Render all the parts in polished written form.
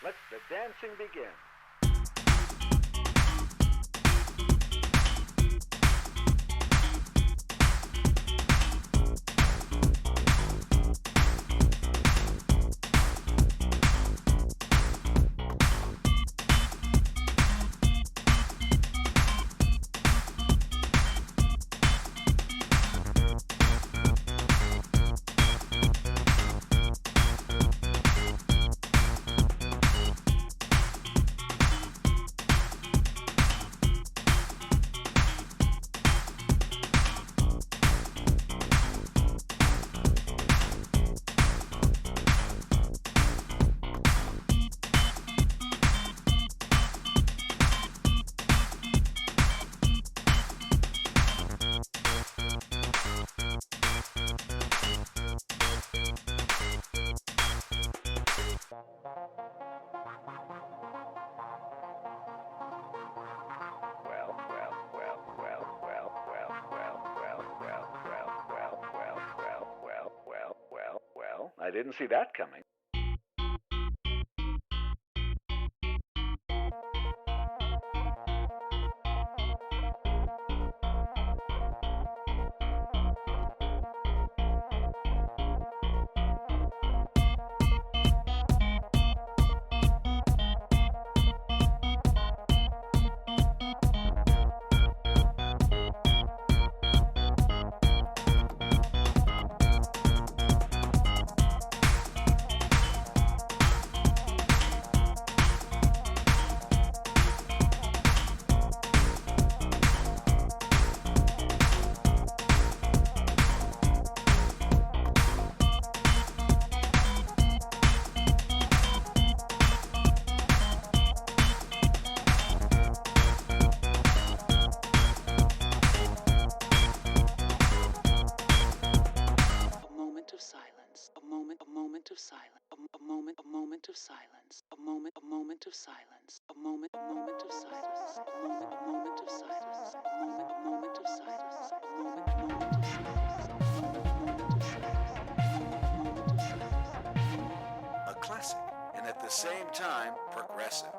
Let the dancing begin. Well, I didn't see that coming. A classic, and at the same time, progressive.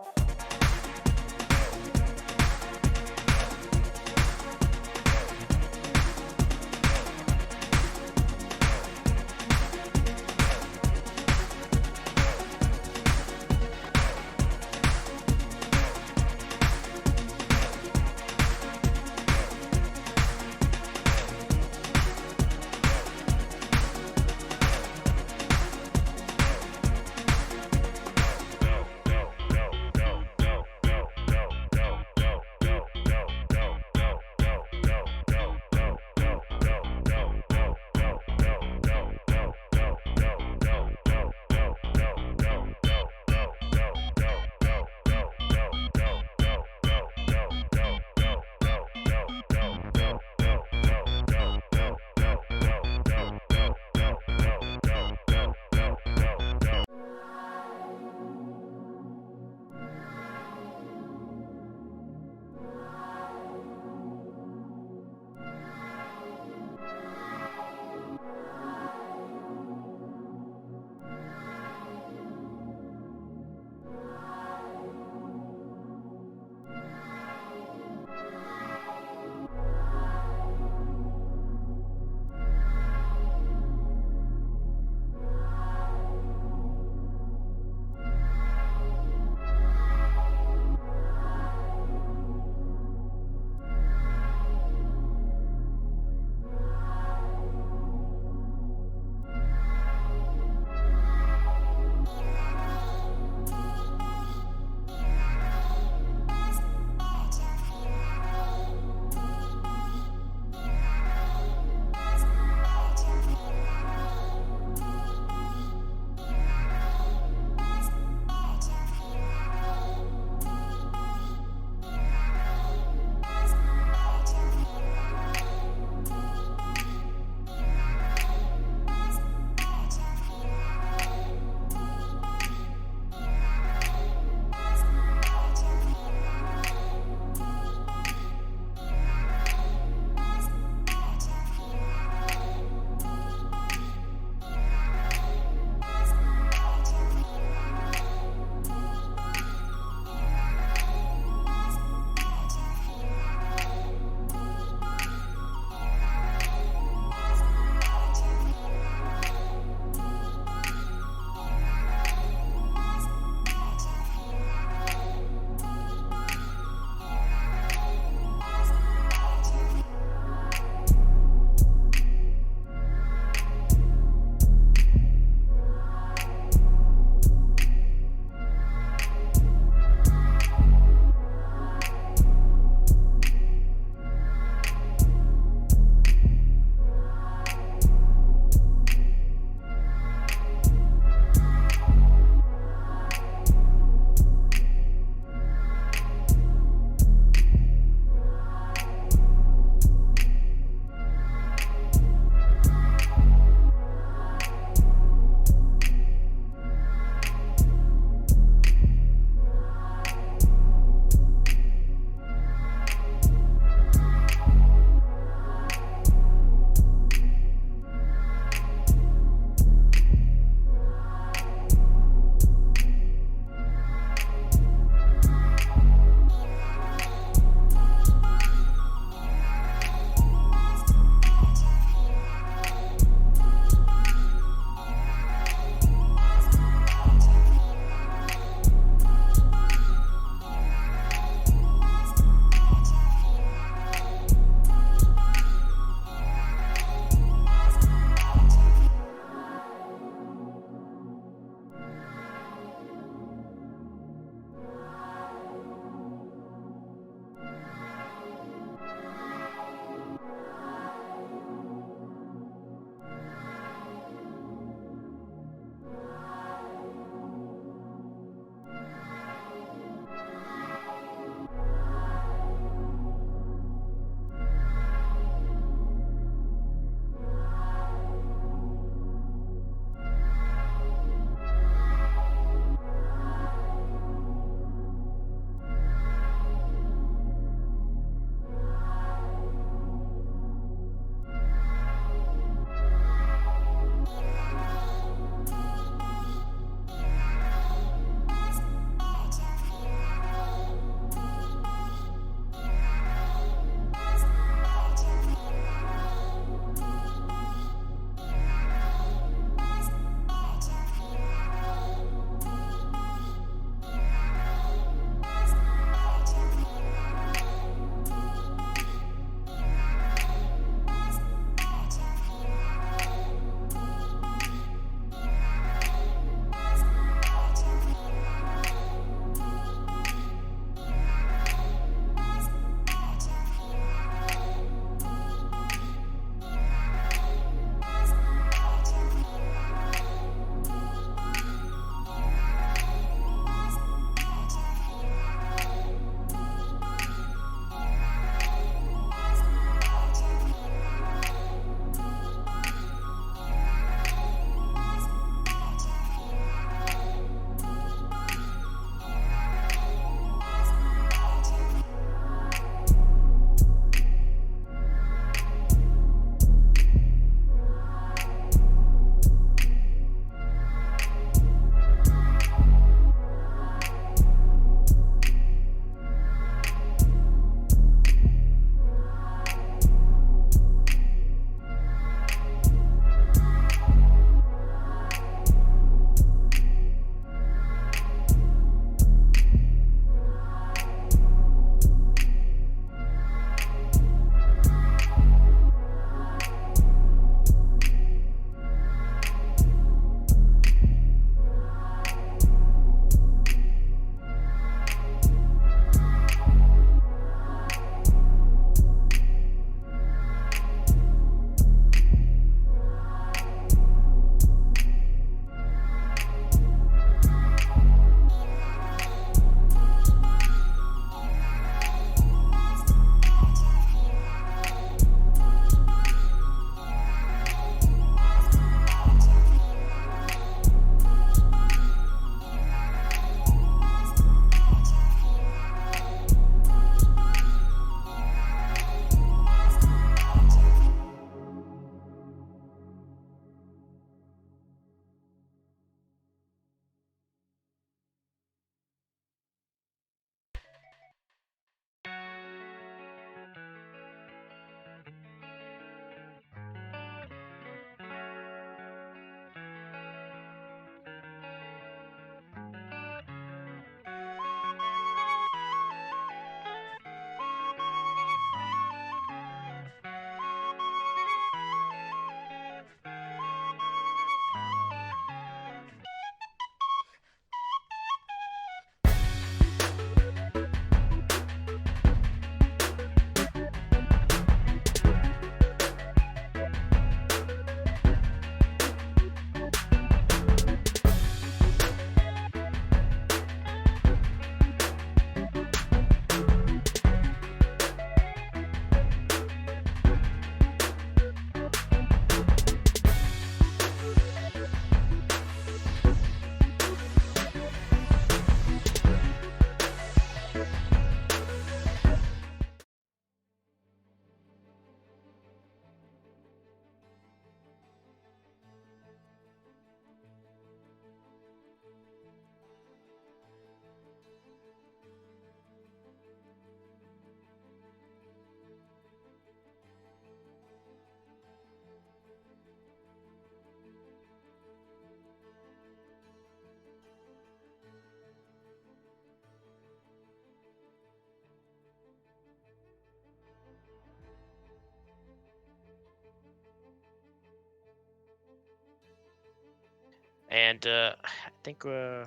And I think we're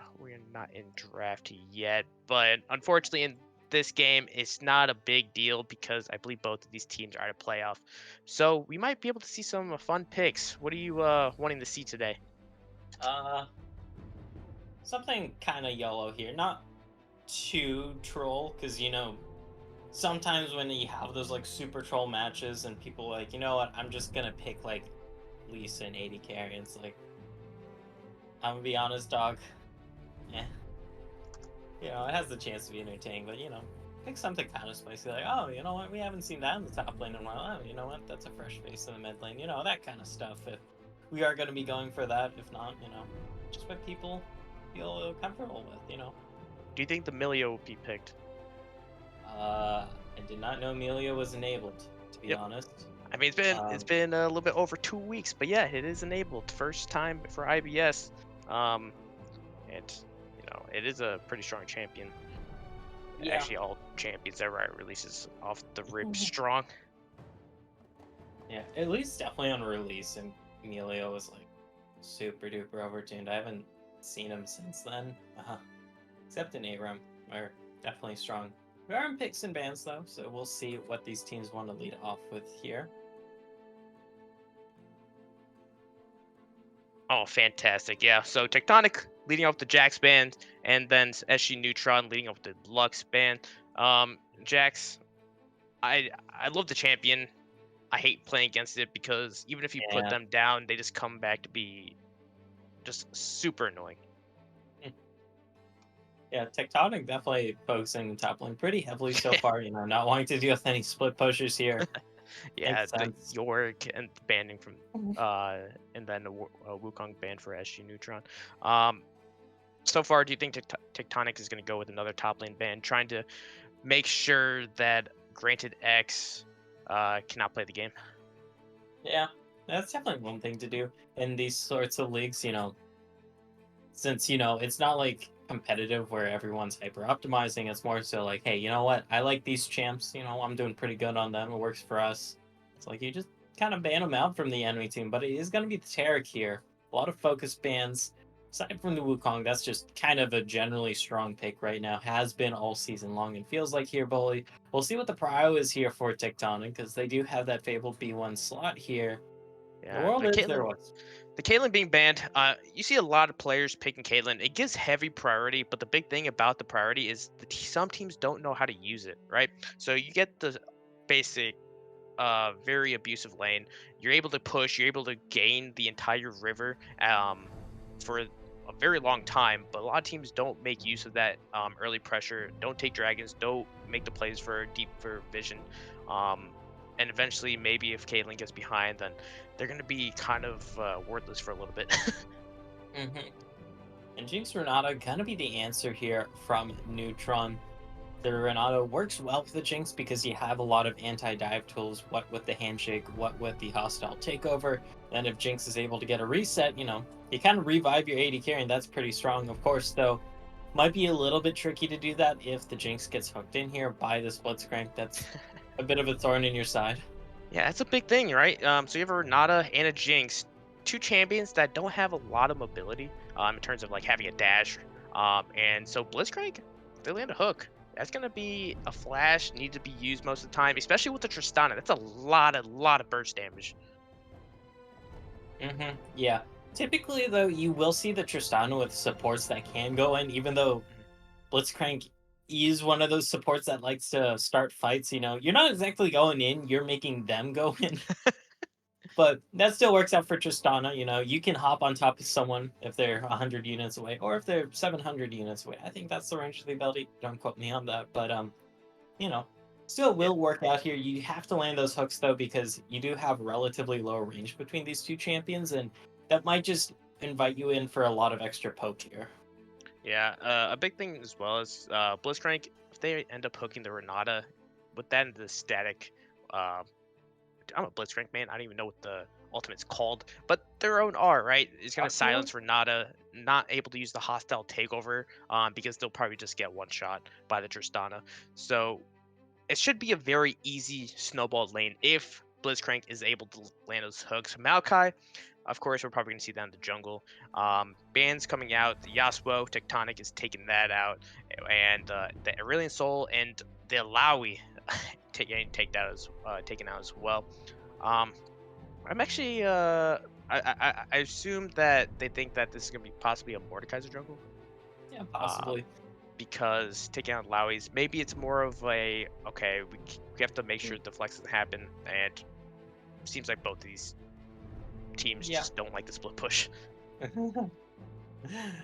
not in draft yet, but unfortunately, in this game, it's not a big deal because I believe both of these teams are out of playoff. So we might be able to see some fun picks. What are you wanting to see today? Uh, Something kind of yellow here. Not too troll, because sometimes when you have those like super troll matches and people like, you know what, I'm just gonna pick like Lisa and 80 carry. And it's like, I'm gonna be honest, dog. Eh, it has the chance to be entertaining, but pick something kind of spicy, like, oh, you know what, we haven't seen that in the top lane in a while. Oh, you know what, that's a fresh face in the mid lane. That kind of stuff. If we are gonna be going for that, if not, just what people feel comfortable with. Do you think the Milio will be picked? I did not know Amelia was enabled, to be Yep. honest. I mean, it's Um, been a little bit over 2 weeks, but yeah, it is enabled. First time for IBS. Um, and it is a pretty strong champion. yeah, Actually, all champions that Riot releases off the rip strong. yeah, at least definitely on release, and Emilio was like super duper overtuned. I haven't seen him since then, except in ARAM, are definitely strong. We are in picks and bans though, so we'll see what these teams want to lead off with here. Oh, fantastic. Yeah. So Tectonic leading off the Jax band, and then SG Neutron leading off the Lux band. Jax, I love the champion. I hate playing against it because even if you put Yeah, them down, they just come back to be just super annoying. yeah, Tectonic definitely focusing the top lane pretty heavily so far. Not wanting to deal with any split pushers here. Yeah, Makes the sense. York and banning from and then the Wukong ban for SG Neutron. Um, so far, do you think Tectonic is going to go with another top lane ban, trying to make sure that Granted X cannot play the game? Yeah, that's definitely one thing to do in these sorts of leagues, since, it's not like competitive where everyone's hyper optimizing. It's more so like, hey, you know what? I like these champs, I'm doing pretty good on them. It works for us. It's like you just kind of ban them out from the enemy team, but it is going to be the Tarek here. A lot of focus bans. Aside from the Wukong, that's just kind of a generally strong pick right now. Has been all season long and feels like here, Bully. We'll see what the prio is here for Tectonic because they do have that fabled B1 slot here. The Yeah, world is their was. the Caitlyn being banned, you see a lot of players picking Caitlyn. It gives heavy priority, but the big thing about the priority is some teams don't know how to use it, right? So you get the basic, very abusive lane. You're able to push. You're able to gain the entire river, for a very long time. But a lot of teams don't make use of that early pressure. Don't take dragons. Don't make the plays for deeper vision. Um, and eventually, maybe if Caitlyn gets behind, then they're going to be kind of worthless for a little bit. Hmm. And Jinx Renata gonna be the answer here from Neutron. The Renata works well with the Jinx because you have a lot of anti-dive tools, what with the handshake, what with the hostile takeover. Then if Jinx is able to get a reset, you kind of revive your AD carry, and that's pretty strong. Of course, though, might be a little bit tricky to do that if the Jinx gets hooked in here by the Blitzcrank. That's a bit of a thorn in your side. Yeah, that's a big thing, right? So you have a Renata and a Jinx, two champions that don't have a lot of mobility, in terms of like having a dash. And so Blitzcrank, if they land a hook, that's gonna be a flash, need to be used most of the time, especially with the Tristana. That's a lot of burst damage. Yeah. Typically, though, you will see the Tristana with supports that can go in, even though Mhm. Blitzcrank is one of those supports that likes to start fights. You're not exactly going in; you're making them go in. But that still works out for Tristana. You can hop on top of someone if they're 100 units away, or if they're 700 units away. I think that's the range of the ability. Don't quote me on that, but you know, still Yeah, will work out here. You have to land those hooks though, because you do have relatively low range between these two champions, and that might just invite you in for a lot of extra poke here. yeah. A big thing as well is Blitzcrank. If they end up hooking the Renata, with that and the static, uh, I'm a Blitzcrank man. I don't even know what the ultimate's called, but their own R, right? Is gonna Oculus? silence Renata, not able to use the hostile takeover, because they'll probably just get one shot by the Tristana. So it should be a very easy snowball lane if Blitzcrank is able to land those hooks. Maokai, Of course, we're probably going to see that in the jungle. Bans coming out. The Yasuo, Tectonic is taking that out. And the Aurelion Soul and the Alawi taken out as well. Um, I'm actually I assume that they think that this is gonna be possibly a Mordekaiser jungle. Yeah, Um, possibly. because taking out Lowies, maybe it's more of a okay, we have to make Mm. sure the flex doesn't happen, and seems like both of these teams Yeah. just don't like the split push.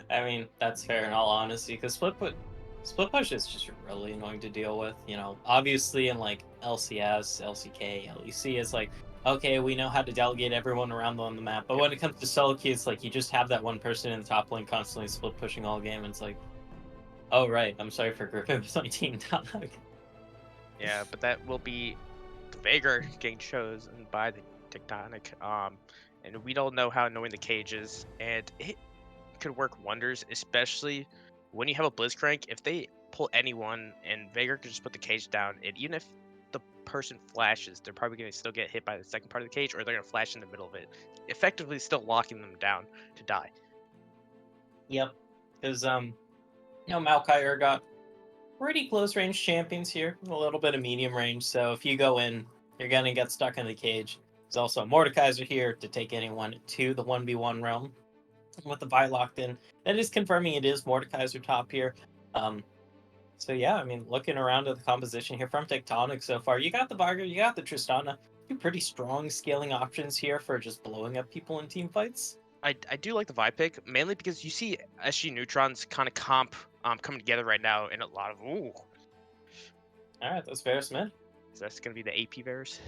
I mean, that's fair in all honesty, because split push is just really annoying to deal with. You know, obviously in like LCS, LCK, LEC, it's like, okay, we know how to delegate everyone around on the map. But Yeah. when it comes to solo queue, it's like you just have that one person in the top lane constantly split pushing all game. And it's like, oh right, I'm sorry for Griffin with my team dog. Yeah, but that will be the Veigar getting chosen by the Tectonic. And we don't know how annoying the cage is, and it could work wonders, especially when you have a Blitzcrank. If they pull anyone and Veigar could just put the cage down, and even if the person flashes, they're probably going to still get hit by the second part of the cage, or they're going to flash in the middle of it, effectively still locking them down to die. Yep, because Maokai got pretty close range champions here, a little bit of medium range. So if you go in, you're gonna get stuck in the cage. There's also a Mordekaiser here to take anyone to the 1v1 realm with the Vi locked in. That is confirming it is Mordekaiser top here. Um, so yeah, I mean, looking around at the composition here from Tectonic so far, you got the Varger, you got the Tristana, two pretty strong scaling options here for just blowing up people in team fights. I do like the Vi pick, mainly because you see SG Neutron's kind of comp coming together right now in a lot of ooh. All right, that's Varus mid. So that's going to be the AP Varus?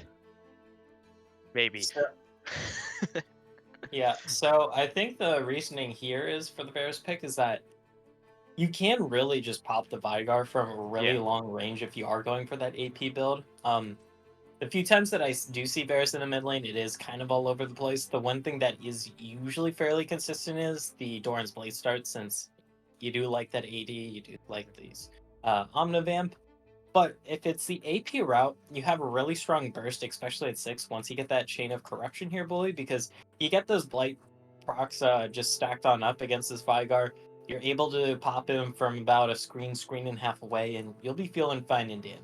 Maybe. So, yeah, so I think the reasoning here is for the Varus pick is that you can really just pop the Vigar from a really Yeah. long range if you are going for that AP build. The few times that I do see Varus in the mid lane, it is kind of all over the place. The one thing that is usually fairly consistent is the Doran's Blade start, since you do like that AD, you do like these Omnivamp. But if it's the AP route, you have a really strong burst, especially at 6, once you get that Chain of Corruption here, Bully, because you get those Blight procs just stacked on up against this Vigar. You're able to pop him from about a screen and a half away, and you'll be feeling fine in Dan.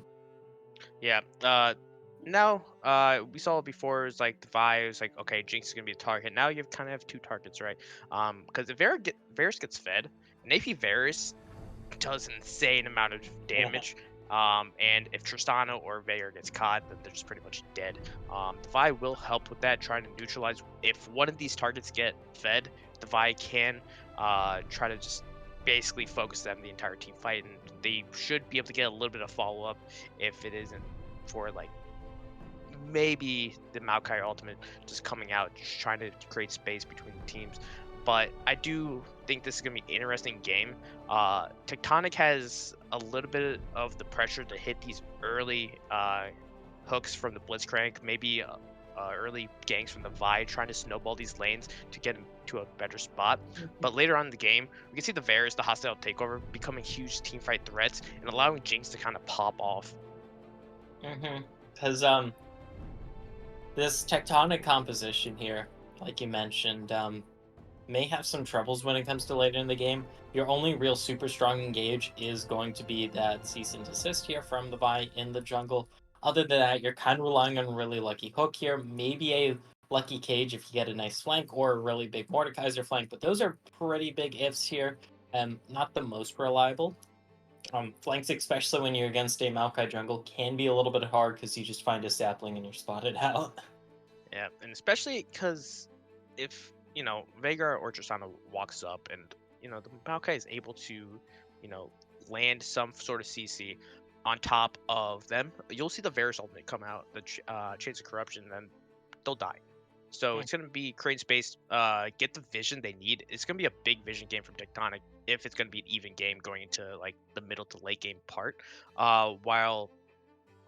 Yeah. Now, we saw it before. It's like the Vi is like, okay, Jinx is gonna be a target. Now you kind of have two targets, right? Because if Varus gets fed, and AP Varus does an insane amount of damage. And if Tristana or Veigar gets caught, then they're just pretty much dead. The Vi will help with that, trying to neutralize. If one of these targets get fed, the Vi can try to just basically focus them the entire team fight, and they should be able to get a little bit of follow up if it isn't for like maybe the Maokai ultimate just coming out, just trying to create space between the teams. But I do think this is gonna be an interesting game. Tectonic has a little bit of the pressure to hit these early hooks from the Blitzcrank, maybe early ganks from the Vi, trying to snowball these lanes to get him to a better spot. But later on in the game, we can see the Varus, the hostile takeover, becoming huge teamfight threats and allowing Jinx to kind of pop off. Because this Tectonic composition here, like you mentioned, may have some troubles when it comes to later in the game. Your only real super strong engage is going to be that cease and desist here from the Vi in the jungle. Other than that, you're kind of relying on a really lucky hook here, maybe a lucky cage if you get a nice flank, or a really big Mordekaiser flank, but those are pretty big ifs here, and not the most reliable. Flanks, especially when you're against a Maokai jungle, can be a little bit hard because you just find a sapling and you're spotted out. Yeah, and especially because if Veigar or Tristana walks up and the Maokai is able to land some sort of CC on top of them, you'll see the Varus ultimate come out, the Chains of Corruption, then they'll die. So it's gonna be create space, get the vision they need. It's gonna be a big vision game from Tectonic if it's gonna be an even game going into like the middle to late game part. While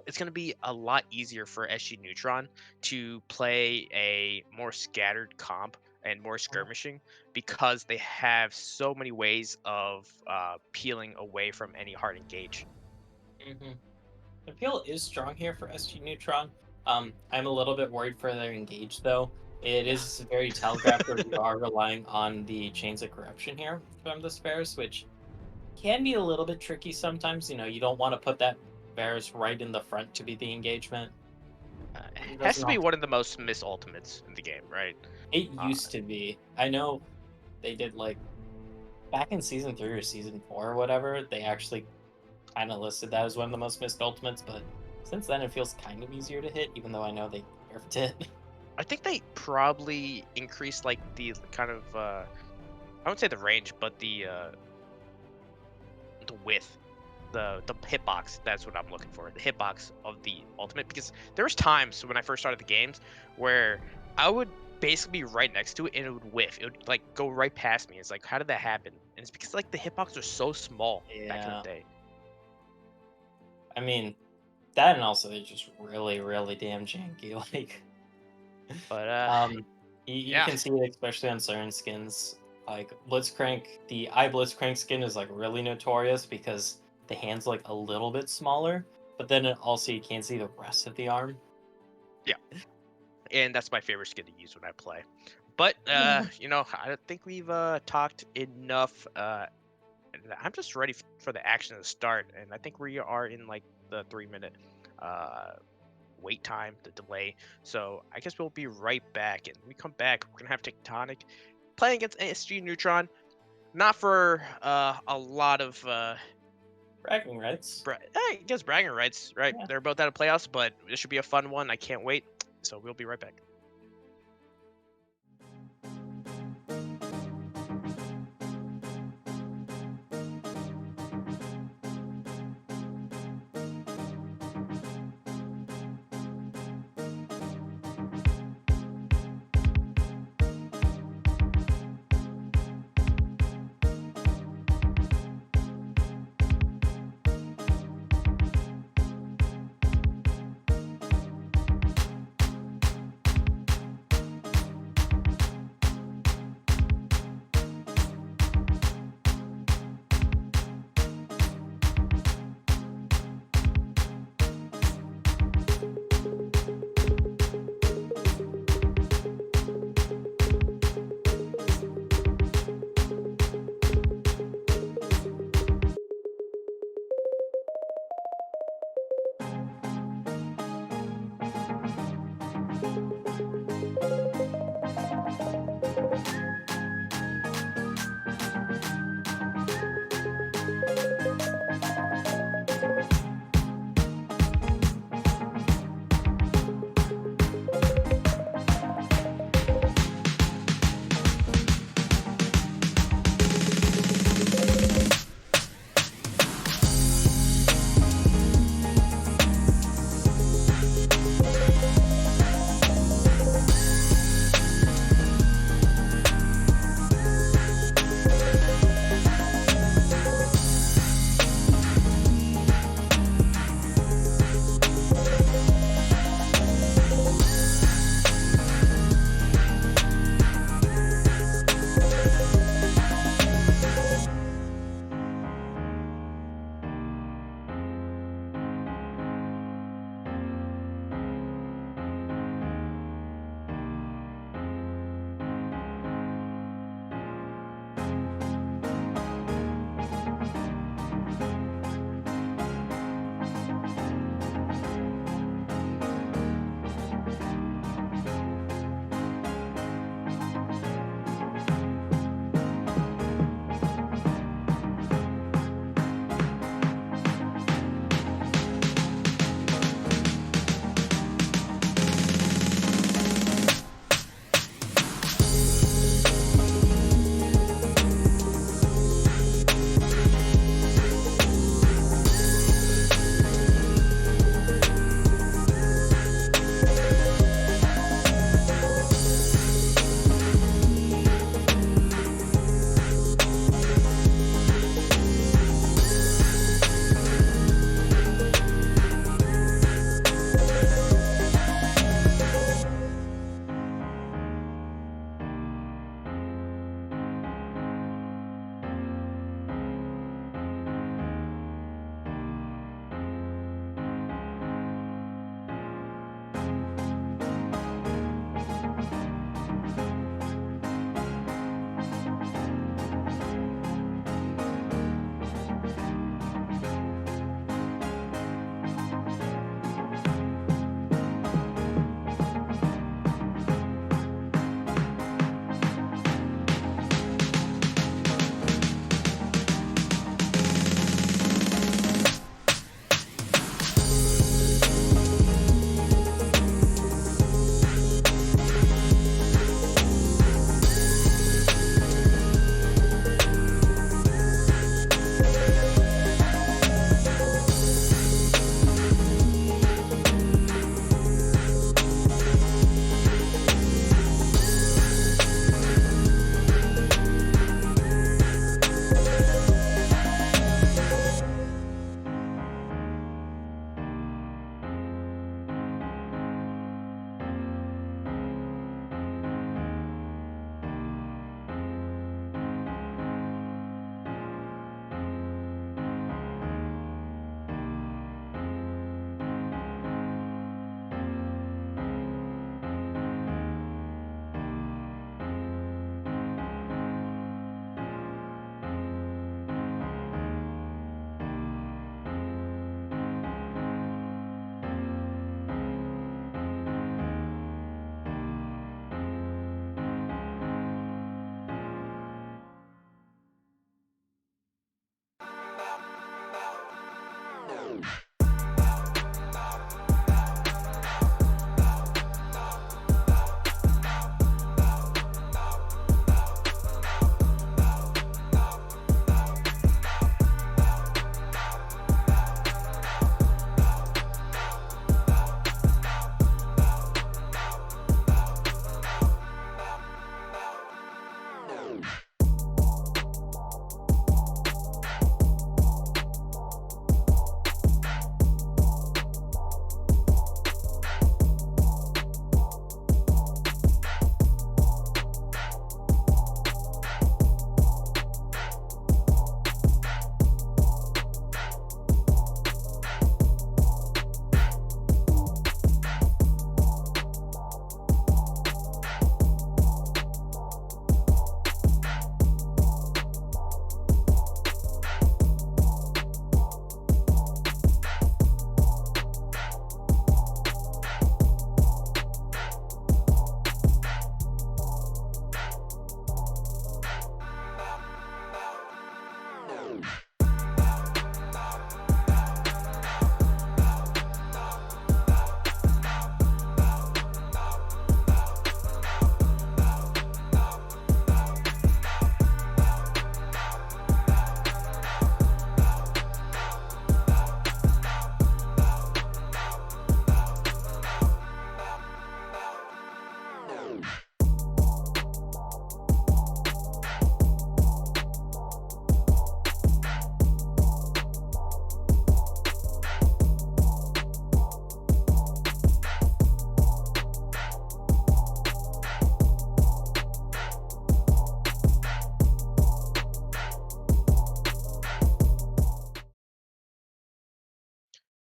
it's going to be a lot easier for SG Neutron to play a more scattered comp and more skirmishing because they have so many ways of peeling away from any hard engage. The peel is strong here for SG Neutron. I'm a little bit worried for their engage though. It is very telegraphed where we are relying on the chains of corruption here from the spares, which can be a little bit tricky sometimes. You don't want to put that Varus right in the front to be the engagement. It Has doesn't to be all. one of the most missed ultimates in the game, right? It Uh, used to be. I know they did like back in season 3 or season 4 or whatever, they actually kind of listed that as one of the most missed ultimates, but since then it feels kind of easier to hit, even though I know they nerfed it. I think they probably increased like the kind of I wouldn't say the range, but the width, the hitbox. That's what I'm looking for. The hitbox of the ultimate, because there was times when I first started the games where I would basically be right next to it and it would whiff. It would like go right past me. It's like, how did that happen? And it's because like the hitbox are so small back in the Yeah. day. I mean, that and also they're just really, really damn janky. Like, But you yeah, can see it especially on certain skins. Like Blitzcrank, the eye Blitzcrank skin is like really notorious because the hand's like a little bit smaller, but then also you can't see the rest of the arm. yeah, and that's my favorite skin to use when I play. But I think we've talked enough. And I'm just ready for the action to start, and I think we are in like the 3 minute uh wait time, the delay. So I guess we'll be right back. And when we come back, we're gonna have Tectonic playing against SG Neutron. Not for a lot of Bragging rights. I guess bragging rights, right? Yeah. They're both out of playoffs, but this should be a fun one. I can't wait. So we'll be right back.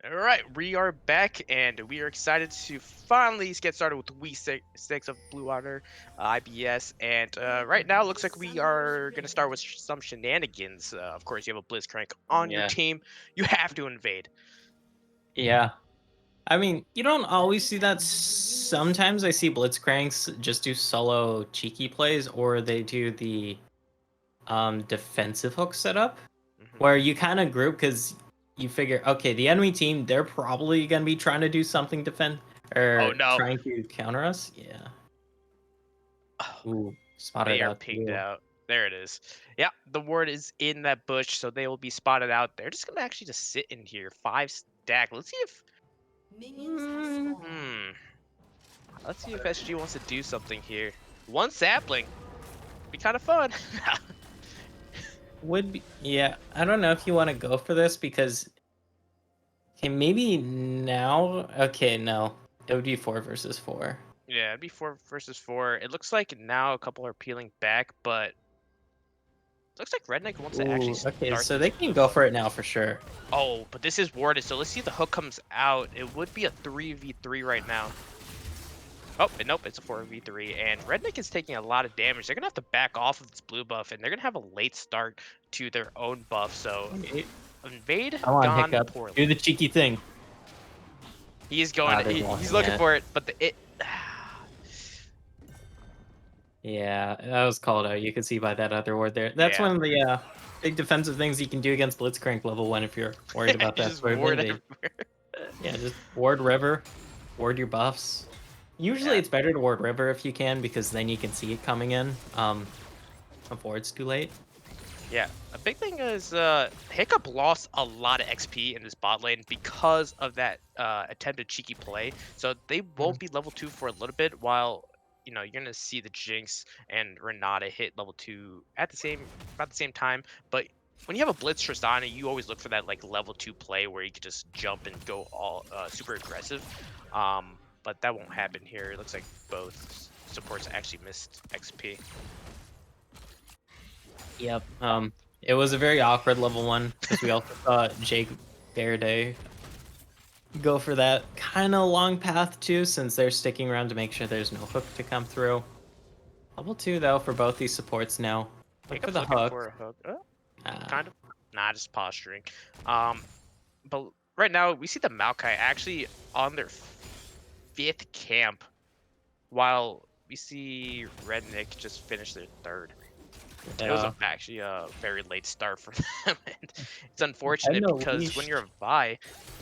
All right, we are back, and we are excited to finally get started with week six of Blue Water IBS. And right now, it looks like we are going to start with some shenanigans. Of course, you have a Blitzcrank on your Yeah. team. You have to invade. Yeah. I mean, you don't always see that. Sometimes I see Blitzcranks just do solo cheeky plays, or they do the defensive hook setup, Mhm. where you kind of group because you figure, okay, the enemy team, they're probably gonna be trying to do something Oh or no, trying to counter us. Yeah. Ooh, they spotted are out pinged too. out. There it is. Yeah, the ward is in that bush, so they will be spotted out. They're just gonna actually just sit in here, 5 stack. Let's see if. Hmm. Let's see if SG wants to do something here. One sapling. Be kind of fun. Would be, yeah. I don't know if you want to go for this because, okay, maybe now. Okay, no, it would be 4 versus 4. Yeah, it'd be 4 versus 4. It looks like now a couple are peeling back, but looks like Redneck wants to actually Ooh, okay, start so this they can blue go buff. for it now for sure. Oh, but this is warded, so let's see if the hook comes out. It would be a 3v3 right now. Oh, nope, it's a 4v3, and Redneck is taking a lot of damage. They're gonna have to back off of this blue buff, and they're gonna have a late start to their own buff. So Okay, invade come on, gone Hiccup, do poorly. the cheeky thing. He's going. Ah, there's one He's looking yet. for it, but the it. Yeah, that was called out. You can see by that other word there. That's Yeah, one of the big defensive things you can do against Blitzcrank level 1 if you're worried about that just sort of ward invade. everywhere. Yeah, just ward river, ward your buffs. Usually Yeah. it's better to ward river if you can because then you can see it coming in before it's too late. Yeah, a big thing is Hiccup lost a lot of XP in this bot lane because of that attempted cheeky play. So they won't be level 2 for a little bit while you're gonna see the Jinx and Renata hit level 2 at about the same time. But when you have a Blitz Tristana, you always look for that like level 2 play where you could just jump and go all super aggressive. But that won't happen here. It looks like both supports actually missed XP. Yep. It was a very awkward level 1 because we also saw Jake Verde go for that kind of long path too, since they're sticking around to make sure there's no hook to come through. Level 2 though for both these supports now. Look for Hiccup's the looking hook. for a hook. Ah, Kind of. Nah, just posturing. But right now we see the Maokai actually on their fifth camp, while we see Rednick just finish their third. It was Yeah. actually a very late start for them. And it's I unfortunate know because when you're a Vi,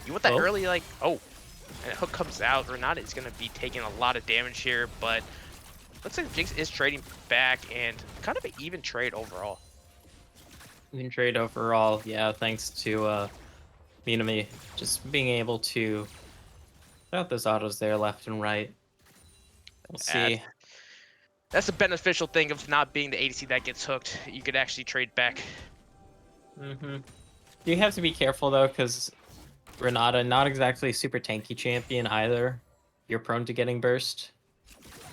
you want that Oh, early, like, oh, and a hook comes out. Renata is going to be taking a lot of damage here, but looks like Jinx is trading back and kind of an even trade overall. even trade overall. Yeah, thanks to Minami just being able to put out those autos there left and right. We'll That's, see. that's the beneficial thing of not being the ADC that gets hooked. You could actually trade back. Mm-hmm. You have to be careful though, because Renata, not exactly a super tanky champion either. You're prone to getting burst.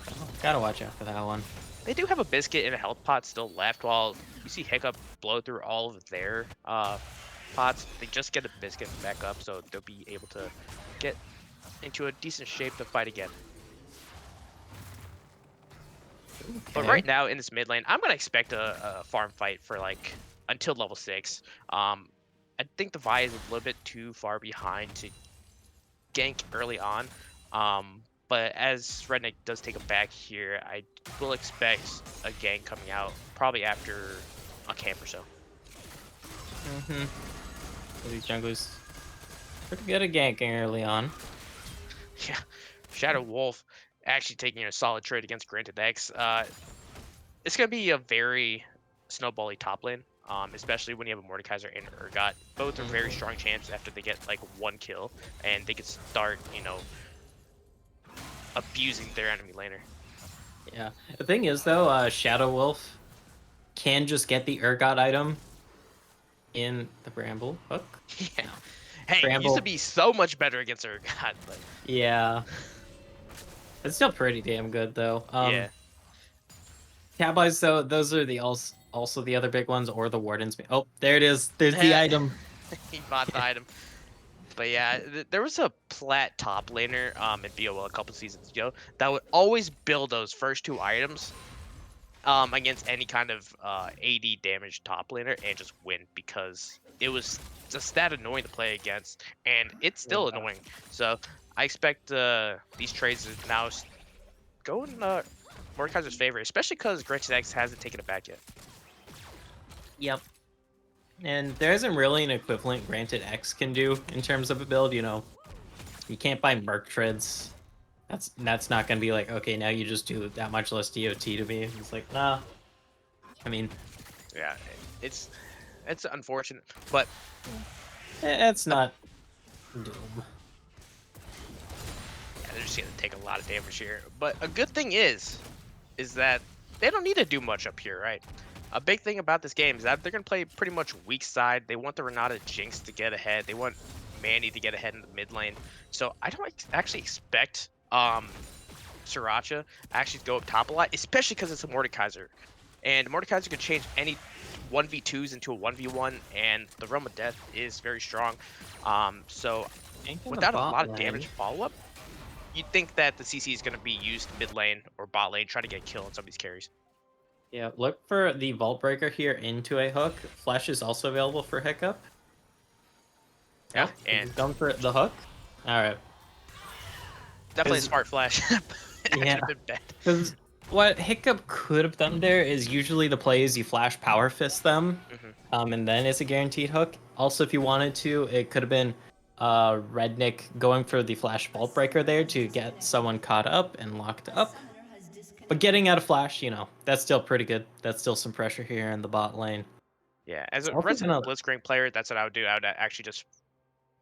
Oh, gotta watch out for that one. They do have a biscuit and a health pot still left, while you see Hiccup blow through all of their pots. They just get a biscuit back up, so they'll be able to get into a decent shape to fight again. But Okay. right now in this mid lane, I'm gonna expect a farm fight for like until level 6. I think the Vi is a little bit too far behind to gank early on. But as Redneck does take a back here, I will expect a gank coming out probably after a camp or so. Mm-hmm. These junglers pretty good at ganking early on. Yeah, Shadow Wolf actually taking a solid trade against Granted X. It's gonna be a very snowbally top lane, especially when you have a Mordekaiser and Urgot. Both are very Mhm. strong champs after they get like one kill, and they could start, abusing their enemy laner. Yeah. The thing is though, Shadow Wolf can just get the Urgot item in the Bramble hook. Yeah. No. Hey, used to Bramble. be so much better against Urgot, but Yeah. It's still pretty damn good though. yeah. Tab eyes though, those are the also the other big ones, or the Warden's. Oh, there it is. There's the item. He bought the item. But yeah, there was a plat top laner in BOL a couple seasons ago that would always build those first two items against any kind of AD damage top laner and just win because it was just that annoying to play against, and it's still Yeah. annoying. So I expect these trades to now go in Mordekaiser's favor, especially because Gretchen X hasn't taken it back yet. Yep. And there isn't really an equivalent Granted X can do in terms of a build. You can't buy Merc Treads. That's not gonna be like, okay, now you just do that much less DOT to me. It's like, nah. I mean, Yeah, it's it's unfortunate, but it's a not Doom. yeah, they're just gonna take a lot of damage here. But a good thing is that they don't need to do much up here, right? A big thing about this game is that they're gonna play pretty much weak side. They want the Renata Jinx to get ahead. They want Manny to get ahead in the mid lane. So I don't actually expect Sriracha actually to go up top a lot, especially because it's a Mordekaiser. And Mordekaiser could change any 1v2s into a 1v1, and the Realm of Death is very strong. So Ain't in the without a bot lot of lane. damage follow-up, you'd think that the CC is going to be used mid lane or bot lane, trying to get a kill on some of these carries. Yeah, look for the Vault Breaker here into a hook. Flash is also available for Hiccup. Yeah, Oh, and he's going for the hook. All right. definitely a 'Cause- smart flash. That Yeah. could have been bad. Because what Hiccup could have done there is usually the play is you flash power fist them, Hmm. and then it's a guaranteed hook. Also, if you wanted to, it could have been Rednick going for the flash Vault Breaker there to get someone caught up and locked up. But getting out of flash, that's still pretty good. That's still some pressure here in the bot lane. Yeah, as a Also resident gonna, Blitzcrank player, that's what I would do. I would actually just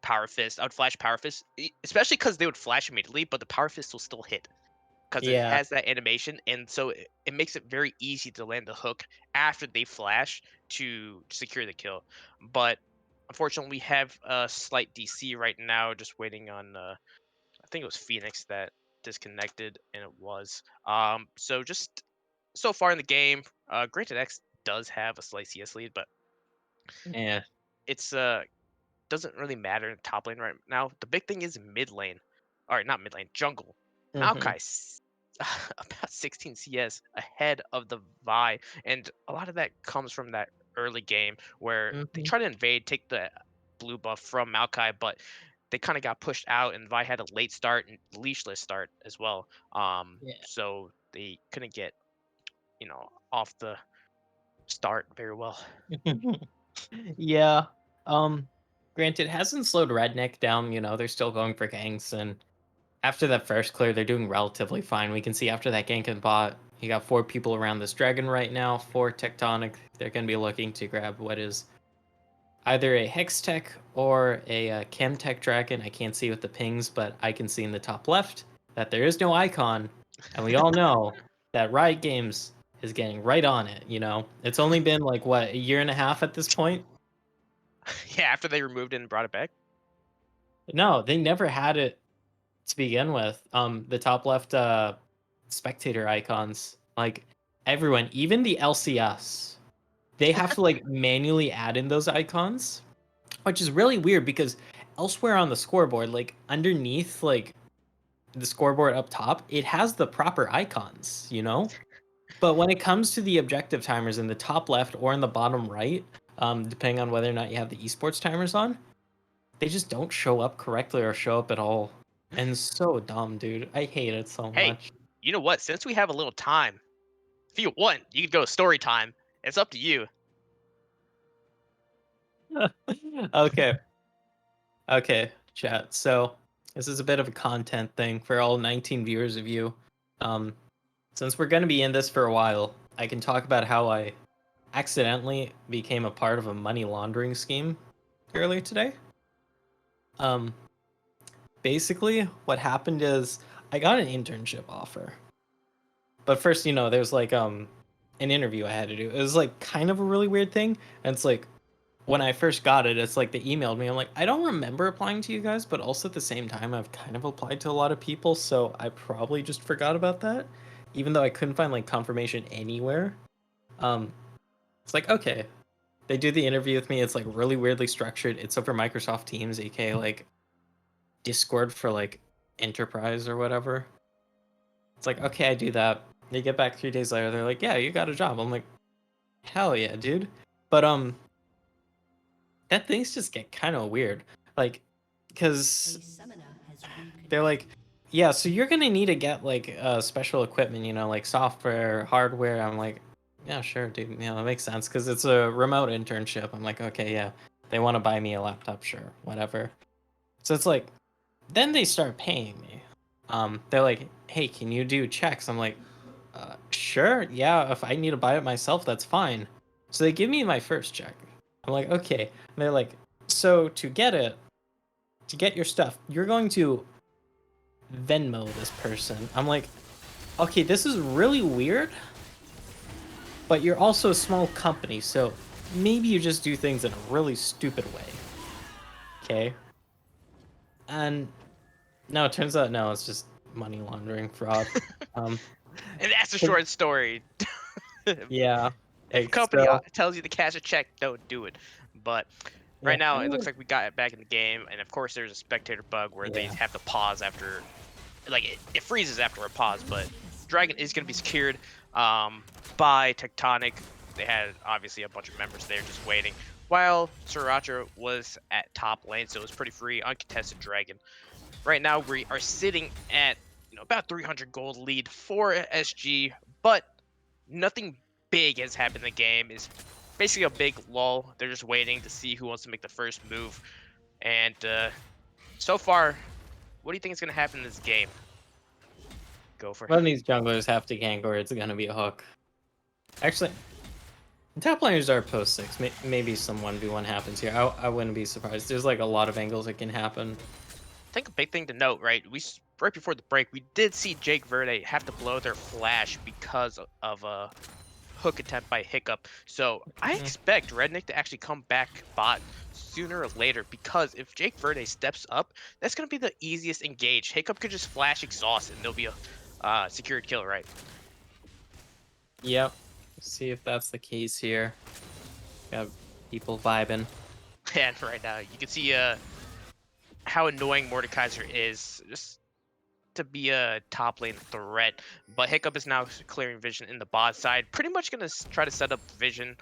power fist. I would flash power fist, especially because they would flash immediately, but the power fist will still hit because it yeah, has that animation, and so it makes it very easy to land the hook after they flash to secure the kill. But unfortunately, we have a slight DC right now, just waiting on. I think it was Phoenix that disconnected, and it was. So just so far in the game, Granted X does have a slight CS lead, but yeah. it's doesn't really matter in top lane right now. The big thing is mid lane. All right, not mid lane, jungle. Mm-hmm. Maokai about 16 CS ahead of the Vi, and a lot of that comes from that early game where they Mm-hmm. try to invade, take the blue buff from Maokai, but they kind of got pushed out, and Vi had a late start and leashless start as well. Yeah. So they couldn't get off the start very well. Yeah. Um, Granted, it hasn't slowed Redneck down, they're still going for ganks, and after that first clear, they're doing relatively fine. We can see after that gank and bot, you got 4 people around this dragon right now, 4 Tectonic. They're going to be looking to grab what is either a Hex Tech or a Chem Tech dragon. I can't see with the pings, but I can see in the top left that there is no icon, and we all know that Riot Games is getting right on it. It's only been like what, a year and a half at this point. Yeah, after they removed it and brought it back. No, they never had it to begin with. The top left spectator icons, like everyone, even the LCS, they have to like manually add in those icons, which is really weird because elsewhere on the scoreboard, like underneath like the scoreboard up top, it has the proper icons. But when it comes to the objective timers in the top left or in the bottom right, depending on whether or not you have the esports timers on, they just don't show up correctly or show up at all. And it's so dumb, dude. I hate it so Hey, much. you know what? Since we have a little time, if you want, you could go story time. It's up to you. Okay. Okay, chat. So this is a bit of a content thing for all 19 viewers of you. Um, since we're gonna be in this for a while, I can talk about how I accidentally became a part of a money laundering scheme earlier today. Um, Basically, what happened is I got an internship offer. But first, there's like an interview I had to do. It was like kind of a really weird thing. And it's like when I first got it, it's like they emailed me. I'm like, I don't remember applying to you guys, but also at the same time, I've kind of applied to a lot of people, so I probably just forgot about that. Even though I couldn't find like confirmation anywhere. Um, it's like, okay. They do the interview with me. It's like really weirdly structured. It's over Microsoft Teams, aka like Discord for like enterprise or whatever. It's like, okay, I do that. They get back 3 days later, they're like, yeah, you got a job. I'm like, hell yeah, dude. But that things just get kind of weird. Like, because they're like, yeah, so you're gonna need to get like special equipment, like software, hardware. I'm like, yeah, sure, dude. That makes sense because it's a remote internship. I'm like, okay, yeah, they want to buy me a laptop, sure, whatever. So it's like, then they start paying me. They're like, hey, can you do checks? I'm like, sure, yeah. If I need to buy it myself, that's fine. So they give me my first check. I'm like, okay. And they're like, so to get your stuff, you're going to Venmo this person. I'm like, okay, this is really weird, but you're also a small company, so maybe you just do things in a really stupid way. Okay? And no, it turns out no, it's just money laundering fraud. Um, And that's a short story. yeah. If a company tells you to cash a check, don't do it. But right now, it looks like we got it back in the game, and of course, there's a spectator bug where they have to pause after, like it freezes after a pause. But Dragon is going to be secured by Tectonic. They had obviously a bunch of members there just waiting, while Sriracha was at top lane, so it was pretty free, uncontested Dragon. Right now, we are sitting at about 300 gold lead for SG, but nothing big has happened in the game. It's basically a big lull. They're just waiting to see who wants to make the first move. And so far, what do you think is going to happen in this game? Go for One it. of these junglers have to gank or it's going to be a hook. Actually, top laners are post 6. Maybe some 1v1 happens here. I wouldn't be surprised. There's like a lot of angles that can happen. I think a big thing to note, right? Right before the break, we did see Jake Verde have to blow their flash because of a hook attempt by Hiccup. So I expect Redneck to actually come back bot sooner or later, because if Jake Verde steps up, that's going to be the easiest engage. Hiccup could just flash exhaust and there'll be a secured kill, right? Yep. Let's see if that's the case here. Got people vibing. And right now, you can see how annoying Mordekaiser is, just to be a top lane threat. But Hiccup is now clearing vision in the bot side, pretty much going to try to set up vision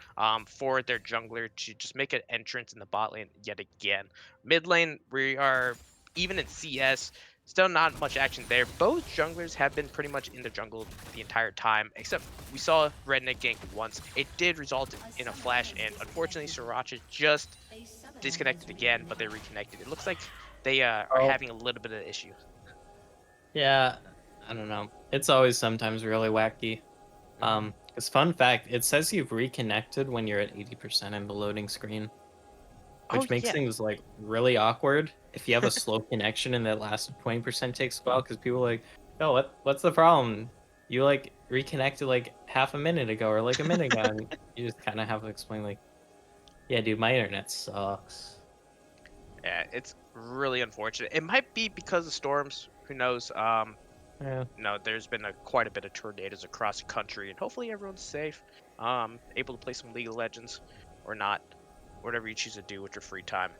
for their jungler to just make an entrance in the bot lane yet again. Mid lane, we are even in CS. Still not much action there. Both junglers have been pretty much in the jungle the entire time, except we saw Redneck gank once. It did result in a flash, and unfortunately, Sriracha just disconnected again, but they reconnected. It looks like they are Oh. having a little bit of issue. Yeah, I don't know. It's always sometimes really wacky. Because fun fact, it says you've reconnected when you're at 80% in the loading screen, which makes Yeah. things like really awkward if you have a slow connection and that last 20% takes a while. Because people are like, oh, what's the problem? You like reconnected like half a minute ago or like a minute ago, and you just kind of have to explain like, yeah, dude, my internet sucks. Yeah, it's really unfortunate. It might be because of storms. Who knows? Yeah. No, there's been quite a bit of tornadoes across the country, and hopefully everyone's safe. Able to play some League of Legends, or not, whatever you choose to do with your free time.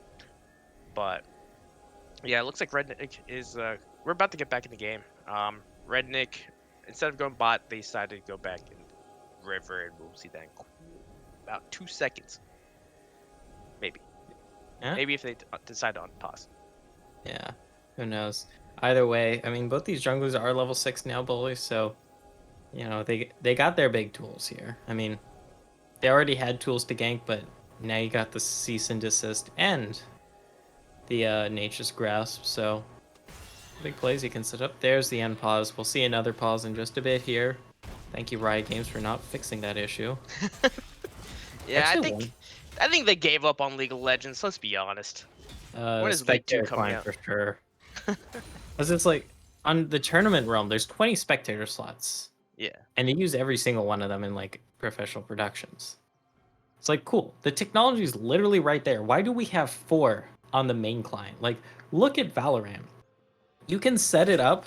But yeah, it looks like Redneck is. We're about to get back in the game. Redneck, instead of going bot, they decided to go back in river, and we'll see that in about 2 seconds, maybe. Yeah. Maybe if they decide to unpause. Yeah, who knows? Either way, I mean, both these junglers are level 6 now, bullies, so you know they got their big tools here. I mean, they already had tools to gank, but now you got the cease and desist and the nature's grasp. So big plays you can set up. There's the end pause. We'll see another pause in just a bit here. Thank you, Riot Games, for not fixing that issue. Yeah, Actually, I think they gave up on League of Legends. Let's be honest. When is League 2 spectator coming climb out? for sure. Because it's like on the tournament realm, there's 20 spectator slots. Yeah. And they use every single one of them in like professional productions. It's like cool. The technology is literally right there. Why do we have 4 on the main client? Like, look at Valorant. You can set it up.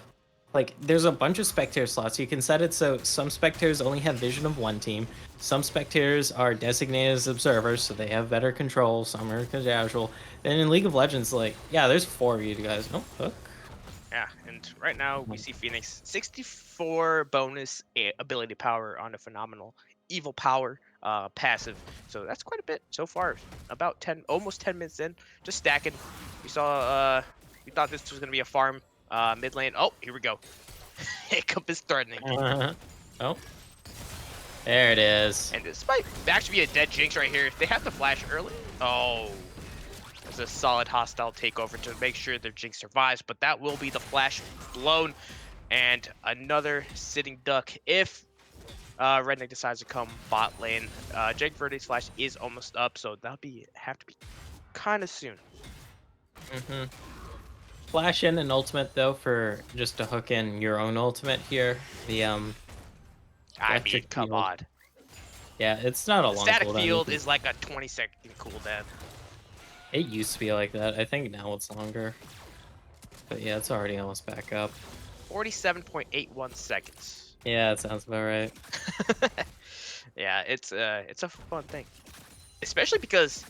Like, there's a bunch of spectator slots. You can set it so some spectators only have vision of one team. Some spectators are designated as observers, so they have better control. Some are casual. Then in League of Legends, like, yeah, there's 4 of you guys. Oh, hook. Yeah, and right now we see Phoenix 64 bonus ability power on a phenomenal evil power passive. So that's quite a bit so far. About 10, almost 10 minutes in, just stacking. We saw, we thought this was gonna be a farm mid lane. Oh, here we go. Hiccup is threatening. Oh, there it is. And this might actually be a dead Jinx right here. They have to flash early. Oh. There's a solid hostile takeover to make sure their Jinx survives, but that will be the flash blown. And another sitting duck if Redneck decides to come bot lane. Jake Verde's flash is almost up, so that'll have to be kind of soon. Flash in an ultimate though for just to hook in your own ultimate here. The I mean, electric come field. on. Yeah, it's not a long Static cooldown. field is like a 20-second cooldown. It used to be like that. I think now it's longer. But yeah, it's already almost back up. 47.81 seconds. Yeah, that sounds about right. Yeah, it's a fun thing, especially because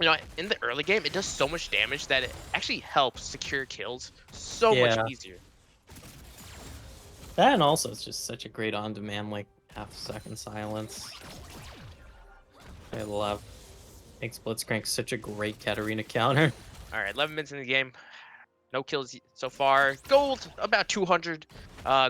in the early game it does so much damage that it actually helps secure kills so much easier. That and also it's just such a great on-demand like half-second silence. I love. Makes Blitzcrank such a great Katarina counter. All right, 11 minutes in the game. No kills so far. Gold, about 200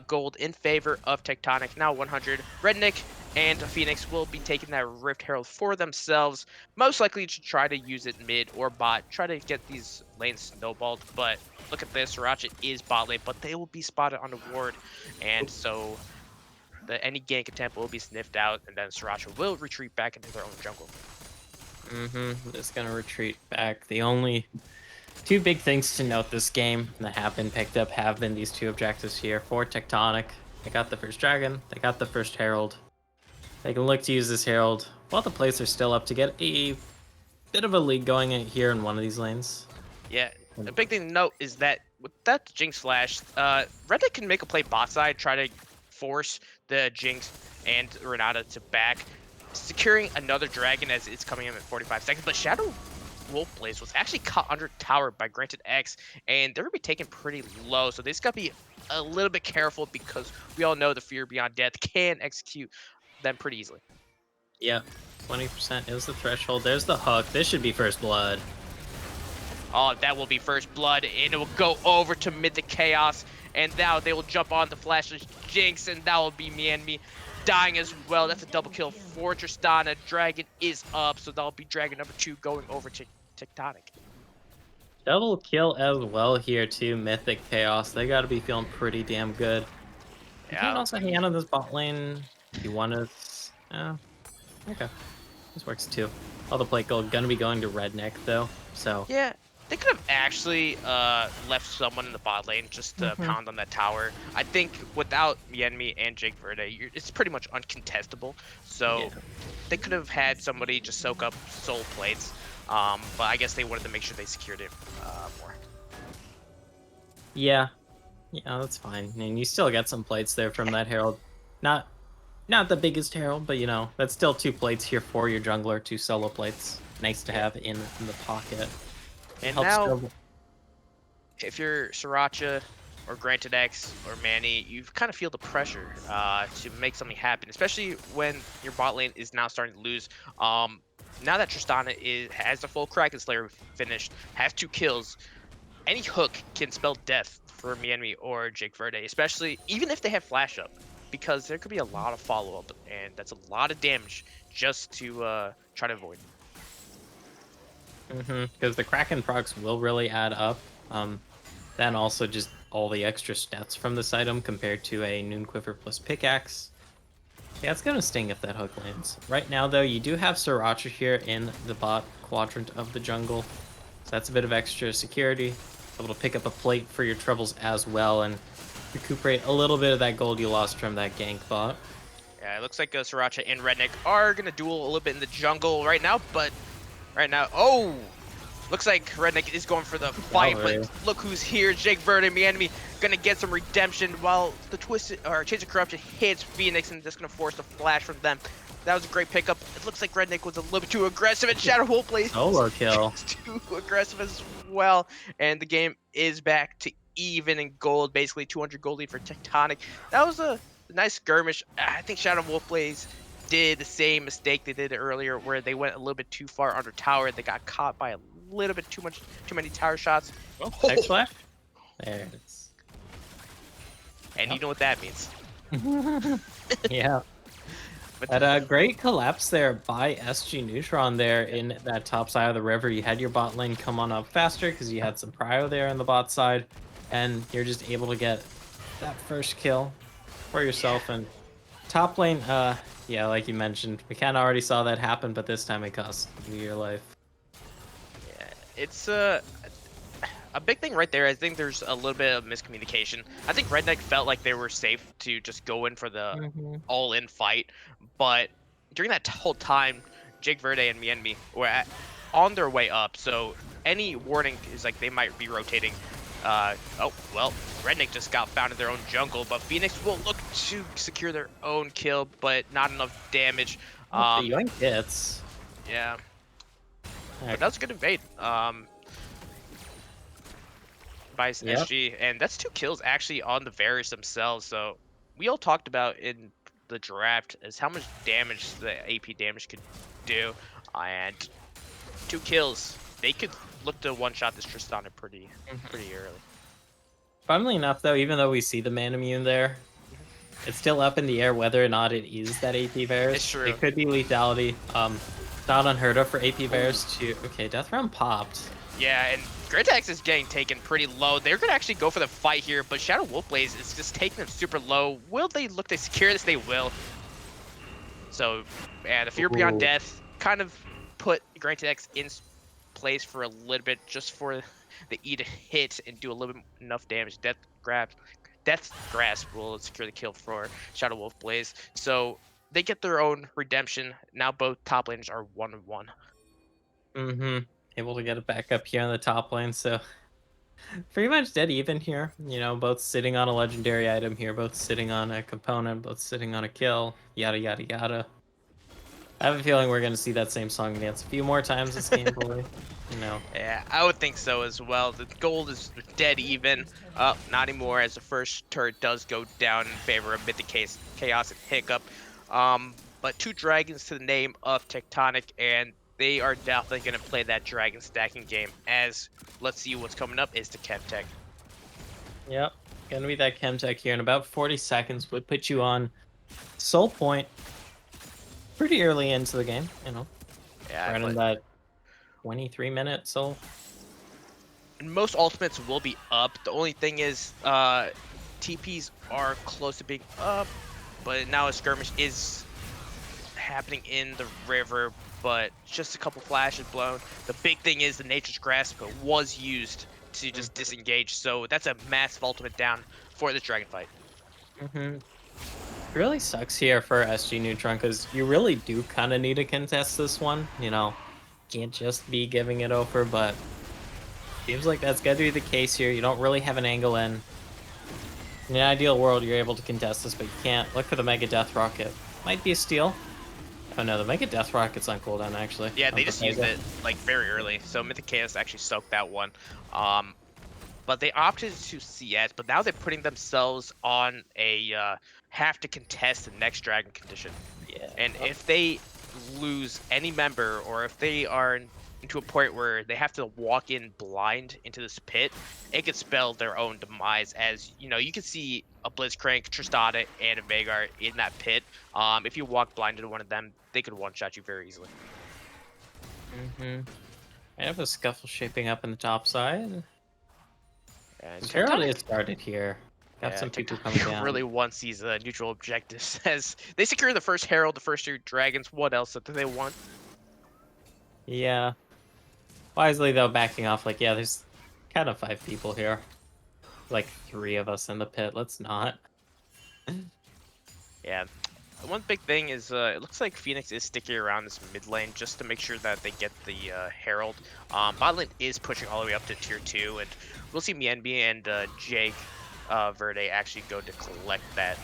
gold in favor of Tectonic. Now 100. Redneck and Phoenix will be taking that Rift Herald for themselves. Most likely to try to use it mid or bot. Try to get these lanes snowballed. But look at this. Sriracha is bot lane, but they will be spotted on the ward. And so any gank attempt will be sniffed out. And then Sriracha will retreat back into their own jungle. Just gonna retreat back. The only 2 big things to note this game that have been picked up have been these 2 objectives here for Tectonic. They got the first dragon, they got the first herald. They can look to use this herald while the plates are still up to get a bit of a lead going in here in one of these lanes. Yeah, the big thing to note is that with that Jinx flash, Redneck can make a play bot side, try to force the Jinx and Renata to back, securing another dragon as it's coming in at 45 seconds. But Shadow Wolf Blaze was actually caught under tower by Granted X, and they're gonna be taken pretty low. So they just gotta be a little bit careful because we all know the Fear Beyond Death can execute them pretty easily. Yeah, 20% is the threshold. There's the hook. This should be first blood. Oh, that will be first blood, and it will go over to Mythic Chaos. And now they will jump on the Flashless Jinx, and that will be me dying as well. That's a double kill for Tristana. Dragon is up, so that'll be Dragon number 2 going over to Tectonic. Double kill as well here too, Mythic Chaos. They gotta be feeling pretty damn good. You can Yeah. also hang out on this bot lane if you want to. Okay. This works too. All the plate gold gonna be going to Redneck though, so. Yeah, they could have actually left someone in the bot lane just to pound on that tower. I think without Mienmi and Jake Verde, it's pretty much uncontestable. So Yeah. they could have had somebody just soak up soul plates. But I guess they wanted to make sure they secured it more. Yeah. Yeah, that's fine. And you still get some plates there from that Herald. Not the biggest Herald, but you know, that's still 2 plates here for your jungler, 2 solo plates. Nice to have in the pocket. And Helps now, double- if you're Sriracha or Granted X or Manny, you kind of feel the pressure to make something happen, especially when your bot lane is now starting to lose. Now that Tristana has the full Kraken Slayer finished, has 2 kills, any hook can spell death for Mienmi or Jake Verde, especially even if they have flash up, because there could be a lot of follow up, and that's a lot of damage just to try to avoid. Because the Kraken procs will really add up. Then also just all the extra stats from this item compared to a Noonquiver plus Pickaxe. Yeah, it's gonna sting if that hook lands. Right now, though, you do have Sriracha here in the bot quadrant of the jungle. So that's a bit of extra security. Able to pick up a plate for your troubles as well and recuperate a little bit of that gold you lost from that gank bot. Yeah, it looks like Sriracha and Redneck are gonna duel a little bit in the jungle right now, but right now, oh, looks like Redneck is going for the fight, but look who's here. Jake Verde, my enemy, gonna get some redemption while the Twisted or Chains of Corruption hits Phoenix, and just gonna force a flash from them. That was a great pickup. It looks like Redneck was a little bit too aggressive, and Shadow Wolf plays Solo kill. too aggressive as well. And the game is back to even in gold, basically 200 gold lead for Tectonic. That was a nice skirmish. I think Shadow Wolf plays did the same mistake they did earlier, where they went a little bit too far under tower. They got caught by a little bit too many tower shots. X flash? There it is. And you know what that means. Yeah. But That great collapse there by SG Neutron there in that top side of the river. You had your bot lane come on up faster because you had some prio there on the bot side, and you're just able to get that first kill for yourself. And top lane, yeah, like you mentioned, we kind of already saw that happen, but this time it cost you your life. yeah, it's a big thing right there. I think there's a little bit of miscommunication. I think Redneck felt like they were safe to just go in for the all-in fight, but during that whole time, Jake Verde and Mienmi were on their way up, so any warning is like they might be rotating. Oh, well, Redneck just got found in their own jungle, but Phoenix will look to secure their own kill, but not enough damage. The yoink hits. Yeah. But that was a good invade. By SG, and that's 2 kills actually on the Varus themselves. So we all talked about in the draft is how much damage the AP damage could do, and 2 kills. They could look to one-shot this Tristana pretty early. Funnily enough, though, even though we see the man immune there, it's still up in the air whether or not it is that AP Varus. It's true. It could be lethality. Not unheard of for AP Varus to. Okay, Death Round popped. Yeah, and Gritax is getting taken pretty low. They're gonna actually go for the fight here, but Shadow Wolfblaze is just taking them super low. Will they look to secure this? They will. So, yeah, the Fear Beyond Death kind of put Gritax in place for a little bit, just for the E to hit and do a little bit enough damage. Death's Grasp will secure the kill for Shadow Wolfblaze. So they get their own redemption. Now both top laners are 1-1. Able to get it back up here on the top lane, so pretty much dead even here. You know, both sitting on a legendary item here, both sitting on a component, both sitting on a kill, yada yada yada. I have a feeling we're gonna see that same song dance a few more times this game, boy. You know. Yeah, I would think so as well. The gold is dead even. Not anymore, as the first turret does go down in favor of Mythic Chaos and Hiccup. But 2 dragons to the name of Tectonic, and they are definitely going to play that dragon stacking game. As let's see what's coming up is the Chemtech. Yep. Gonna be that Chemtech here in about 40 seconds. Would put you on Soul Point pretty early into the game, you know. Yeah, Right in that 23-minute Soul. and most ultimates will be up. The only thing is, TPs are close to being up, but now a skirmish is happening in the river, but just a couple flashes blown. The big thing is the Nature's Grasp was used to just disengage, so that's a massive ultimate down for this dragon fight. It really sucks here for SG Neutron because you really do kind of need to contest this one. You know, can't just be giving it over, but seems like that's got to be the case here. You don't really have an angle in. In an ideal world, you're able to contest this, but you can't. Look for the Mega Death Rocket. Might be a steal. Oh no, the Mega Death Rocket's on cooldown actually. Yeah, they Not just the used Mega. it like very early, so Mythic Chaos actually soaked that one. But they opted to CS, but now they're putting themselves on a have to contest the next dragon condition. Yeah. And if they lose any member, or if they are into a point where they have to walk in blind into this pit, it could spell their own demise. As you know, you can see a Blitzcrank, Tristana, and a Veigar in that pit. If you walk blind into one of them, they could one-shot you very easily. I have a scuffle shaping up in the top side. And Herald Tectonic- is started here. Got Yeah, some people Tectonic coming down. really wants these neutral objectives. As they secure the first Herald, the first 2 dragons, what else do they want? Yeah. Wisely though, backing off. Like, yeah, there's kind of 5 people here. Like 3 of us in the pit. Let's not. Yeah. One big thing is it looks like Phoenix is sticking around this mid lane just to make sure that they get the Herald. Bot lane is pushing all the way up to tier 2, and we'll see Mienbi and Jake Verde actually go to collect that.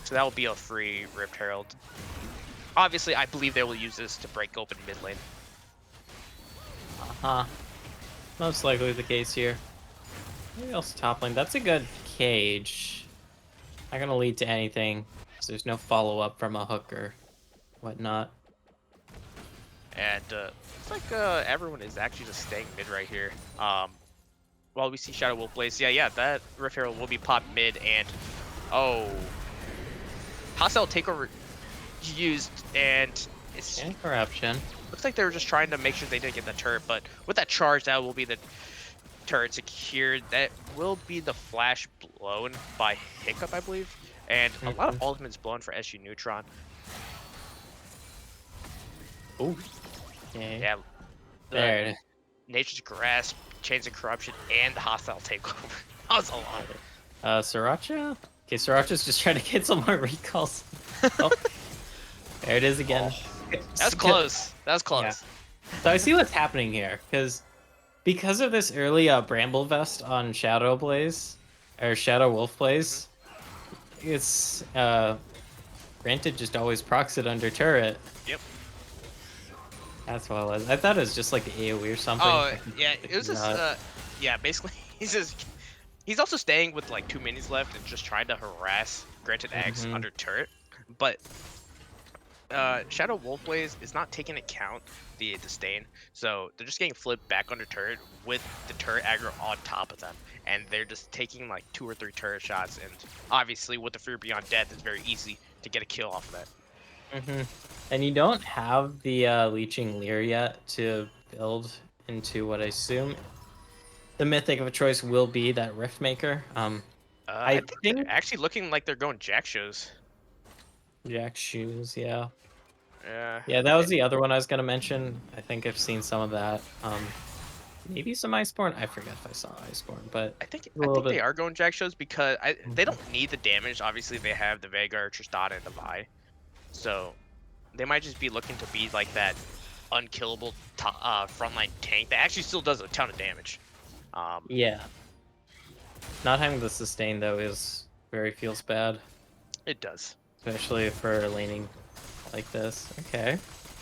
So that will be a free Rift Herald. Obviously, I believe they will use this to break open mid lane. Most likely the case here. Maybe else top lane. That's a good cage. Not gonna lead to anything. So there's no follow up from a hook or whatnot. And looks like everyone is actually just staying mid right here. While we see Shadow Wolf Blaze, yeah, that Rift Herald will be popped mid, and oh, hostile takeover used, and it's And corruption. looks like they were just trying to make sure they didn't get the turret. But with that charge, that will be the turret secured. That will be the flash blown by Hiccup, I believe, and a lot of ultimates blown for SU Neutron. Ooh. Okay. Yeah, the There it is. Nature's Grasp, Chains of Corruption, and the hostile takeover. That was a lot. Sriracha? Okay, Sriracha's just trying to get some more recalls. Oh. There it is again. That's close. That was close. Yeah. So I see what's happening here, because of this early Bramble Vest on Shadow Blaze, or Shadow Wolf Blaze, it's granted just always procs it under turret. Yep. That's what it was. I thought it was just like the AoE or something. Oh yeah, it was just Not. yeah. Basically, he's also staying with like 2 minis left and just trying to harass Granted X under turret, but Shadow Wolf Blaze is not taking account the disdain, so they're just getting flipped back under turret with the turret aggro on top of them, and they're just taking like 2 or 3 turret shots, and obviously with the Fear Beyond Death, it's very easy to get a kill off of that. And you don't have the Leeching Leer yet to build into what I assume the mythic of choice will be that Riftmaker. I think they're actually looking like they're going Jack shows. Jack shoes, yeah. Yeah. Yeah, that was the other one I was gonna mention. I think I've seen some of that. Maybe some Iceborne. I forget if I saw Iceborne, but I think bit. they are going Jack shows because they don't need the damage. Obviously, they have the Veigar, Tristana, and the Vi, so they might just be looking to be like that unkillable frontline tank that actually still does a ton of damage. Yeah. Not having the sustain though feels bad, It does. especially for laning like this. Okay.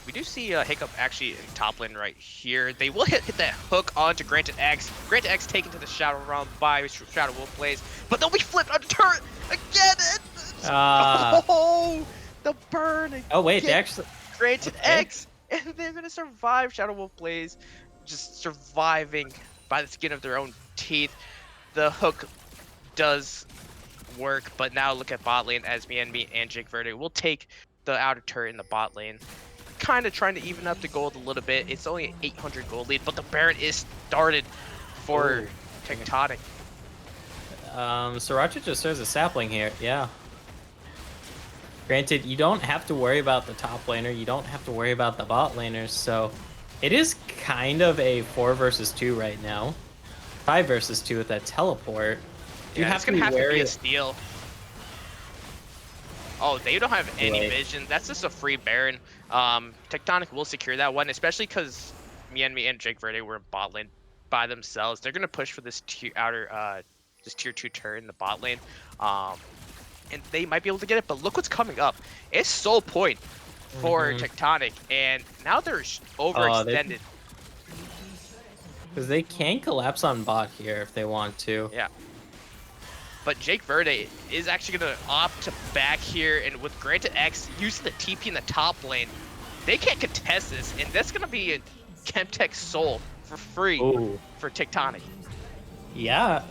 We do see Hiccup actually in top lane right here. They will hit that hook onto Granted X. Granted X taken to the Shadow Realm by Shadow Wolf Blaze, but they'll be flipped on the turret again. Oh, the burning. Oh wait, they actually. Granted Okay. X and they're gonna survive. Shadow Wolf Blaze just surviving by the skin of their own teeth. The hook does work, but now look at bot lane as me and Jake Verde will take the outer turret in the bot lane. Kind of trying to even up the gold a little bit. It's only an 800 gold lead, but the Baron is started for Tectonic. Sriracha just throws a sapling here. Yeah. Granted, you don't have to worry about the top laner. You don't have to worry about the bot laners. So it is kind of a 4 versus 2 right now. 5 versus 2 with that teleport. You Yeah, have it's to gonna be have to be wary. a steal. Oh, they don't have any vision. That's just a free Baron. Tectonic will secure that one, especially because me and Jake Verde were in bot lane by themselves. They're gonna push for this this tier 2 turret in the bot lane. And they might be able to get it, but look what's coming up. It's Soul Point for Tectonic, and now they're overextended. Because they can collapse on bot here if they want to. Yeah. But Jake Verde is actually going to opt to back here, and with Granted X using the TP in the top lane, they can't contest this, and that's going to be a Chemtech Soul for free for Tectonic. Yeah.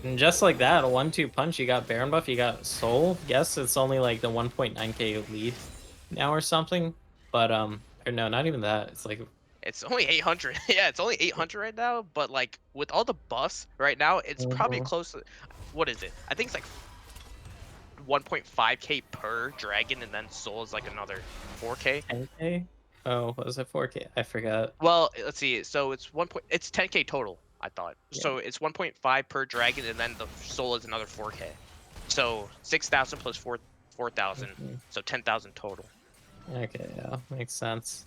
And just like that, a 1-2 punch, you got Baron buff, you got Soul. Yes, it's only like the 1.9k lead now or something. But, or no, not even that. It's like... It's only 800. Yeah, it's only 800 right now, but like with all the buffs right now, it's probably close to, what is it? I think it's like 1.5k per dragon, and then Soul is like another 4k. 10k? Oh, what was it, 4k? I forgot. Well, let's see. So it's it's 10k total, I thought. Yeah. So it's 1.5 per dragon, and then the Soul is another 4k. So 6,000 plus 4,000, so 10,000 total. Okay, yeah, makes sense.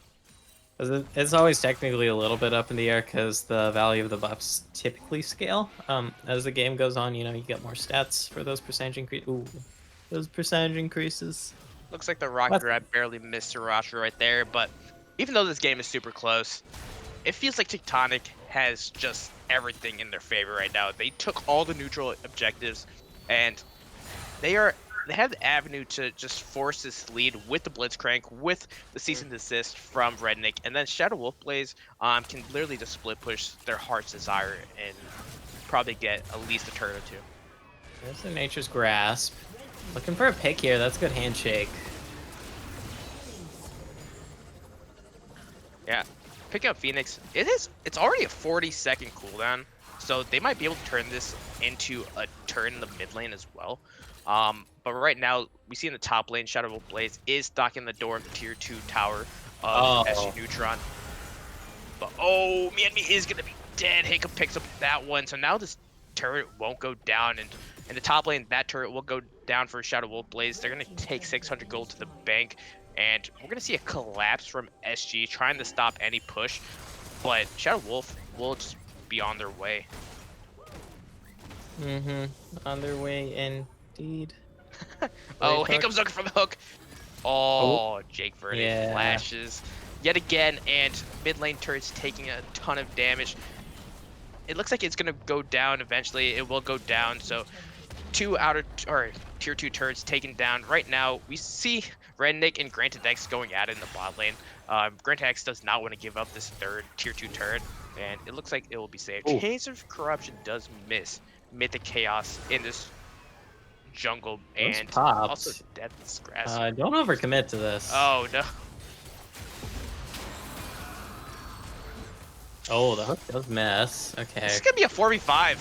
It's always technically a little bit up in the air because the value of the buffs typically scale. As the game goes on, you know, you get more stats for those percentage increase. Ooh, those percentage increases. Looks like the rock grab barely missed Sriracha right there, but even though this game is super close, it feels like Tectonic has just everything in their favor right now. They took all the neutral objectives, and they have the avenue to just force this lead with the Blitzcrank, with the cease and desist from Rednick, and then Shadow Wolf Blaze can literally just split push their heart's desire and probably get at least a turn or two. There's the Nature's Grasp. Looking for a pick here. That's a good handshake. Yeah, picking up Phoenix, it's already a 40-second cooldown, so they might be able to turn this into a turn in the mid lane as well. But right now, we see in the top lane, Shadow Wolf Blaze is knocking the door of the tier 2 tower of SG Neutron. But me is gonna be dead. Hiccup picks up that one, so now this turret won't go down, and in the top lane, that turret will go down for Shadow Wolf Blaze. They're gonna take 600 gold to the bank, and we're gonna see a collapse from SG trying to stop any push, but Shadow Wolf will just be on their way. On their way indeed. Oh, Hiccup's looking for the hook. Oh, Jake Verde flashes yet again, and mid lane turret's taking a ton of damage. It looks like it's gonna go down eventually. It will go down. So two tier 2 turrets taken down. Right now, we see Rednick and Granted X going at it in the bot lane. Granted X does not want to give up this third tier 2 turret, and it looks like it will be saved. Chains of Corruption does miss Mythic Chaos in this jungle, and also Death's Grasp. Don't overcommit to this. Oh no. Oh, the hook does miss. Okay. This is gonna be a 4v5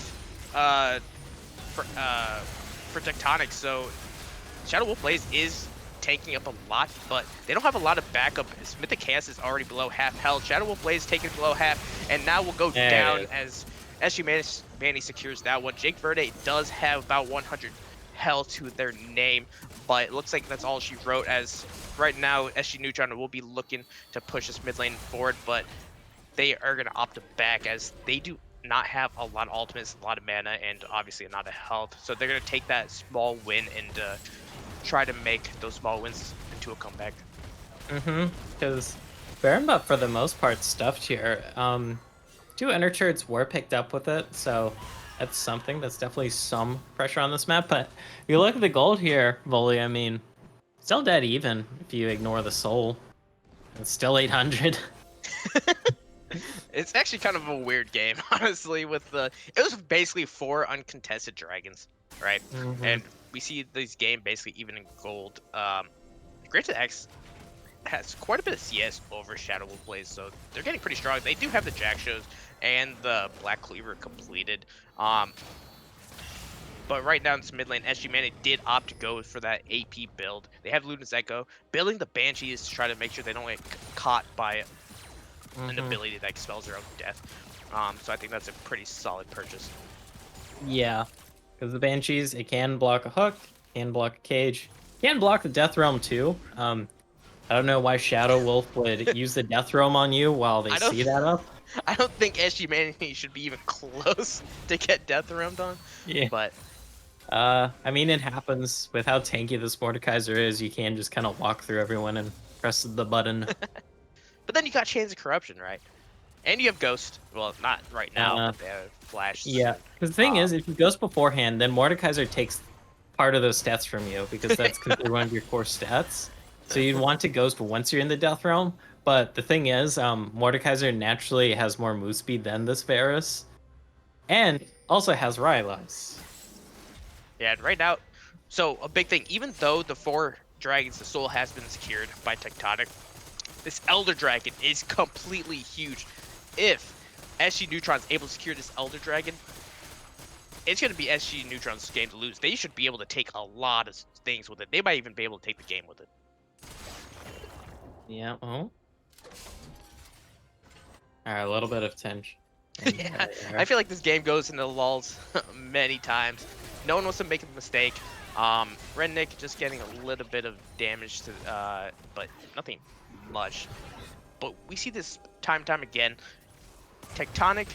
for Tectonic. So Shadow Wolf Blaze is taking up a lot, but they don't have a lot of backup. Mythic Chaos is already below half health. Shadow Wolf Blaze taking below half, and now will go down as SG Manny secures that one. Jake Verde does have about 100 health to their name, but it looks like that's all she wrote, as right now SG Neutron will be looking to push this mid lane forward, but they are going to opt to back as they do not have a lot of ultimates, a lot of mana, and obviously not a health. So they're going to take that small win and try to make those small wins into a comeback. Because Baron buff for the most part stuffed here. 2 Ender Turrets were picked up with it, so that's something. That's definitely some pressure on this map. But if you look at the gold here, Volley, I mean, still dead even if you ignore the soul. It's still 800. It's actually kind of a weird game, honestly. It was basically 4 uncontested dragons, right? Mhm. And we see this game basically even in gold. Granted, X has quite a bit of CS over Shadow Wolf plays, so they're getting pretty strong. They do have the Jack shows and the Black Cleaver completed. But right now in this mid lane, SG Mani did opt to go for that AP build. They have Luna's Echo, building the Banshees to try to make sure they don't get caught by an ability that expels their own death. So I think that's a pretty solid purchase. Yeah, because the Banshees, it can block a hook, can block a cage, can block the Death Realm too. I don't know why Shadow Wolf would use the Death Realm on you while they see that up. I don't think SG Mani should be even close to get Death Realmed on. Yeah. But I mean, it happens with how tanky this Mordekaiser is. You can just kind of walk through everyone and press the button. but then you got Chains of Corruption, right? And you have Ghost. Well, not right now, but they have Flash. Yeah, because the thing is, if you Ghost beforehand, then Mordekaiser takes part of those stats from you, because that's considered one of your core stats. So you'd want to Ghost once you're in the Death Realm. But the thing is, Mordekaiser naturally has more move speed than this Varus. And also has Rylai's. Yeah, and right now, so a big thing, even though the 4 dragons, the soul has been secured by Tectonic, this Elder Dragon is completely huge. If SG Neutron's able to secure this Elder Dragon, it's going to be SG Neutron's game to lose. They should be able to take a lot of things with it. They might even be able to take the game with it. Yeah, oh. Alright, a little bit of tension. Yeah, I feel like this game goes into lulls many times. No one wants to make a mistake. Rednick just getting a little bit of damage to, but nothing much. But we see this time and time again. Tectonic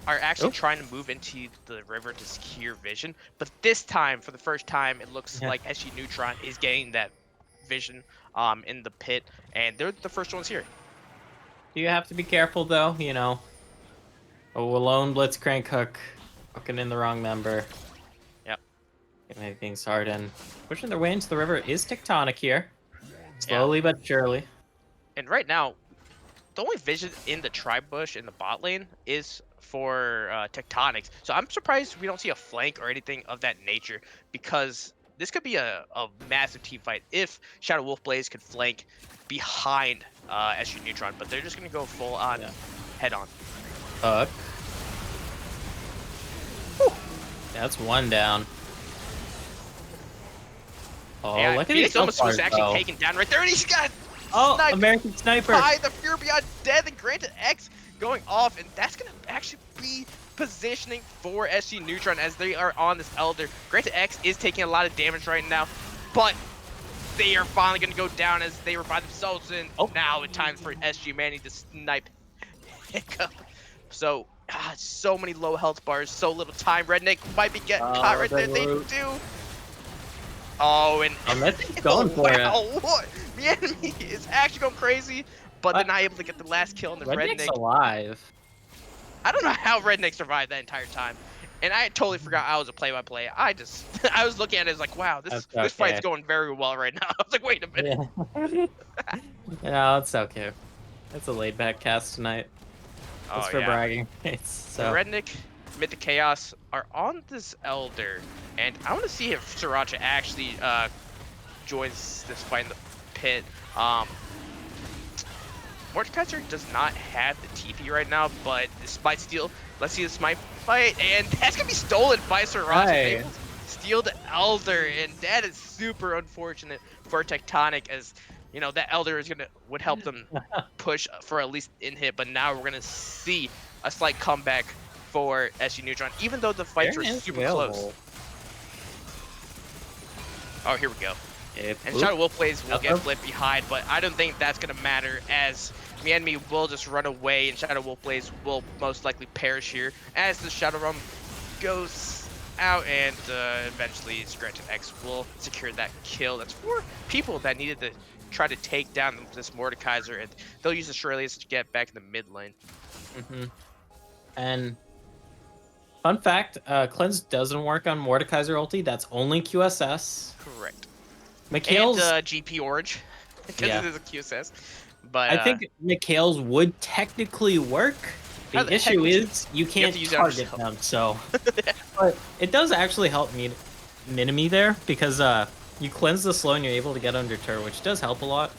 are actually trying to move into the river to secure vision, but this time, for the first time, it looks like SG Neutron is getting that vision in the pit, and they're the first ones here. You have to be careful though, you know. A lone Blitzcrank hook, hooking in the wrong member. Yep. Make things hard, and pushing their way into the river is Tectonic here. Slowly but surely. And right now, the only vision in the Tribe Bush in the bot lane is for Tectonics. So I'm surprised we don't see a flank or anything of that nature, because this could be a massive team fight if Shadow Wolf Blaze could flank behind SG Neutron, but they're just going to go full on head on. Hook. That's one down. Oh, yeah, look at Phoenix these almost was actually though. taken down right there, and he's got sniped American Sniper by the Fear Beyond Death, and Granted X going off, and that's going to actually be positioning for SG Neutron as they are on this Elder. Granted X is taking a lot of damage right now, but they are finally going to go down as they were by themselves, and now it's time for SG Mani to snipe Hiccup. So, so many low health bars, so little time. Redneck might be getting caught right there. They do. Oh, and that's going for it. What? The enemy is actually going crazy, but they're not able to get the last kill on the Redneck's Redneck. alive. I don't know how Redneck survived that entire time. And I totally forgot I was a play-by-play. I was looking at it as like, wow, this fight's going very well right now. I was like, wait a minute. Yeah. No, it's okay. It's a laid-back cast tonight. It's for bragging. So Redneck, Mythic Chaos are on this Elder, and I want to see if Sriracha actually joins this fight in the pit. Mordekaiser does not have the TP right now, but this might steal. Let's see this might fight, and that's gonna be stolen by Sriracha. They will steal the Elder, and that is super unfortunate for Tectonic, as you know that Elder would help them push for at least in hit. But now we're gonna see a slight comeback for SG Neutron, even though the fights were super close. Oh, here we go. And Shadow Wolf Blaze will get flipped behind, but I don't think that's going to matter, as the enemy will just run away and Shadow Wolf Blaze will most likely perish here as the Shadow Realm goes out, and eventually Scratch and X will secure that kill. That's 4 people that needed to try to take down this Mordekaiser, and they'll use the Shurelys to get back in the mid lane. And fun fact, Cleanse doesn't work on Mordekaiser ulti. That's only QSS. Correct. Mikhail's and GP Orange, because it is a QSS. But I think Mikhail's would technically work. How The the heck issue would you- is you can't to use it on target yourself. them, so. But it does actually help me Minimi there because you cleanse the slow and you're able to get under turret, which does help a lot.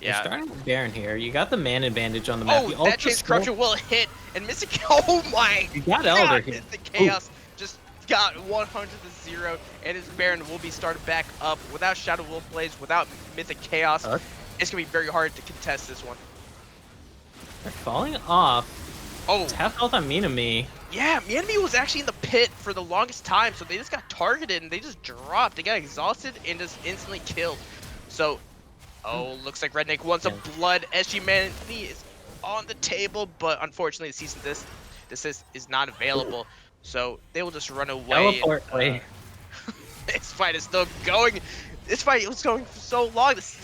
You're yeah. starting with Baron here. You got the man advantage on the map. Oh, You that also chains still- corruption will hit and Mr. Oh my! You got Elder God, here. The chaos just got 100 to 0, and his Baron will be started back up without Shadow Wolf Blaze, without Mythic Chaos. It's gonna be very hard to contest this one. They're falling off. Oh, It's half health on Minami. yeah, Mienmi was actually in the pit for the longest time, so they just got targeted and they just dropped. They got exhausted and just instantly killed. So, looks like Redneck wants a blood. SG Manny is on the table, but unfortunately the cease and desist is not available. So they will just run away. Teleport play. This fight is still going. This fight was going for so long. This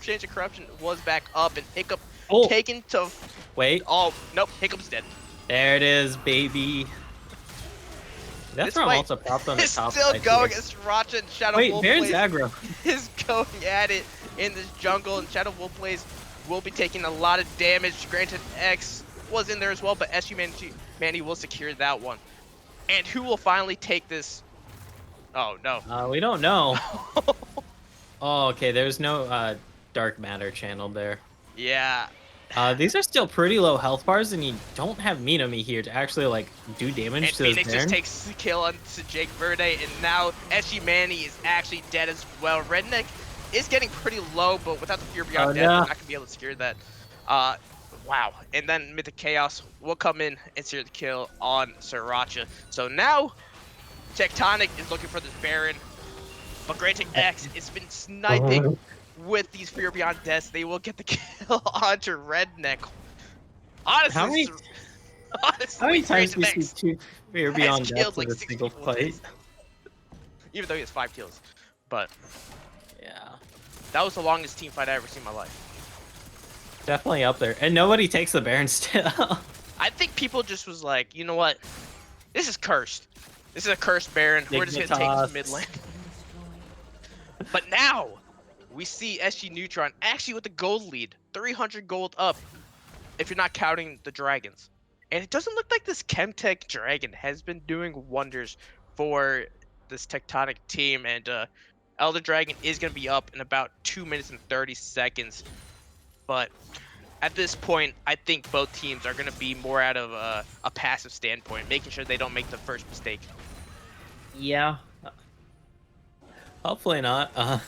Change of Corruption was back up, and Hiccup Oh, taken to. wait. Oh nope, Hiccup's dead. There it is, baby. That's This from fight also propped on the It's top still side going here. as Racha and Shadow Wait, Wolf Baron's Blaze aggro. is going at it in this jungle, and Shadow Wolf Blaze will be taking a lot of damage. Granted, X was in there as well, but SG Manny will secure that one. And who will finally take this? Oh no. We don't know. Oh, okay. There's no dark matter channeled there. Yeah. These are still pretty low health bars, and you don't have Minami here to actually like do damage And to this Phoenix Baron. just takes the kill onto Jake Verde, and now SG Manny is actually dead as well. Redneck is getting pretty low, but without the Fear Beyond Death, no. they're not gonna be able to secure that. Wow. And then Mythic Chaos will come in and secure the kill on Sriracha. So now Tectonic is looking for this Baron, but Granted X has been sniping with these Fear Beyond Deaths. They will get the kill onto Redneck. Honestly, How many- honestly, How many times Granted we X see two Fear has Beyond killed Deaths like in a 6 single people fight? even though he has 5 kills. But Yeah, that was the longest team fight I ever seen in my life. definitely up there. And nobody takes the Baron still. I think people just was like, you know what? This is cursed. This is a cursed Baron. We're just gonna take this mid lane. But now we see SG Neutron actually with the gold lead, 300 gold up, if you're not counting the dragons. And it doesn't look like this Chemtech dragon has been doing wonders for this Tectonic team. And Elder Dragon is gonna be up in about 2 minutes and 30 seconds. But at this point, I think both teams are going to be more out of a passive standpoint, making sure they don't make the first mistake. Yeah. Hopefully not.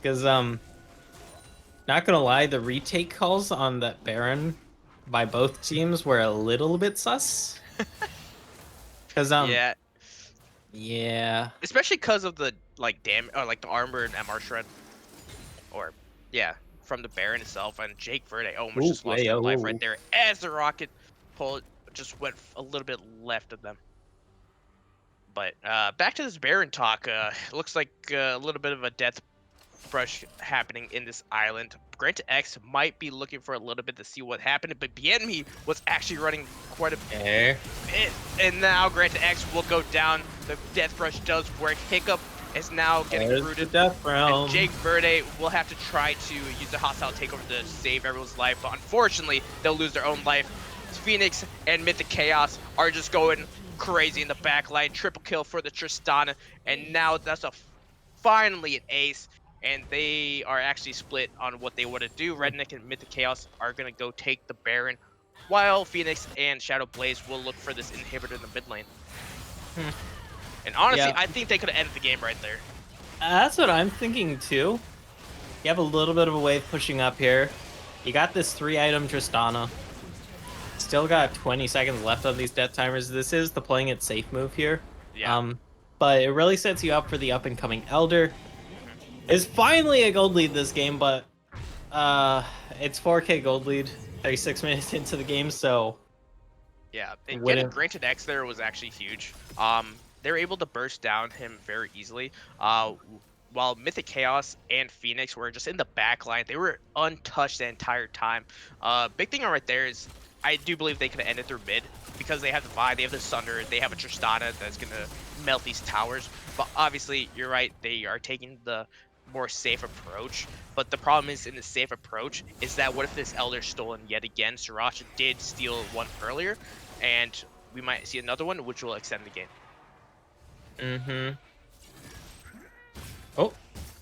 Because not gonna lie, the retake calls on that Baron by both teams were a little bit sus. Because yeah, Especially because of the the armor and MR shred, or from the Baron itself, and Jake Verde almost just lost their life right there as the rocket pull just went a little bit left of them. But back to this Baron talk. Looks like a little bit of a death brush happening in this island. Granted X might be looking for a little bit to see what happened, but Bienmi was actually running quite a bit. And now Granted X will go down. The death brush does work. Hiccup is now getting rooted. Death realm. And Jake Verde will have to try to use the hostile takeover to save everyone's life, but unfortunately, they'll lose their own life. Phoenix and Mythic Chaos are just going crazy in the backline. Triple kill for the Tristana, and now that's finally an ace, and they are actually split on what they want to do. Redneck and Mythic Chaos are going to go take the Baron, while Phoenix and Shadow Blaze will look for this inhibitor in the mid lane. And honestly, I think they could have ended the game right there. That's what I'm thinking too. You have a little bit of a wave pushing up here. You got this 3-item Tristana. Still got 20 seconds left on these death timers. This is the playing it safe move here. Yeah. But it really sets you up for the up and coming Elder. It's finally a gold lead this game, but it's 4K gold lead, 36 minutes into the game, so Yeah, and getting Granted X there was actually huge. They were able to burst down him very easily. While Mythic Chaos and Phoenix were just in the back line, they were untouched the entire time. Big thing right there is I do believe they could have ended through mid because they have the Vi, they have the Sunder, they have a Tristana that's going to melt these towers. But obviously, you're right, they are taking the more safe approach. But the problem is in the safe approach is that what if this Elder's stolen yet again? Sriracha did steal one earlier, and we might see another one, which will extend the game. Mm-hmm. Oh,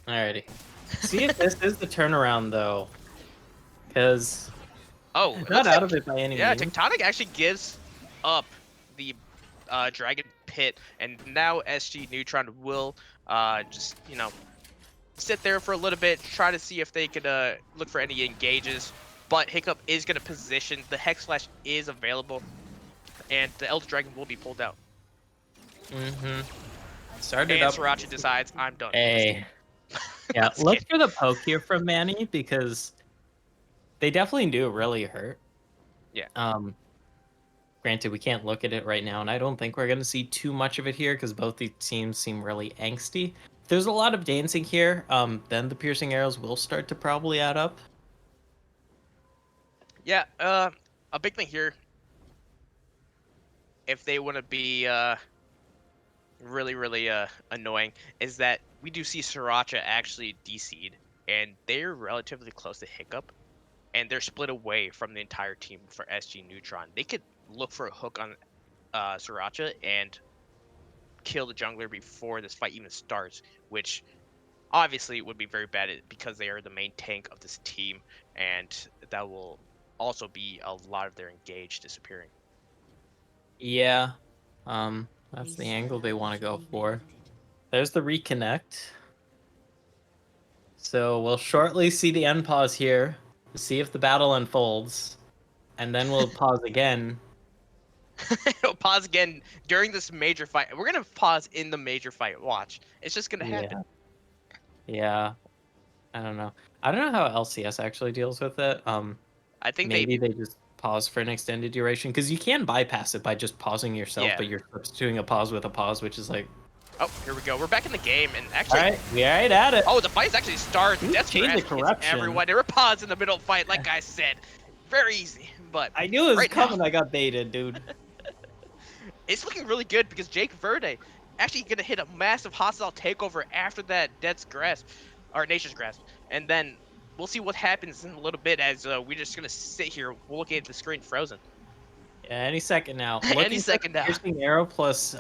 alrighty. See if this is the turnaround though, because Oh, it not looks out like, of it by any yeah, means. Tectonic actually gives up the Dragon Pit, and now SG Neutron will just, you know, sit there for a little bit, try to see if they could look for any engages. But Hiccup is going to position. The Hex Slash is available, and the Elder Dragon will be pulled out. Mm-hmm. Started And up. Sriracha decides, I'm done. Hey. Yeah, Let's look get- for the poke here from Manny because they definitely do really hurt. Yeah. Granted, we can't look at it right now, and I don't think we're going to see too much of it here because both these teams seem really angsty. If there's a lot of dancing here, then the piercing arrows will start to probably add up. Yeah, a big thing here, if they want to be really annoying, is that we do see Sriracha actually DC'd, and they're relatively close to Hiccup, and they're split away from the entire team for SG Neutron. They could look for a hook on Sriracha and kill the jungler before this fight even starts, which obviously would be very bad because they are the main tank of this team, and that will also be a lot of their engage disappearing. Yeah, that's the angle they want to go for. There's the reconnect. So we'll shortly see the end pause here to see if the battle unfolds, and then we'll pause again. It'll pause again during this major fight. We're gonna pause in the major fight. Watch, it's just gonna happen. Yeah. I don't know. I don't know how LCS actually deals with it. I think Maybe they just pause for an extended duration because you can bypass it by just pausing yourself, Yeah. but you're substituting a pause with a pause, which is like, Oh, here we go. We're back in the game, and all actually, right, we are right at it. oh, the fight's actually started. Ooh, That's chain of hits corruption. everyone. They were paused in the middle of the fight, like I said. Very easy, but I knew it was right now- coming. I got baited, dude. it's looking really good because Jake Verde actually gonna hit a massive hostile takeover after that Death's Grasp, or Nature's Grasp, and then we'll see what happens in a little bit as we're just gonna sit here looking at the screen frozen. Yeah, any second now. Any Looking for second now. Piercing arrow plus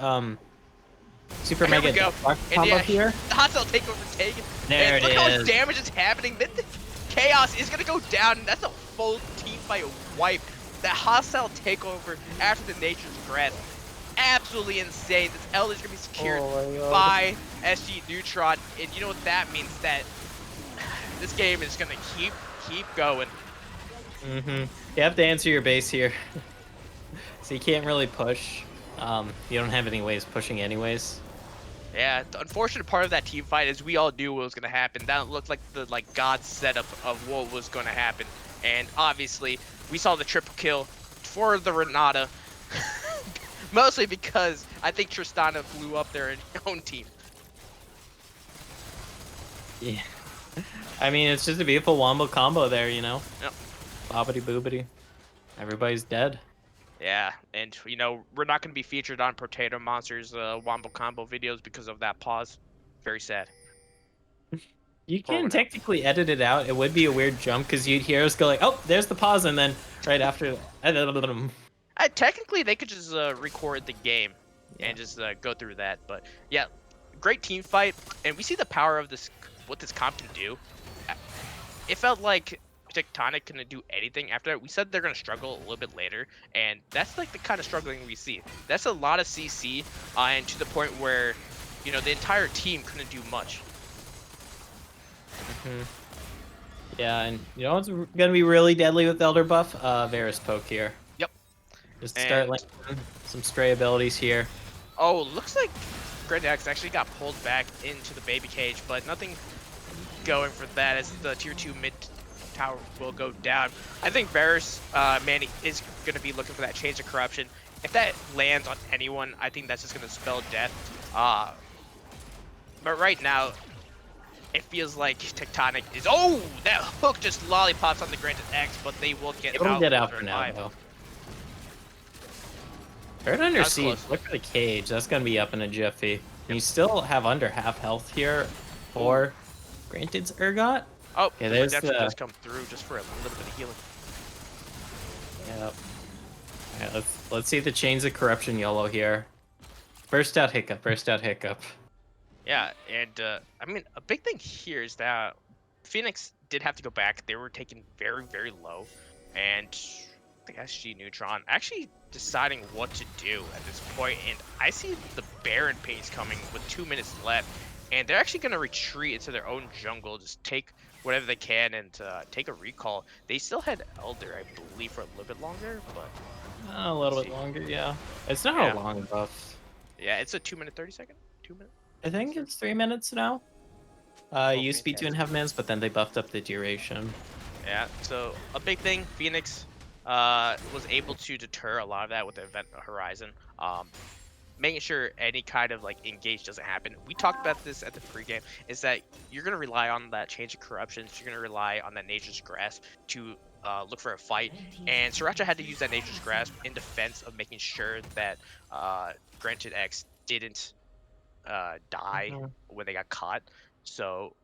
super Here we mega go. deathlock And combo yeah, here. the hostile takeover taken. There and it look how is. much damage is happening. The chaos is gonna go down, and that's a full team fight wipe. That hostile takeover after the Nature's Grasp, absolutely insane. This Elder's gonna be secured Oh my God. by SG Neutron, and you know what that means? That this game is gonna keep going. Mm-hmm. You have to answer your base here. So you can't really push. You don't have any ways pushing anyways. Yeah, the unfortunate part of that team fight is we all knew what was gonna happen. That looked like the God setup of what was gonna happen, and obviously we saw the triple kill for the Renata, mostly because I think Tristana blew up their own team. Yeah. I mean, it's just a beautiful wombo combo there, you know? Yep. Bobbity boobity. Everybody's dead. Yeah, and you know we're not gonna be featured on Potato Monsters Wombo combo videos because of that pause. Very sad. You Pour can one out. technically edit it out. It would be a weird jump because you'd hear us go like, oh, there's the pause, and then right after, Technically, they could just record the game and just go through that. But yeah, great team fight, and we see the power of this, what this comp can do. It felt like Tectonic couldn't do anything after that. We said they're gonna struggle a little bit later, and that's like the kind of struggling we see. That's a lot of CC, and to the point where, you know, the entire team couldn't do much. Yeah, and you know what's gonna be really deadly with Elder buff? Varus poke here. Yep. Just to start And- landing some stray abilities here. Oh, looks like Grendax actually got pulled back into the baby cage, but nothing going for that as the tier 2 mid tower will go down. I think Varus Manny is going to be looking for that change of corruption. If that lands on anyone, I think that's just going to spell death. But right now, it feels like Tectonic is... Oh, that hook just lollipops on the Granted X, but they will get It'll out. get out with for their now, life. though. Third under That's siege. close. Look for the cage. That's gonna be up in a jiffy. And you still have under half health here for Granted's Urgot. Oh, Okay, the there's redemption the- does come through just for a little bit of healing. Yep. Alright, let's see the Chains of Corruption YOLO here. Burst out Hiccup. Yeah, and I mean, a big thing here is that Phoenix did have to go back. They were taken very, very low, and the SG Neutron actually deciding what to do at this point. And I see the Baron pace coming with 2 minutes left, and they're actually going to retreat into their own jungle, just take whatever they can and take a recall. They still had Elder, I believe, for a little bit longer, but A little bit see. longer, yeah. It's not Yeah. a long buff. yeah, it's a 2 minute 30-second. 2 minutes. I think it's 3 minutes now. Oh, It used to be 2.5 minutes, but then they buffed up the duration. Yeah, so a big thing, Phoenix was able to deter a lot of that with the Event Horizon, making sure any kind of like engage doesn't happen. We talked about this at the pregame, is that you're going to rely on that Change of Corruptions, you're going to rely on that Nature's Grasp to look for a fight, and Sriracha had to use that Nature's Grasp in defense of making sure that Granted X didn't die when they got caught. So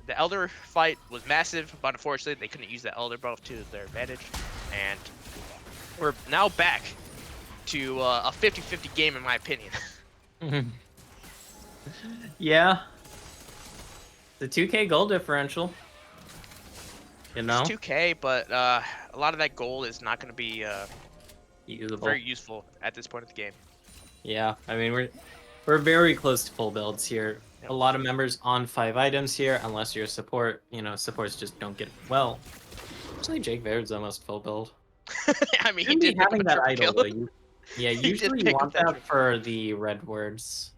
the Elder fight was massive, but unfortunately they couldn't use the Elder buff to their advantage. And we're now back to a 50-50 game in my opinion. Yeah. The 2K goal differential. You know? It's 2K, but a lot of that gold is not going to be Usable. very useful at this point of the game. Yeah, I mean we're very close to full builds here. Yep. A lot of members on 5 items here, unless you're a support. You know, supports just don't get well. Actually, Jake Baird's almost full build. I mean, he Shouldn't be did pick having up a that triple idol kill. though. Yeah, He did usually you pick up want that that triple for the red words.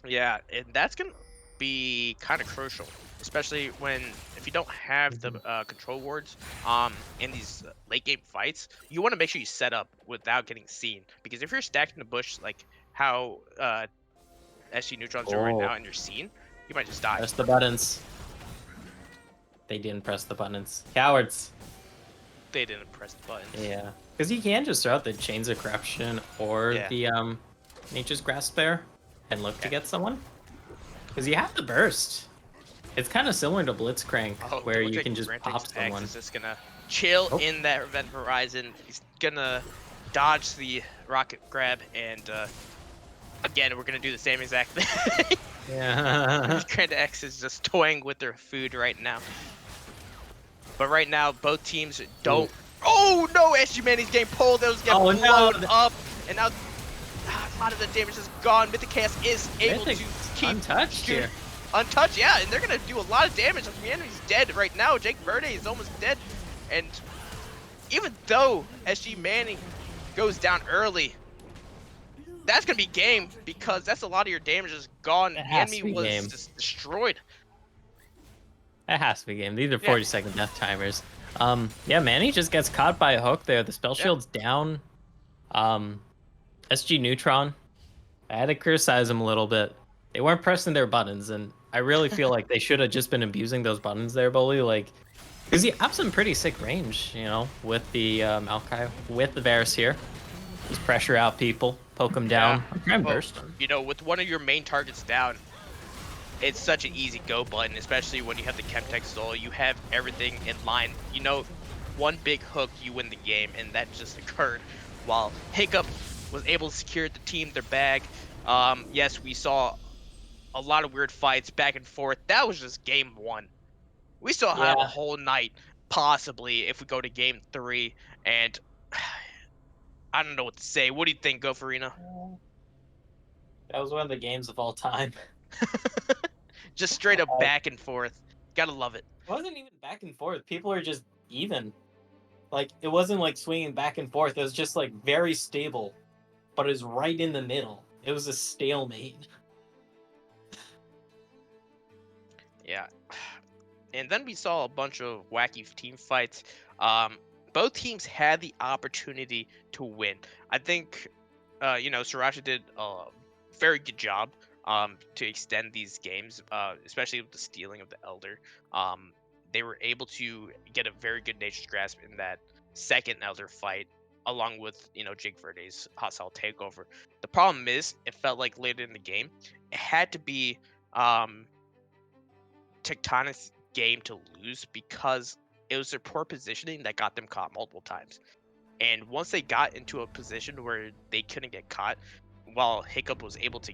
Yeah, and that's gonna be kind of crucial, especially when if you don't have the control wards in these late game fights, you want to make sure you set up without getting seen. Because if you're stacked in the bush like how SG Neutrons are right now, and you're seen, you might just die. Press the buttons. They didn't press the buttons. Cowards. They didn't press the buttons. Yeah, because you can just throw out the Chains of Corruption or Yeah. the Nature's Grasp there and look to get someone. Because you have the burst. It's kind of similar to Blitzcrank, Oh, where it looks you like can just Grante's pop X someone. is just gonna chill Oh. in that Event Horizon. He's gonna dodge the rocket grab, and again, we're gonna do the same exact thing. Yeah. Grand X is just toying with their food right now. But right now, both teams don't. Oh no! SG Manny's getting pulled. Those get Oh, no. blown up, and now a lot of the damage is gone. Mythic Chaos is able to keep untouched shooting. here. Untouched, yeah, and they're gonna do a lot of damage. Manny's dead right now. Jake Verde is almost dead, and even though SG Manny goes down early, that's gonna be game because that's a lot of your damage is gone. It has to Enemy be was game. just destroyed. That has to be game. These are Yeah. 40-second death timers. Yeah, Manny just gets caught by a hook there. The spell shield's down. SG Neutron. I had to criticize them a little bit. They weren't pressing their buttons, and I really feel like they should have just been abusing those buttons there, Bully. Like, because you have some pretty sick range, you know, with the Maokai, with the Varus here. Just pressure out people, poke them down, Yeah. try and Well, burst them. You know, with one of your main targets down, it's such an easy go button, especially when you have the Chemtech Soul. You have everything in line. You know, one big hook, you win the game, and that just occurred while Hiccup was able to secure the team their bag. Yes, we saw a lot of weird fights back and forth. That was just game one. We still have a Yeah. whole night, possibly, if we go to game 3, and I don't know what to say. What do you think, Go Farina? That was one of the games of all time. Just straight up back and forth. Gotta love it. It wasn't even back and forth. People are just even. Like, it wasn't like swinging back and forth. It was just like very stable, but it was right in the middle. It was a stalemate. Yeah. And then we saw a bunch of wacky team fights. Both teams had the opportunity to win. I think, you know, Sriracha did a very good job to extend these games, especially with the stealing of the Elder. They were able to get a very good Nature's Grasp in that second Elder fight, along with, you know, Jake Verde's hostile takeover. The problem is, it felt like later in the game, it had to be Tectonic's game to lose because it was their poor positioning that got them caught multiple times. And once they got into a position where they couldn't get caught, while Hiccup was able to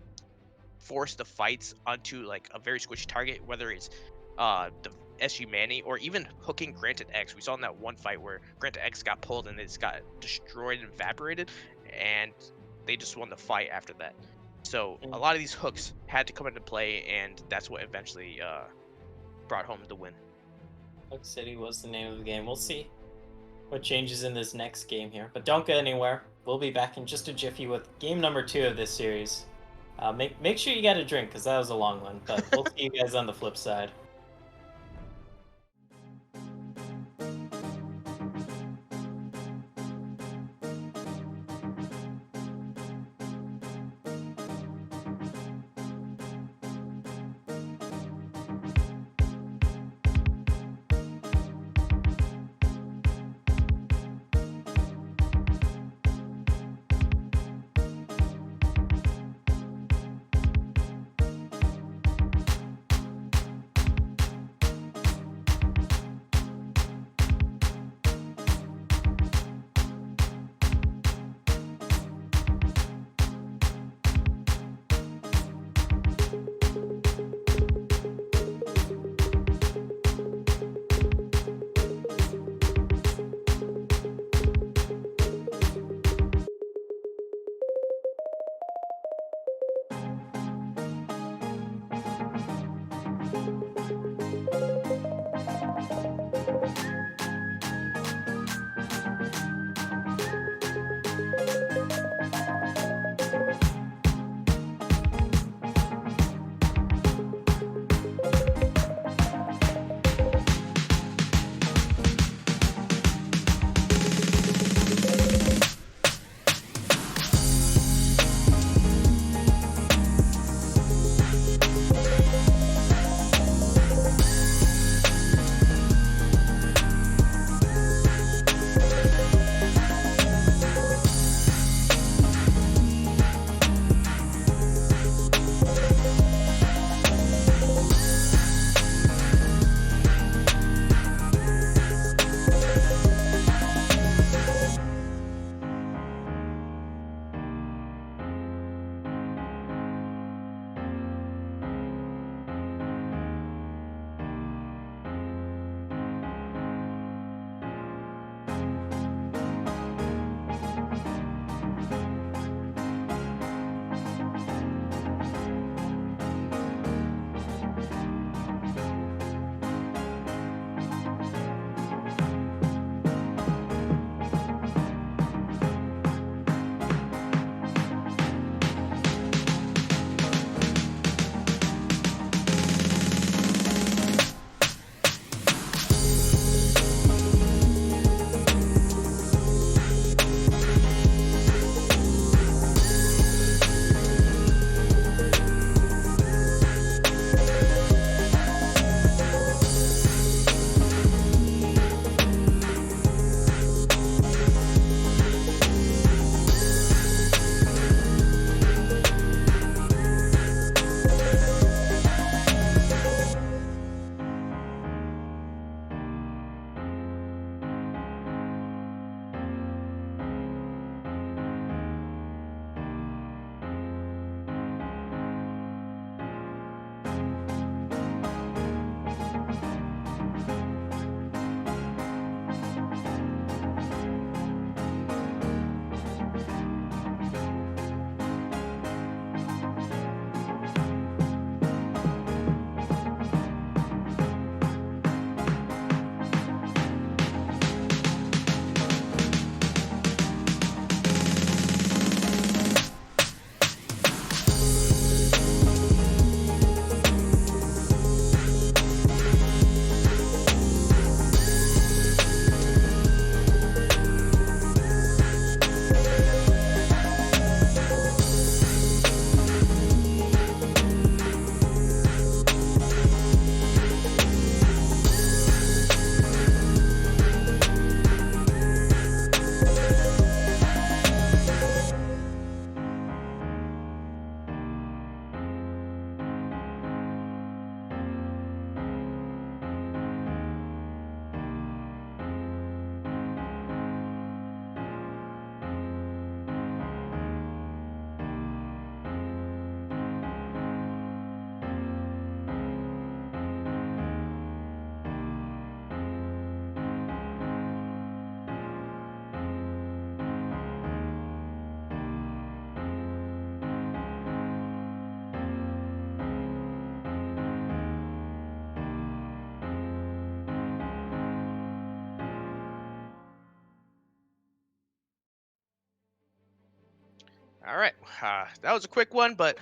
force the fights onto like a very squishy target, whether it's the SG Manny or even hooking Granted X. We saw in that one fight where Granted X got pulled and it's got destroyed and evaporated, and they just won the fight after that. So a lot of these hooks had to come into play, and that's what eventually brought home the win. Hook City was the name of the game. We'll see what changes in this next game here. But don't go anywhere. We'll be back in just a jiffy with game number 2 of this series. Make sure you get a drink, because that was a long one. But we'll see you guys on the flip side. All right, that was a quick one, but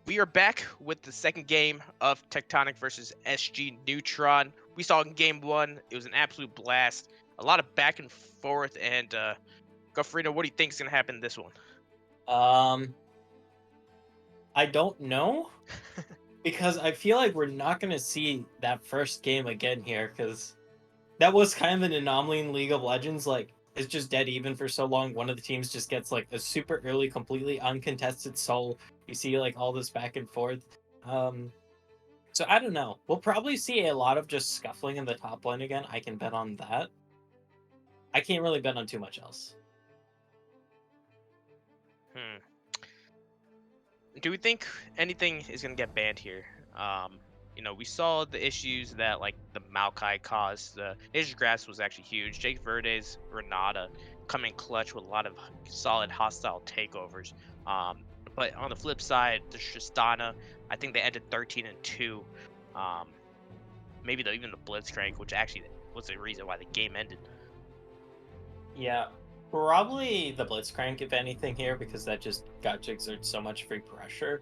we are back with the second game of Tectonic versus SG Neutron. We saw in game one, it was an absolute blast. A lot of back and forth, and Goffredo, what do you think is going to happen in this one? I don't know because I feel like we're not going to see that first game again here because that was kind of an anomaly in League of Legends. Like, it's just dead even for so long. One of the teams just gets like a super early, completely uncontested soul. You see like all this back and forth. So I don't know. We'll probably see a lot of just scuffling in the top lane again. I can bet on that. I can't really bet on too much else. Hmm. Do we think anything is going to get banned here? We saw the issues that like the Maokai caused. The Asian Grass was actually huge. Jake Verde's Renata coming clutch with a lot of solid hostile takeovers. Um, but on the flip side, the Tristana, I think they ended 13-2. Um, maybe even the Blitzcrank, which actually was the reason why the game ended. Yeah, probably the Blitzcrank, if anything, here, because that just got to exert so much free pressure.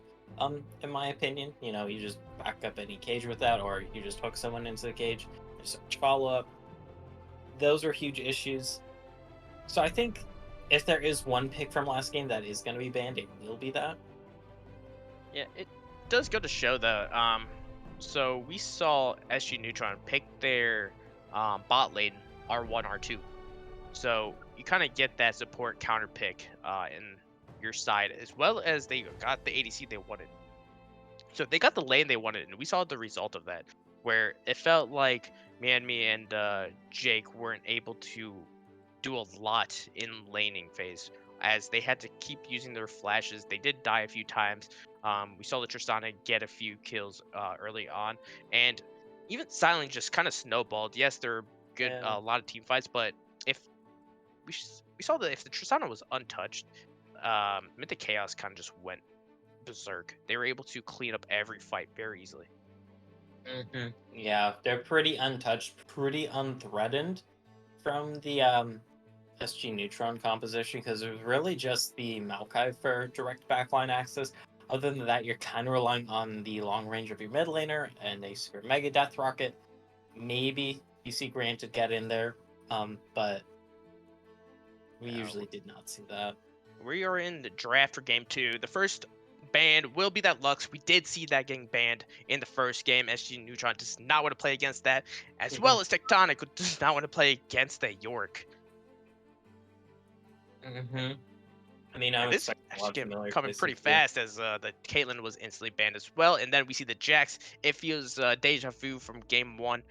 In my opinion, you just back up any cage with that, or you just hook someone into the cage. There's so much follow up. Those are huge issues. So I think if there is one pick from last game that is going to be banned, it will be that. Yeah, it does go to show though. So we saw SG Neutron pick their bot lane R1, R2. So you kind of get that support counter pick in your side, as well as they got the ADC they wanted. So they got the lane they wanted, and we saw the result of that, where it felt like me and Jake weren't able to do a lot in laning phase, as they had to keep using their flashes. They did die a few times. We saw the Tristana get a few kills early on, and even Silent just kind of snowballed. Yes, there are good Yeah. a lot of team fights, but if we saw that if the Tristana was untouched, Mythic Chaos kind of just went berserk. They were able to clean up every fight very easily. Yeah, they're pretty untouched, pretty unthreatened from the SG Neutron composition because it was really just the Maokai for direct backline access. Other than that, you're kind of relying on the long range of your mid laner and a super mega death rocket. Maybe you see Granted get in there, but we usually did not see that. We are in the draft for game 2. The first banned will be that Lux. We did see that getting banned in the first game. SG Neutron does not want to play against that, as well as Tectonic, who does not want to play against the York. I mean, I'm This expecting a actually lot of getting familiar coming places pretty too. fast, as the Caitlyn was instantly banned as well, and then we see the Jax. It feels deja vu from game 1.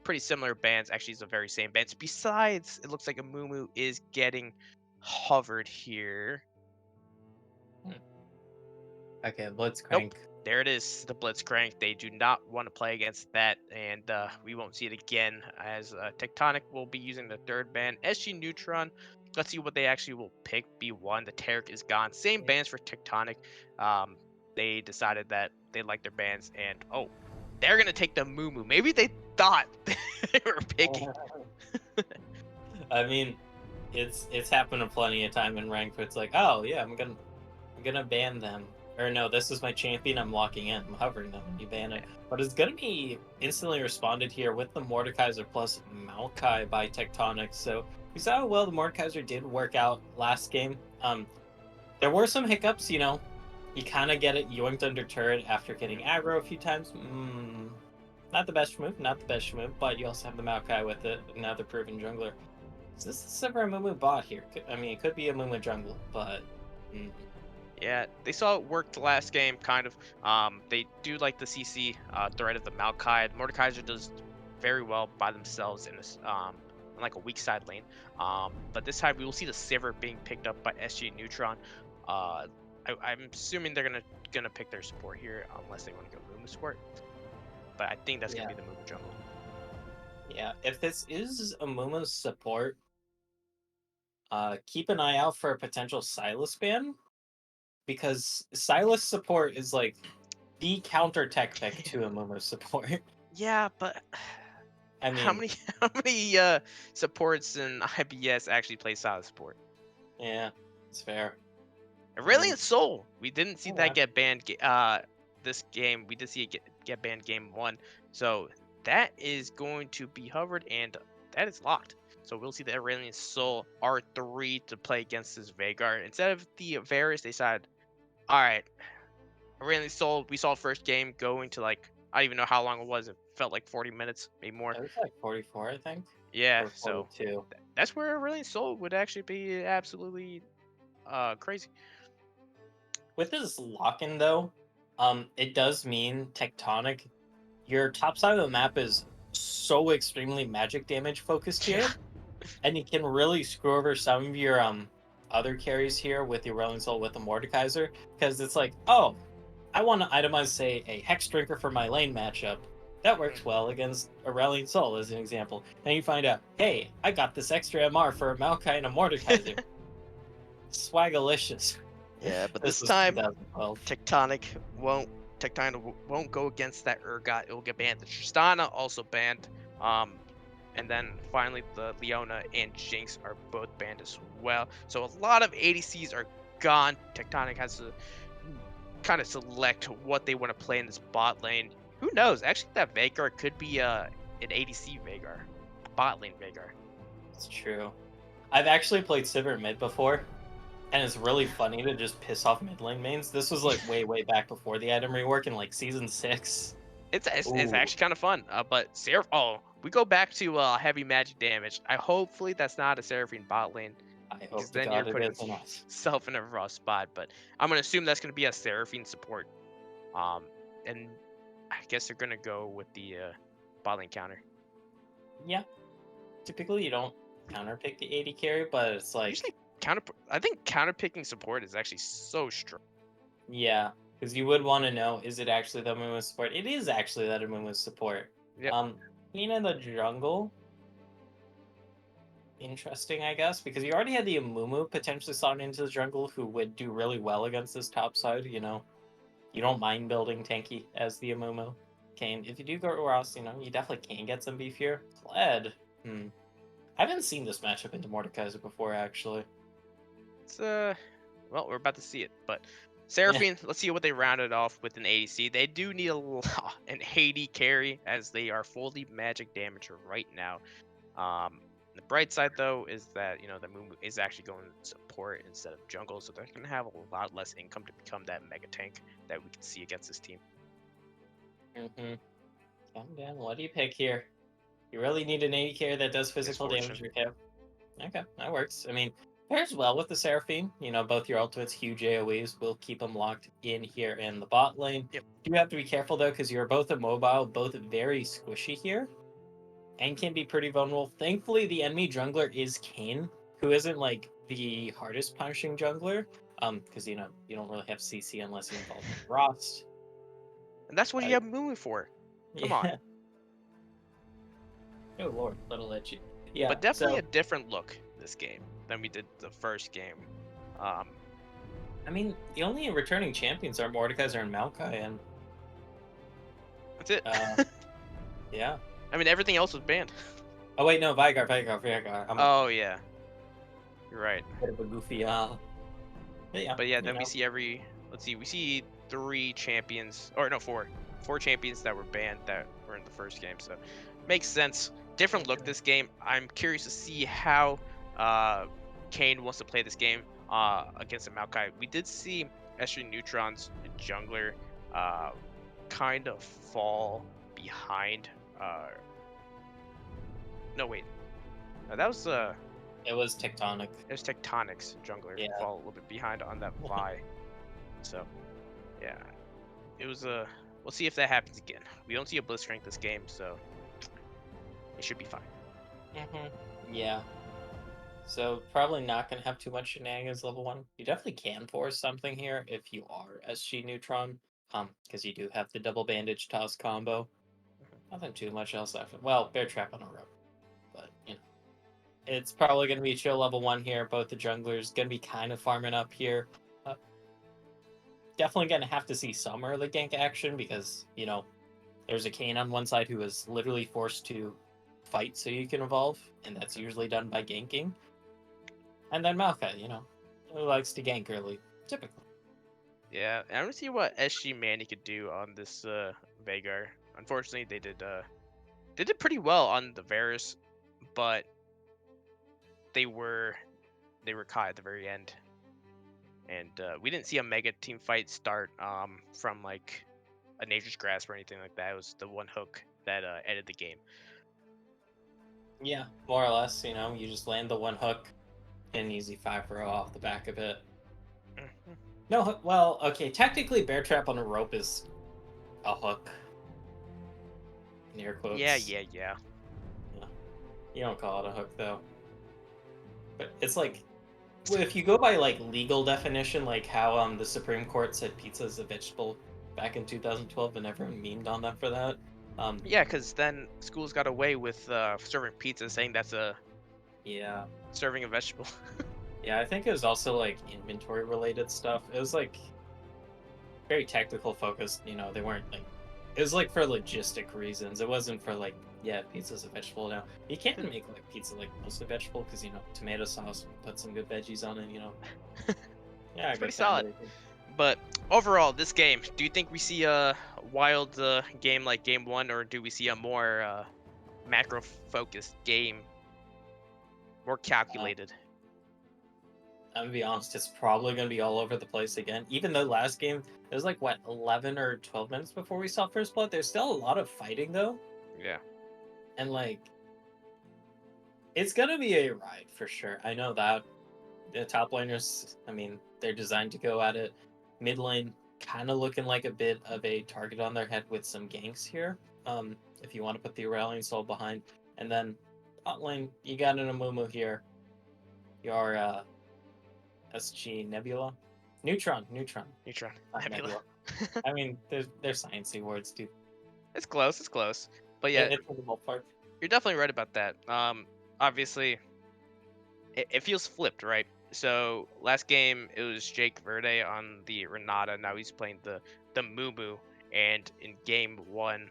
Pretty similar bans. Actually, it's the very same bans. Besides, it looks like a Mumu is getting hovered here. Okay, Blitzcrank. Nope. There it is, the Blitzcrank. They do not want to play against that, and we won't see it again, as Tectonic will be using the third ban. SG Neutron, let's see what they actually will pick. B1, the Taric is gone. Same bans for Tectonic. They decided that they like their bans, and oh, they're going to take the Mumu. Maybe they thought they were picking. I mean, it's happened plenty of time in ranked where it's like, oh yeah, I'm gonna ban them. Or no, this is my champion, I'm locking in, I'm hovering them, and you ban it. But it's gonna be instantly responded here with the Mordekaiser plus Maokai by Tectonic. So we saw how well the Mordekaiser did work out last game. There were some hiccups, you kind of get it yoinked under turret after getting aggro a few times. Not the best move, but you also have the Maokai with it, another proven jungler. Is this ever a Mumu bot here? I mean, it could be a Mumu jungle, but... Yeah, they saw it worked last game, kind of. They do like the CC threat of the Maokai. Mordekaiser does very well by themselves in this, in like a weak side lane. But this time we will see the Sivir being picked up by SG Neutron. I'm assuming they're gonna pick their support here, unless they want to go Mumu support. But I think that's gonna be the Mumu jungle. Yeah, if this is a Mumu support, keep an eye out for a potential Sylas ban, because Sylas support is like the counter tech pick to a Mumu support. Yeah, but I mean, how many supports in IBS actually play Sylas support? yeah, it's fair. Aurelion Soul. We didn't see Oh, that wow. get banned. This game we did see it get banned game 1. So that is going to be hovered and that is locked. So we'll see the Aurelion Soul R3 to play against this Veigar. Instead of the Varus, they decided, all right, Aurelion Soul. We saw first game going to like I don't even know how long it was. It felt like 40 minutes, maybe more. It was like 44, I think, Yeah. or So 42. that's where Aurelion Soul would actually be absolutely crazy. With this lock-in though, it does mean Tectonic. Your top side of the map is so extremely magic damage focused Yeah. here, and you can really screw over some of your other carries here with your Rolling Soul with the Mordekaiser, because it's like, oh, I want to itemize, say, a Hex Drinker for my lane matchup. That works well against Aurelion Soul, as an example. And you find out, hey, I got this extra MR for a Maokai and a Mordekaiser. Swagalicious. Yeah, but This this was time 2012. Tectonic won't go against that Urgot. It will get banned. The Tristana also banned. And then finally the Leona and Jinx are both banned as well. So a lot of ADCs are gone. Tectonic has to kind of select what they want to play in this bot lane. Who knows? Actually, that Veigar could be an ADC Veigar, bot lane Veigar. It's true. I've actually played Sivir mid before, and it's really funny to just piss off mid lane mains. This was like way back before the item rework in like season 6. It's Ooh, actually kind of fun. But we go back to heavy magic damage. Hopefully that's not a Seraphine bot lane I because hope to then you're God it putting is not. yourself in a rough spot. But I'm gonna assume that's gonna be a Seraphine support. And I guess they're gonna go with the bot lane counter. Yeah, typically you don't counterpick the 80 carry, but it's like, Usually I think counter picking support is actually so strong. yeah, because you would want to know, is it actually that Amumu support? It is actually that Amumu support. Yep. Queen in the jungle, interesting, I guess, because you already had the Amumu potentially slotting into the jungle who would do really well against this top side, you know. You don't mind building tanky as the Amumu. Kane, if you do go Ross, you know, you definitely can get some beef here. Kled. I haven't seen this matchup into Mordekaiser before, actually. It's well, we're about to see it, but Seraphine, let's see what they rounded off with an ADC. They do need an 80 carry as they are fully magic damager right now. The bright side though is that the Mumu is actually going to support instead of jungle, so they're going to have a lot less income to become that mega tank that we can see against this team. Calm down. What do you pick here? You really need an 80 carry that does physical damage. Misfortune. Okay, that works. I mean, pairs well with the Seraphine. You know, both your ultimates, huge AoEs, will keep them locked in here in the bot lane. Yep. You have to be careful though, because you're both immobile, both very squishy here, and can be pretty vulnerable. Thankfully, the enemy jungler is Kayn, who isn't like the hardest punishing jungler. Because you don't really have CC unless you involve Frost. And that's what you have Mumu for. Come on. Oh lord, little itchy. Yeah, But definitely so, a different look this game than we did the first game. I mean, the only returning champions are Mordekaiser and Maokai, and That's it. yeah. I mean, everything else was banned. Oh wait, no, Veigar. I'm Oh yeah, you're right. a bit of a goofy. But yeah, then we see we see 3 champions, or no, 4 champions that were banned that were in the first game. So makes sense. Different look this game. I'm curious to see how Kane wants to play this game against the Maokai. We did see Estri Neutron's jungler kind of fall behind. No wait, no, that was It was Tectonic. it was Tectonic's jungler Yeah. fall a little bit behind on that Vi. So yeah, it was we'll see if that happens again. We don't see a Blitzcrank this game, so it should be fine. Yeah. So probably not gonna have too much shenanigans level 1. You definitely can force something here if you are SG Neutron, because you do have the double bandage toss combo. Nothing too much else after. Well, bear trap on a rope, but it's probably gonna be chill level 1 here. Both the junglers gonna be kind of farming up here. Definitely gonna have to see some early gank action because there's a Kayn on one side who is literally forced to fight so you can evolve, and that's usually done by ganking. And then Maokai, who likes to gank early. Typically. Yeah, I want to see what SG Manny could do on this Vagar. Unfortunately, they did pretty well on the Varus, but they were caught at the very end, and we didn't see a mega team fight start from like a Nature's Grasp or anything like that. It was the one hook that ended the game. Yeah, more or less. You just land the one hook, and easy 5-0 off the back of it. Mhm. No, well, okay. Technically, bear trap on a rope is a hook. In air quotes. Yeah. Yeah. You don't call it a hook though. But it's like, well, if you go by like legal definition, like how the Supreme Court said pizza is a vegetable back in 2012, and everyone memed on them for that. Yeah, because then schools got away with serving pizza, saying that's a Yeah. serving a vegetable. Yeah, I think it was also like inventory related stuff. It was like very technical focused. They weren't like, it was like for logistic reasons. It wasn't for like, yeah, pizza's a vegetable now. You can't make like pizza like mostly vegetable because tomato sauce, put some good veggies on it. Yeah, It's pretty good solid. everything. But overall, this game, do you think we see a wild game like Game 1, or do we see a more macro-focused game, more calculated? I'm gonna be honest, it's probably gonna be all over the place again. Even though last game it was like what 11 or 12 minutes before we saw first blood. There's still a lot of fighting though, Yeah. and like it's gonna be a ride for sure. I know that the top laners, I mean, they're designed to go at it. Mid lane kind of looking like a bit of a target on their head with some ganks here. If you want to put the rallying soul behind, and then bot lane, you got an Amumu here. Your SG Nebula, Neutron, Neutron. not Nebula. I mean, they're sciencey words, dude. It's close. But yeah, It's for the ballpark. you're definitely right about that. Obviously, it feels flipped, right? So last game it was Jake Verde on the Renata. Now he's playing the Mumu, and in game 1,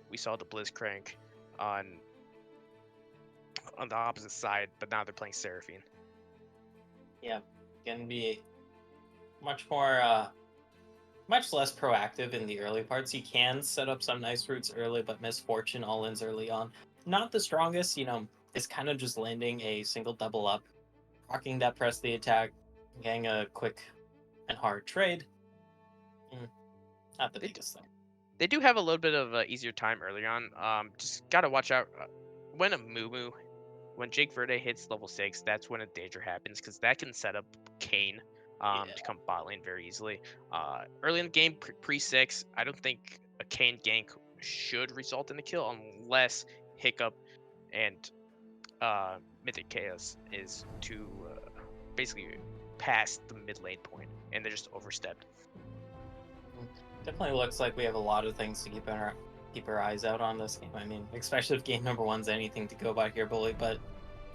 we saw the Blitzcrank on the opposite side, but now they're playing Seraphine. Yeah, can be much more, much less proactive in the early parts. You can set up some nice routes early, but Misfortune all-ins early on, not the strongest. It's kind of just landing a single double up, rocking that press the attack, getting a quick and hard trade. Not the biggest thing. They do have a little bit of easier time early on. Just gotta watch out when Jake Verde hits level 6. That's when a danger happens, because that can set up Kane to come bot lane very easily. Early in the game, pre 6, I don't think a Kane gank should result in a kill unless Hiccup and Mythic Chaos is to basically past the mid lane point, and they're just overstepped. Definitely looks like we have a lot of things to keep our eyes out on this game. I mean, especially if game number 1's anything to go by here, Bully. But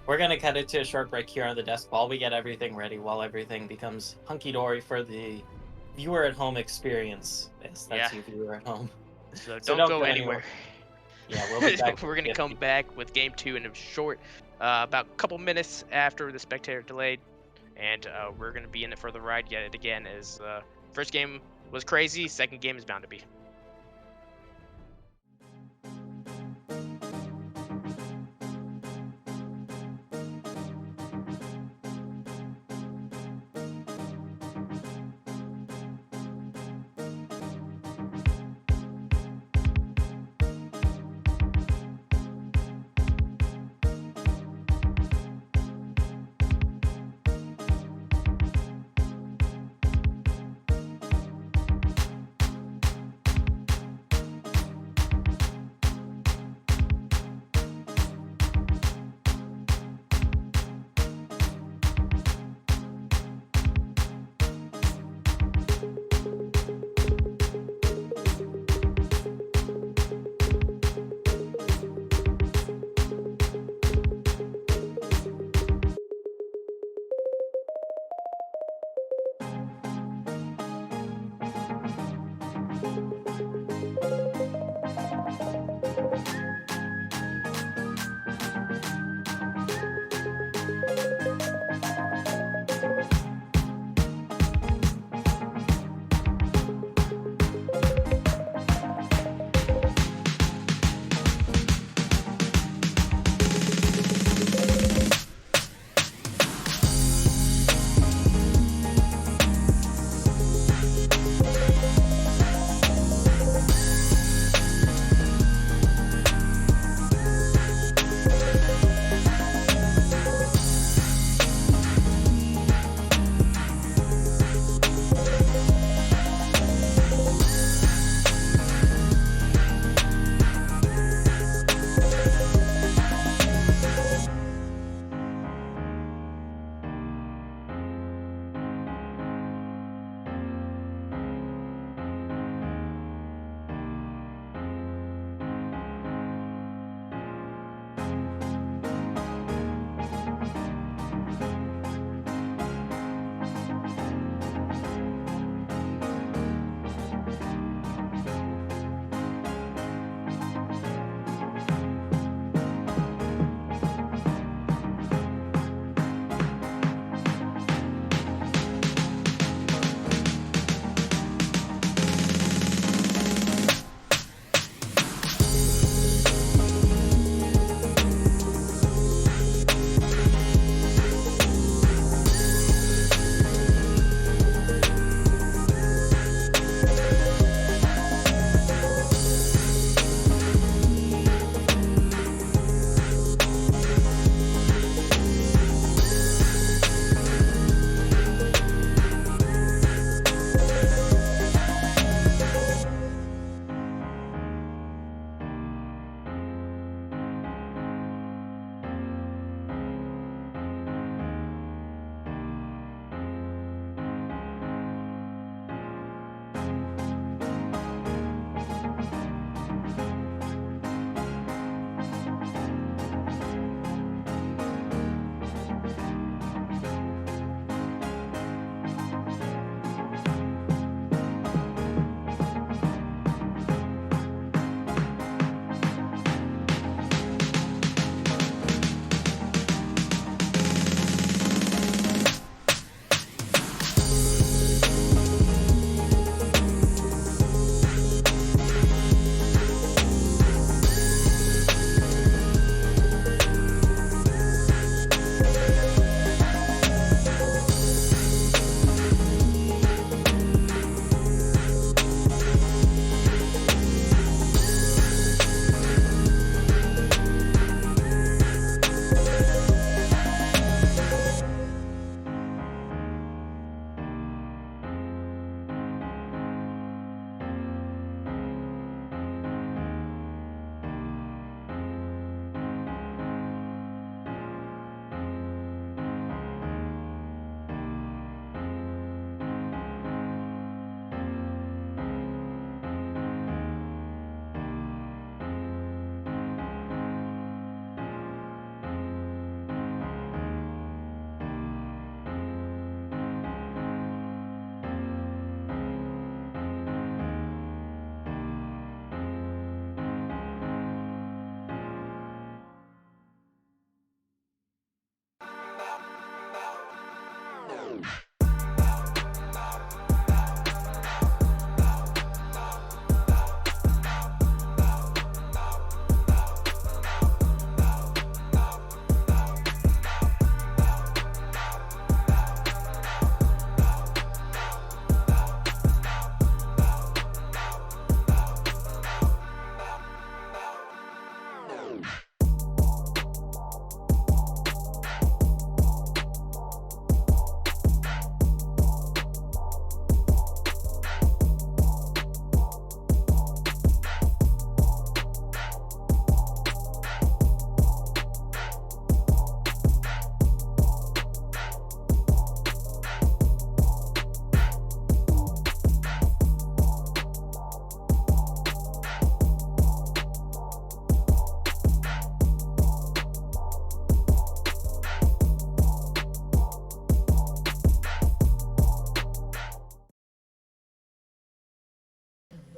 we're gonna cut it to a short break here on the desk while we get everything ready, while everything becomes hunky dory for the viewer at home experience. Yes, that's you, viewer at home. So don't go anywhere. Yeah, we'll be back. We're gonna come back with game 2 in a short, about a couple minutes after the spectator delayed, and we're gonna be in it for the ride yet again. As first game was crazy, second game is bound to be.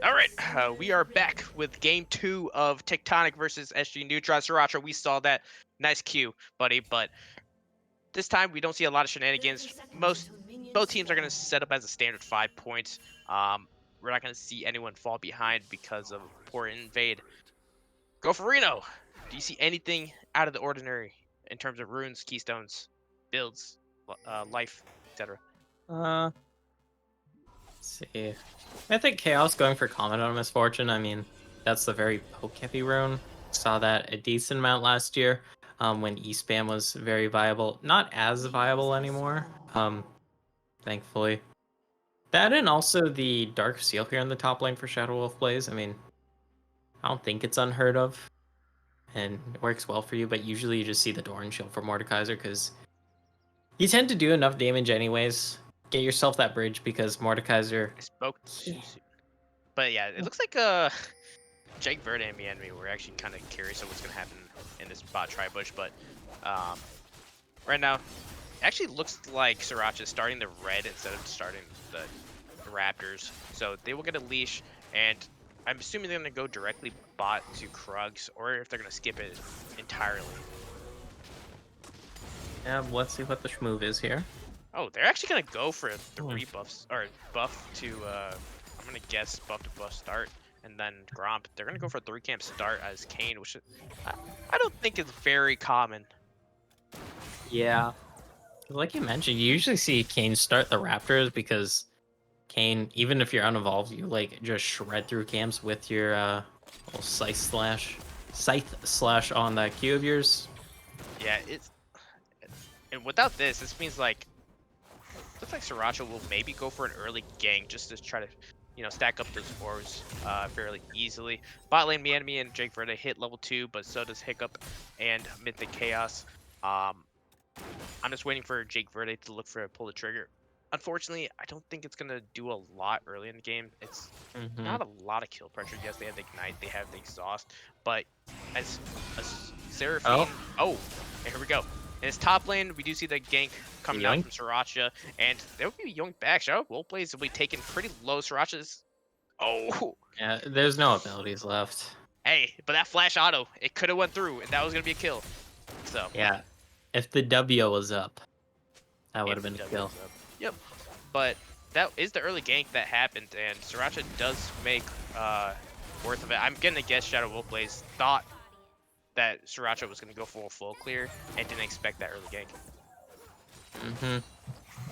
All right, we are back with game 2 of Tectonic versus SG Neutron. Sriracha, we saw that. Nice cue, buddy. But this time we don't see a lot of shenanigans. Both teams are going to set up as a standard 5 points. We're not going to see anyone fall behind because of poor invade. Go for Reno. Do you see anything out of the ordinary in terms of runes, keystones, builds, life, etc.? Let's see. I think Chaos going for Comment on Misfortune. I mean, that's the very poke-heavy rune. Saw that a decent amount last year when E-Spam was very viable. Not as viable anymore, thankfully. That and also the Dark Seal here in the top lane for Shadow Wolf plays. I mean, I don't think it's unheard of. And it works well for you, but usually you just see the Doran Shield for Mordekaiser because you tend to do enough damage anyways. Get yourself that bridge because Mordekaiser... I spoke too Yeah. soon. But yeah, it looks like Jake Verde and me were actually kind of curious of what's gonna happen in this bot tri-bush, but right now, it actually looks like Sriracha is starting the red instead of starting the Raptors. So they will get a leash, and I'm assuming they're gonna go directly bot to Krugs, or if they're gonna skip it entirely. Yeah, let's see what the move is here. Oh, they're actually gonna go for 3 buffs or buff to I'm gonna guess buff to buff start, and then Gromp. They're gonna go for a 3 camp start as Kane, which I don't think is very common. Yeah. Like you mentioned, you usually see Kane start the Raptors because Kane, even if you're unevolved, you like just shred through camps with your little scythe slash on that Q of yours. Yeah, and without this means like looks like Sriracha will maybe go for an early gank just to try to, stack up those orbs fairly easily. Bot lane, me and Jake Verde hit level 2, but so does Hiccup and Mythic Chaos. I'm just waiting for Jake Verde to look for pull the trigger. Unfortunately, I don't think it's gonna do a lot early in the game. It's not a lot of kill pressure. Yes, they have the ignite, they have the exhaust, but as Seraphine, and here we go. In his top lane, we do see the gank coming out from Sriracha, and there will be yoink back. Shadow Wolf Blaze will be taken pretty low. Sriracha's, Yeah, there's no abilities left. Hey, but that flash auto, it could have went through, and that was gonna be a kill. So yeah, if the W was up, that would have been a kill. Yep, but that is the early gank that happened, and Sriracha does make worth of it. I'm gonna guess Shadow Wolf Blaze thought that Sriracha was gonna go for a full clear and didn't expect that early gank.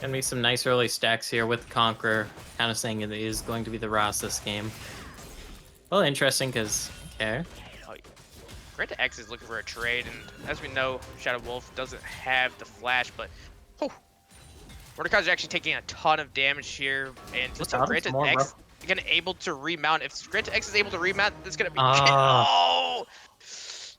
Gonna be some nice early stacks here with Conqueror, kind of saying it is going to be the Ross this game. Well, interesting because Greta X is looking for a trade, and as we know, Shadow Wolf doesn't have the flash, but Mordekaiser's actually taking a ton of damage here, and just Greta X gonna able to remount. If Greta X is able to remount, it's gonna be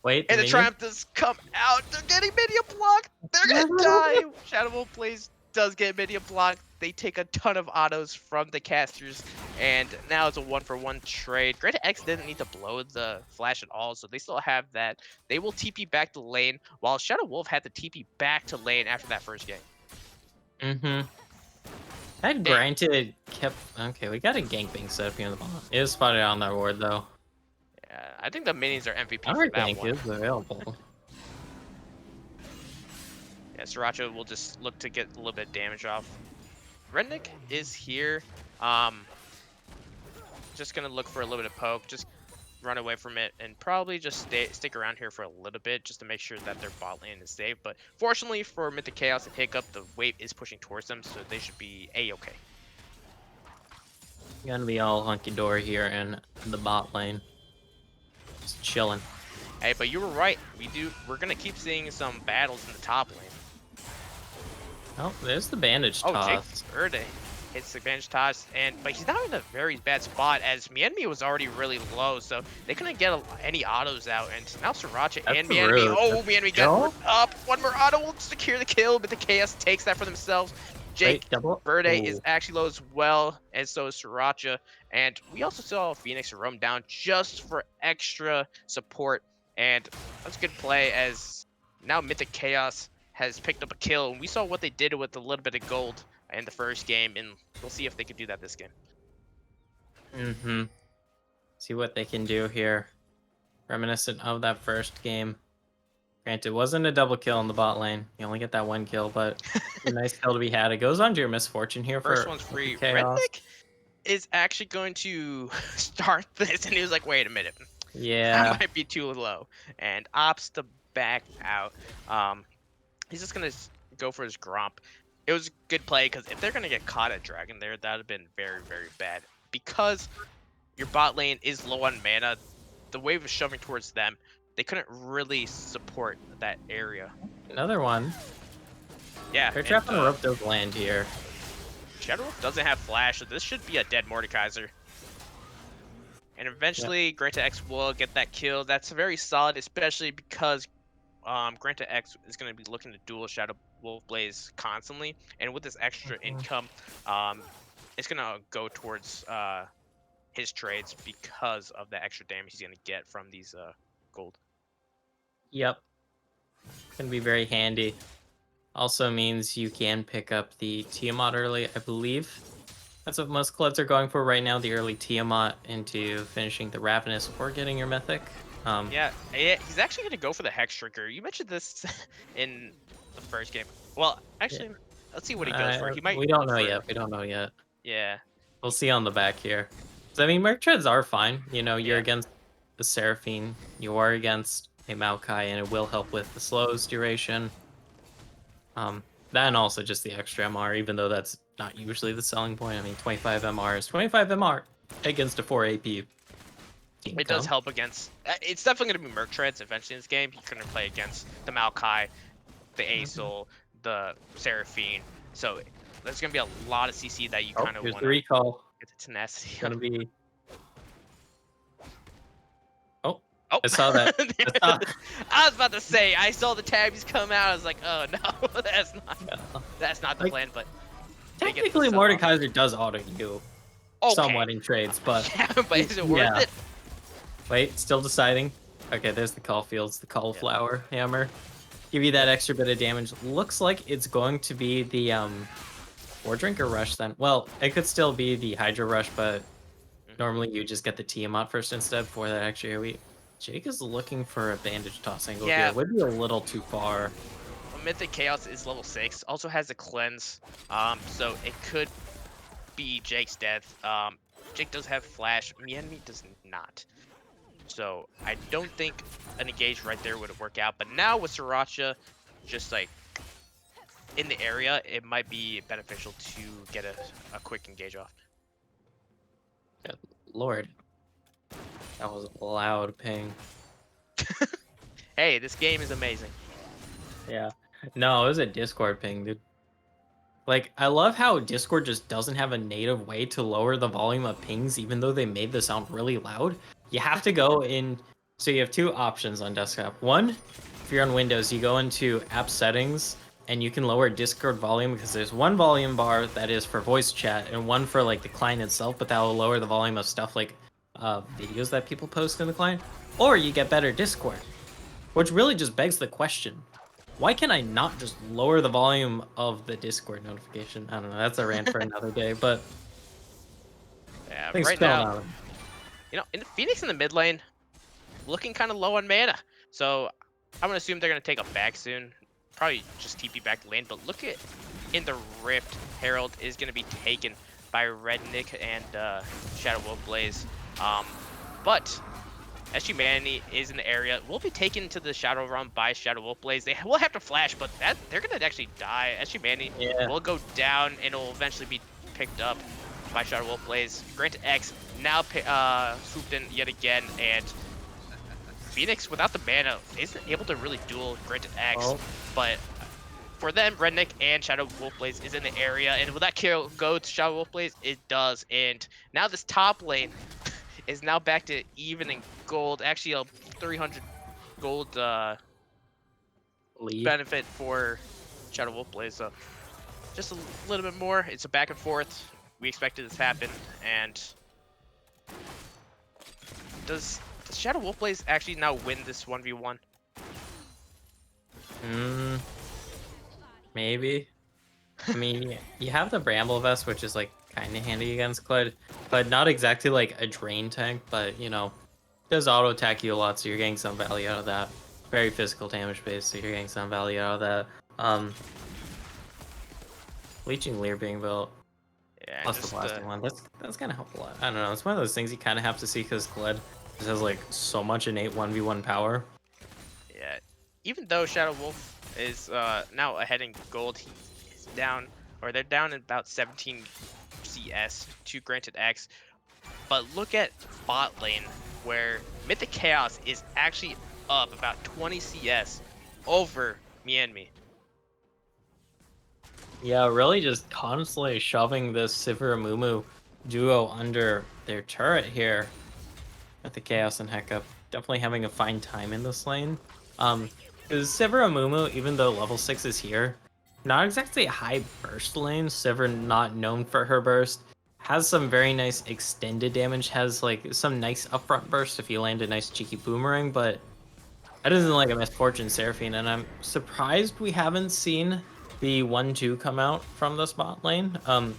wait, and the Triumph does come out. They're getting minion blocked. They're gonna die. Shadow Wolf Blaze does get minion blocked. They take a ton of autos from the casters, and now it's a 1-for-1 trade. Greta X didn't need to blow the flash at all, so they still have that. They will TP back to lane, while Shadow Wolf had to TP back to lane after that first game. That granted kept... Okay, we got a gank being set up here in the bottom. It is spotted on that ward, though. Yeah, I think the minions are MVP Our for that gank one. is available. Yeah, Sriracha will just look to get a little bit of damage off. Rednick is here. Just gonna look for a little bit of poke. Just run away from it and probably just stick around here for a little bit just to make sure that their bot lane is safe. But fortunately for Mythic Chaos and Hiccup, the wave is pushing towards them, so they should be a-okay. Gonna be all hunky-dory here in the bot lane. Just chilling. Hey, but you were right. We're gonna keep seeing some battles in the top lane. Oh, there's the bandage Oh, Jake toss. Verde hits the bandage toss, but he's not in a very bad spot as Mienmi was already really low, so they couldn't get any autos out. And now Sriracha and Mienmi. Oh, Mienmi got up. One more auto will secure the kill, but the Chaos takes that for themselves. Jake Verde is actually low as well, and so is Sriracha. And we also saw Phoenix roam down just for extra support, and that's a good play as now Mythic Chaos has picked up a kill, and we saw what they did with a little bit of gold in the first game, and we'll see if they could do that this game. See what they can do here. Reminiscent of that first game. Granted, it wasn't a double kill in the bot lane. You only get that one kill, but a nice kill to be had. It goes on to your misfortune here First for one's free. chaos. Redneck is actually going to start this, and he was like, "Wait a minute, Yeah. that might be too low," and opts to back out. He's just gonna go for his Gromp. It was a good play because if they're gonna get caught at Dragon there, that would have been very, very bad. Because your bot lane is low on mana, the wave is shoving towards them. They couldn't really support that area. Another one. Yeah, They're and, trapping a rope does land here. Shadow Wolf doesn't have flash, so this should be a dead Mordekaiser. And eventually, Granta X will get that kill. That's very solid, especially because Granta X is going to be looking to duel Shadow Wolf Blaze constantly. And with this extra income, it's going to go towards his trades because of the extra damage he's going to get from these gold. Yep. Gonna be very handy. Also means you can pick up the Tiamat early, I believe. That's what most clubs are going for right now, the early Tiamat into finishing the Ravenous or getting your Mythic. Yeah, he's actually going to go for the Hex Trigger. You mentioned this in the first game. Well, actually, let's see what he goes for. He might. We don't go know for- yet. We don't know yet. Yeah. We'll see on the back here. So, I mean, Merc Treads are fine. You know, you're Yeah. against the Seraphine. You are against a Maokai, and it will help with the slows duration. That and also just the extra MR, even though that's not usually the selling point. I mean, 25 MR is 25 MR against a 4 AP. It does help against. It's definitely going to be Merc Treads eventually in this game. You're going to play against the Maokai, the Aesol, the Seraphine. So there's going to be a lot of CC that you kind of Here's want the to recall. get the tenacity. Gonna be. Oh, Oh, I saw that. I was about to say, I saw the tabs come out. I was like, oh no, that's not the Like, plan. But they get the Technically, sell off. Mordekaiser does auto you Okay. somewhat in trades, but Yeah, but is it worth Yeah. it? wait, still deciding. Okay, there's the Caulfields, the Cauliflower Hammer. Give you that extra bit of damage. Looks like it's going to be the War Drinker Rush then. Well, it could still be the Hydra Rush, but normally you just get the Tiamat first instead for that extra AoE. Jake is looking for a bandage toss angle Yeah. here. Would be a little too far. Mythic Chaos is level 6. Also has a cleanse. So it could be Jake's death. Jake does have flash. Mienmi does not. So I don't think an engage right there would work out. But now with Sriracha just like in the area, it might be beneficial to get a quick engage off. Lord. That was a loud ping. Hey, this game is amazing. Yeah. No, it was a Discord ping, dude. Like, I love how Discord just doesn't have a native way to lower the volume of pings, even though they made the sound really loud. You have to go in. So you have two options on desktop. One, if you're on Windows, you go into app settings and you can lower Discord volume because there's one volume bar that is for voice chat and one for like the client itself, but that will lower the volume of stuff like videos that people post in the client. Or you get better Discord, which really just begs the question. Why can I not just lower the volume of the Discord notification? I don't know. That's a rant for another day, but Yeah, things right going now, on. you know, in the Phoenix in the mid lane, looking kind of low on mana. So I'm gonna assume they're gonna take a back soon. Probably just TP back to lane. But look at in the Rift, Herald is gonna be taken by Rednick and Shadow Wolf Blaze. But SG Manny is in the area. Will be taken to the Shadow Realm by Shadow Wolf Blaze. They will have to flash, but they're gonna actually die. SG Manny will go down and it will eventually be picked up by Shadow Wolf Blaze. Grant X now swooped in yet again, and Phoenix without the mana isn't able to really duel Grant X. But for them, Redneck and Shadow Wolf Blaze is in the area, and will that kill go to Shadow Wolf Blaze? It does, and now this top lane is now back to even in gold. Actually, a 300 gold Lead. benefit for Shadow Wolf Blaze. So just a little bit more. It's a back and forth. We expected this to happen, and does Shadow Wolf Blaze actually now win this 1v1? Maybe. I mean, you have the Bramble Vest, which is like kind of handy against Clyde. but not exactly like a drain tank, but you know, does auto attack you a lot, so you're getting some value out of that. Very physical damage base, so you're getting some value out of that. Leeching Leer being built, Yeah, plus the just blasting one, that's gonna help a lot. I don't know, it's one of those things you kind of have to see because Gled just has like so much innate 1v1 power. yeah. Even though Shadow Wolf is now ahead in gold, he's down, or they're down in about 17 CS to Granted X. But look at bot lane, where Mythic Chaos is actually up about 20 CS over Mienmi. Yeah, really just constantly shoving this Sivir duo under their turret here at the Chaos and Heccup. Definitely having a fine time in this lane. Because Sivir even though level 6 is here, not exactly a high burst lane. Sivir not known for her burst. Has some very nice extended damage, has like some nice upfront burst if you land a nice cheeky boomerang, but that isn't like a Misfortune Seraphine, and I'm surprised we haven't seen the 1-2 come out from this bot lane.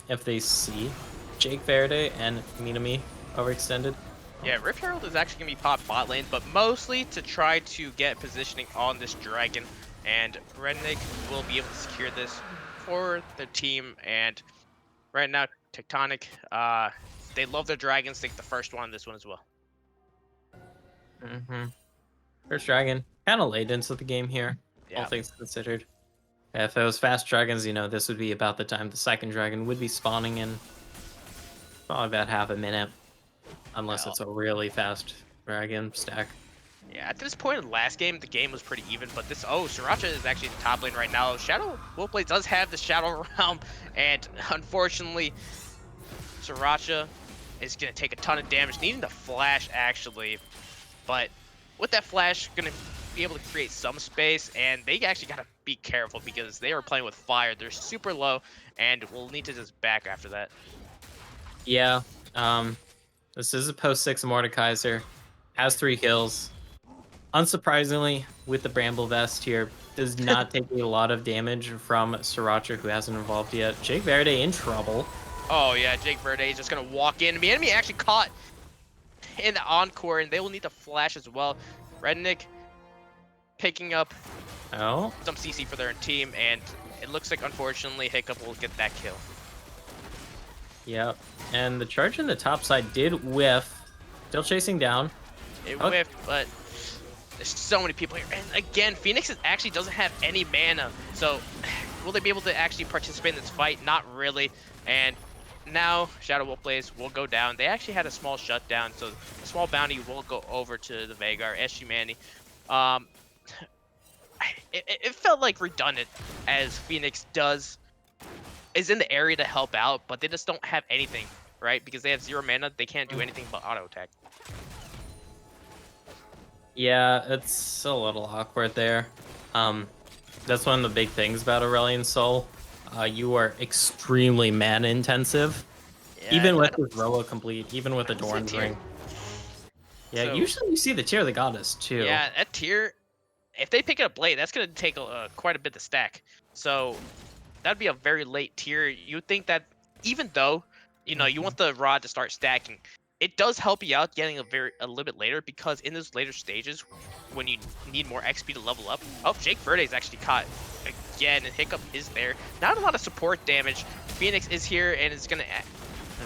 If they see Jake Verde and Minami overextended. Yeah, Rift Herald is actually going to be popped bot lane, but mostly to try to get positioning on this dragon, and Rednick will be able to secure this for the team. And right now, Tectonic, they love their dragons. Take the first one on this one as well. First dragon, kind of late into the game here, Yeah. all things considered. If it was fast dragons, you know, this would be about the time the second dragon would be spawning in. Probably about half a minute. Unless Well, it's a really fast dragon stack. yeah, at this point in the last game, the game was pretty even, but this, Sriracha is actually in the top lane right now. Shadow Wolfblade does have the Shadow Realm, and unfortunately, Sriracha is going to take a ton of damage, needing the flash actually, but with that flash, going to be able to create some space, and they actually got to be careful because they are playing with fire. They're super low, and we'll need to just back after that. Yeah, this is a post 6 Mordekaiser. Has 3 kills. Unsurprisingly, with the Bramble Vest here, does not take a lot of damage from Sriracha, who hasn't evolved yet. Jake Verde in trouble. Oh yeah, Jake Verde is just gonna walk in. The enemy actually caught in the encore, and they will need to flash as well. Rednick picking up Oh, some CC for their team, and it looks like unfortunately Hiccup will get that kill. yep. And the charge in the top side did whiff. Still chasing down. It Oh. whiffed, but there's so many people here. And again, Phoenix actually doesn't have any mana, so will they be able to actually participate in this fight? Not really. And now Shadow Wolfblades will go down. They actually had a small shutdown, so a small bounty will go over to the Veigar, SG Manny. It felt like redundant, as Phoenix is in the area to help out, but they just don't have anything, right? Because they have 0 mana, they can't do anything but auto attack. Yeah, it's a little awkward there. That's one of the big things about Aurelion Sol. You are extremely mana intensive. Yeah, Even with I the Roa complete, even with the That's a Dorn's tier. Ring. Yeah, So- usually you see the Tear of the Goddess too. Yeah, that tier, if they pick up late, that's going to take quite a bit to stack. So that'd be a very late tier. You'd think that even though, you know, you want the rod to start stacking, it does help you out getting a little bit later, because in those later stages, when you need more XP to level up. Oh, Jake Verde is actually caught again, and Hiccup is there. Not a lot of support damage. Phoenix is here, and it's going to...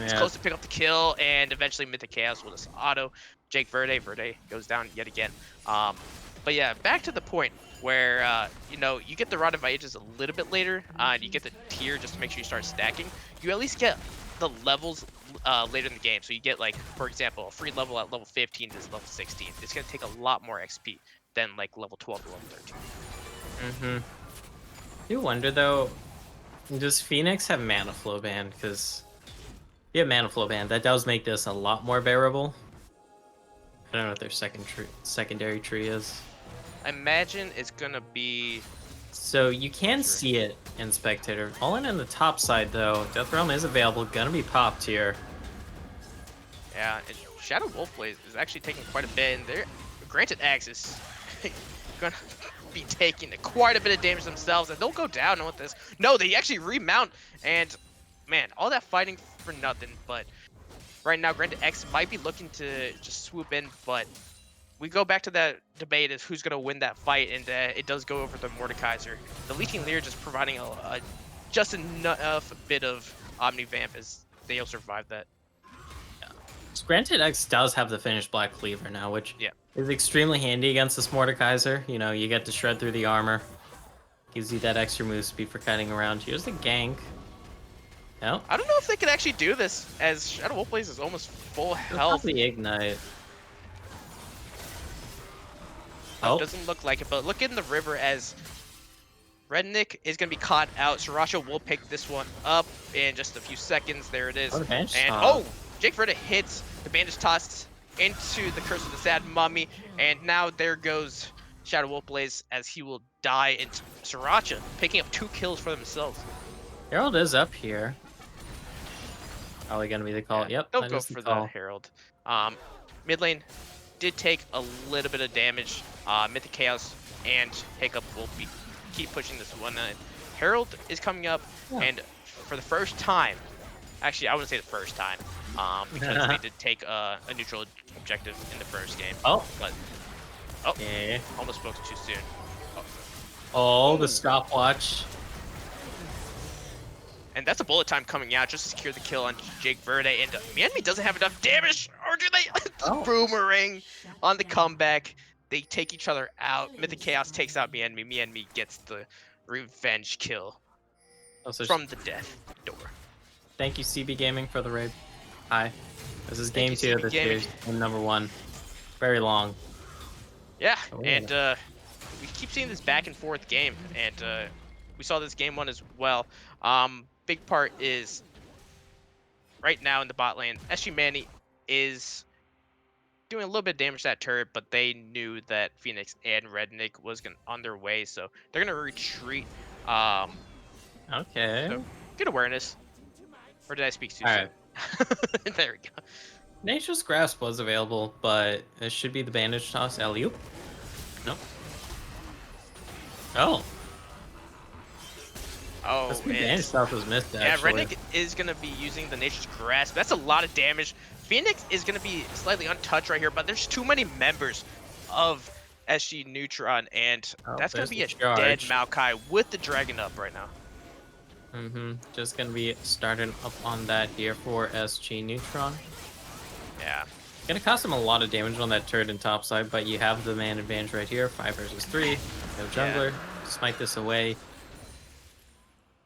It's Yeah. close to pick up the kill, and eventually Mythic Chaos will just auto. Jake Verde goes down yet again. But yeah, back to the point where, you know, you get the Rod of Ages a little bit later, and you get the tier just to make sure you start stacking. You at least get the levels later in the game. So you get, like, for example, a free level at level 15 to level 16. It's going to take a lot more XP than, like, level 12 to level 13. You wonder, though, does Phoenix have Mana Flow Band? Because if you have Mana Flow Band, that does make this a lot more bearable. I don't know what their secondary tree is. I imagine it's going to be... So you can see it in Spectator. All in the top side, though. Death Realm is available. Gonna be popped here. Yeah, and Shadow Wolfblade is actually taking quite a bit, and they're... Granted X is going to be taking quite a bit of damage themselves, and they'll go down with this. No, they actually remount, and man, all that fighting for nothing. But right now, granted, X might be looking to just swoop in, but we go back to that debate is who's going to win that fight, and it does go over the Mordekaiser. The Leeching Leer just providing a just enough bit of Omni-Vamp as they'll survive that. Granted, X does have the finished Black Cleaver now, which Yeah. is extremely handy against this Mordekaiser. You know, you get to shred through the armor. Gives you that extra move speed for cutting around. Here's the gank. Oh, I don't know if they can actually do this, as Shadow Wolfblaze is almost full health. the Ignite. Oh. Doesn't look like it, but look in the river as Rednick is going to be caught out. Sriracha will pick this one up in just a few seconds. There it is. Oh, and Jake Verda hits the bandage tossed into the Curse of the Sad Mummy, and now there goes Shadow Wolfblaze as he will die, and Sriracha picking up 2 kills for themselves. Herald is up here. Probably gonna be the call. Yeah, Yep. don't go for the Herald. Mid lane did take a little bit of damage. Mythic Chaos and Hiccup will keep pushing this one. Herald is coming up, and for the first time, actually I wouldn't say the first time, because they did take a neutral objective in the first game. But yeah. Almost spoke too soon. Oh, the stopwatch. And that's a bullet time coming out just to secure the kill on Jake Verde. And the enemy doesn't have enough damage. Or do they? Boomerang on the comeback. They take each other out. Mythic Chaos takes out Mienmi. Mienmi gets the revenge kill from the death door. Thank you, CB Gaming, for the raid. Hi. This is game 2 of the Gaming. series. Game number 1. Very long. Yeah, and we keep seeing this back and forth game. And we saw this game 1 as well. Big part is right now in the bot lane, SG Manny is doing a little bit of damage to that turret, but they knew that Phoenix and Rednick was on their way, so they're gonna retreat. Okay. So good awareness. Or did I speak too soon? There we go. Nature's Grasp was available, but it should be the bandage toss. Alley-oop. Nope. Oh. Oh, the bandage toss was missed, yeah, Rednick is going to be using the Nature's Grasp. That's a lot of damage. Phoenix is going to be slightly untouched right here, but there's too many members of SG Neutron, and that's going to be a dead Maokai with the Dragon up right now. Just going to be starting up on that here for SG Neutron. Yeah. Gonna cost him a lot of damage on that turret and top side, but you have the man advantage right here. 5 versus 3. No jungler. Yeah. Smite this away.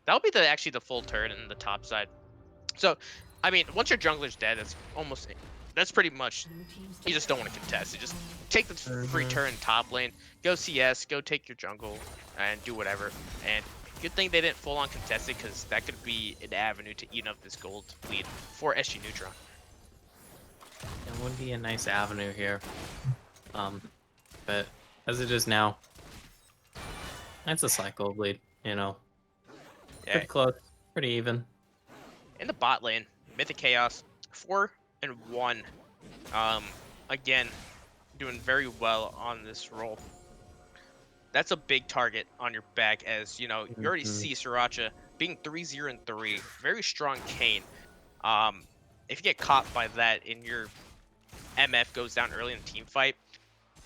That'll be actually the full turret in the top side. So, I mean, once your jungler's dead, that's pretty much, you just don't want to contest. You just take the free turret in top lane, go CS, go take your jungle, and do whatever. And good thing they didn't full on contest it, because that could be an avenue to eat up this gold lead for SG Neutron. It would be a nice avenue here. But as it is now, that's a cycle bleed, you know. Yeah. Pretty close, pretty even. In the bot lane, Mythic Chaos, 4-1. Again, doing very well on this roll. That's a big target on your back, as you know, you already see Sriracha being 3-0-3, very strong Kayn. If you get caught by that and your MF goes down early in the team fight,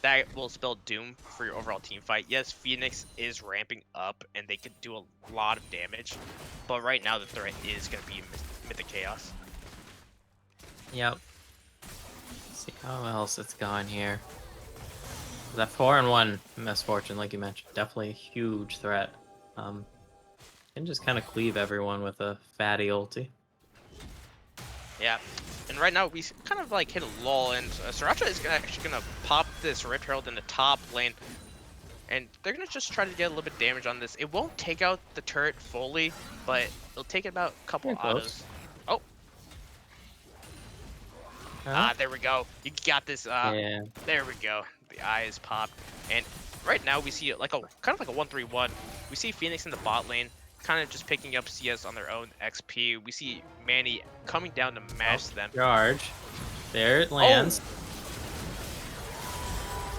that will spell doom for your overall team fight. Yes, Phoenix is ramping up and they could do a lot of damage, but right now the threat is going to be Mythic Chaos. Yep. Let's see how else it's going here. That 4-1 Misfortune, like you mentioned, definitely a huge threat. Can just kind of cleave everyone with a fatty ulti. Yeah, and right now we kind of like hit a lull, and Sriracha is actually gonna pop this Rift Herald in the top lane, and they're gonna just try to get a little bit of damage on this. It won't take out the turret fully, but it'll take about a couple autos. Oh, there we go. You got this. Yeah. There we go. The eye is popped, and right now we see like kind of like a 1-3-1. We see Phoenix in the bot lane, kind of just picking up CS on their own XP. We see Manny coming down to match them. Charge. There it lands.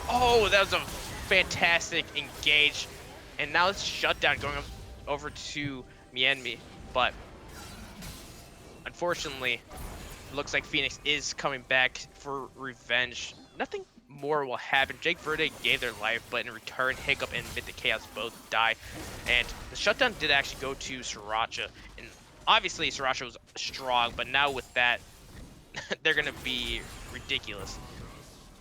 Oh, that was a fantastic engage. And now it's shutdown going over to Mienmi. But unfortunately, looks like Phoenix is coming back for revenge. Nothing more will happen. Jake Verde gave their life, but in return, Hiccup and Mid the Chaos both die. And the shutdown did actually go to Sriracha. And obviously, Sriracha was strong, but now with that, they're going to be ridiculous.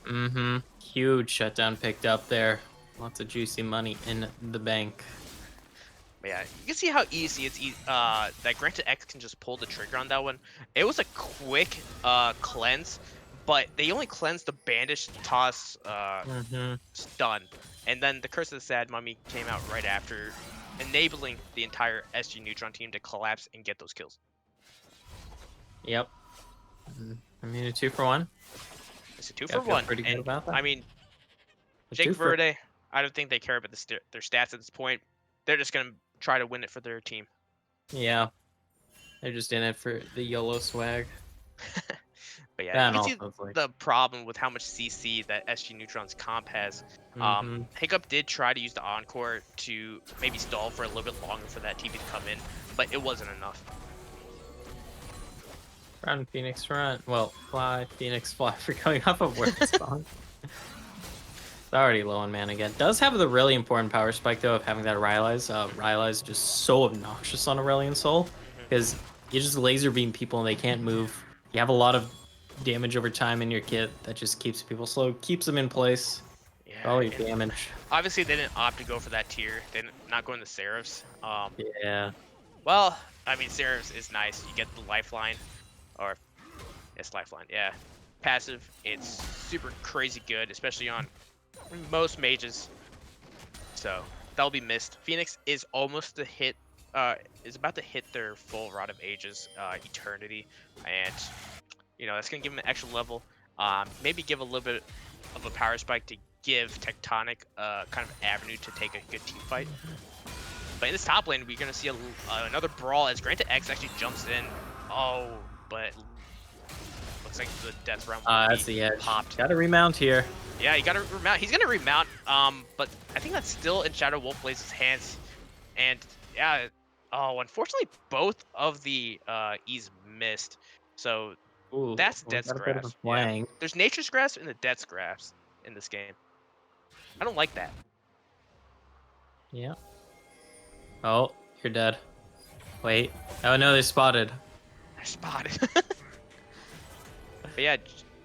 Mm-hmm. Huge shutdown picked up there. Lots of juicy money in the bank. But yeah, you can see how easy it's that Granted X can just pull the trigger on that one. It was a quick cleanse, but they only cleansed the Bandish Toss stun. And then the Curse of the Sad Mummy came out right after, enabling the entire SG Neutron team to collapse and get those kills. Yep. I mean, a 2-for-1. It's a 2 Yeah, for I feel 1. pretty good And about that. I mean, A Jake 2 for- Verde, I don't think they care about their stats at this point. They're just going to try to win it for their team. Yeah. They're just in it for the YOLO swag. But yeah, And you can see also it's like, the problem with how much CC that SG Neutron's comp has. Mhm. Hiccup did try to use the Encore to maybe stall for a little bit longer for that TP to come in, but it wasn't enough. Run, Phoenix, run. Well, fly, Phoenix, fly for going off of word spawn. It's already low on mana again. Does have the really important power spike, though, of having that Rylai's. Rylai's just so obnoxious on Aurelion Soul, because you just laser beam people and they can't move. You have a lot of damage over time in your kit that just keeps people slow, keeps them in place. Yeah, All your and damage. obviously they didn't opt to go for that tier. They didn't not going to Seraphs. Yeah. Well, I mean, Seraphs is nice. You get the lifeline, or it's lifeline. Yeah, passive. It's super crazy good, especially on most mages. So that'll be missed. Phoenix is almost to hit. Is about to hit their full Rod of Ages Eternity, and you know that's gonna give them an extra level. Maybe give a little bit of a power spike to give Tectonic kind of avenue to take a good team fight. But in this top lane, we're gonna see another brawl as Granted X actually jumps in. Oh, but looks like the Death Realm will That's be the edge. popped. Got to remount here. Yeah, you gotta remount. He's gonna remount. But I think that's still in Shadow Wolf Blaze's hands. And yeah, oh, unfortunately, both of the E's missed. So Ooh, that's we Death's got a bit of a Grasp. Yeah. flank. There's Nature's Grasp and the Death's Grasp in this game. I don't like that. Yeah. Oh, you're dead. Wait. Oh no, they spotted. They're spotted. But yeah,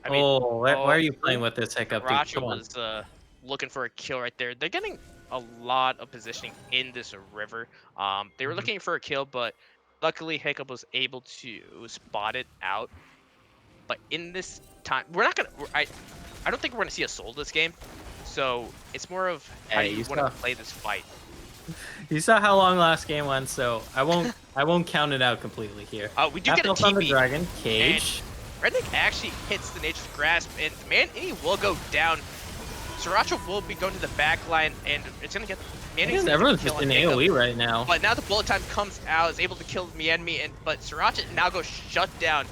I mean, oh, why are you playing with this Hiccup? Dude, Racha come on. was looking for a kill right there. They're getting a lot of positioning in this river. They were looking for a kill, but luckily Hiccup was able to spot it out. But in this time, we're not gonna. I don't think we're gonna see a soul this game. So it's more of how Hey, do you you want to saw- play this fight. You saw how long last game went, so I won't count it out completely here. We do get a Half health on the TP. dragon cage. Redneck actually hits the Nature's Grasp, and Manny will go down. Sriracha will be going to the back line, and it's gonna get. Manny's gonna Everyone's kill just in on Hiccup. AoE right now. But now the bullet time comes out, is able to kill Mienmi, but Sriracha now goes shut down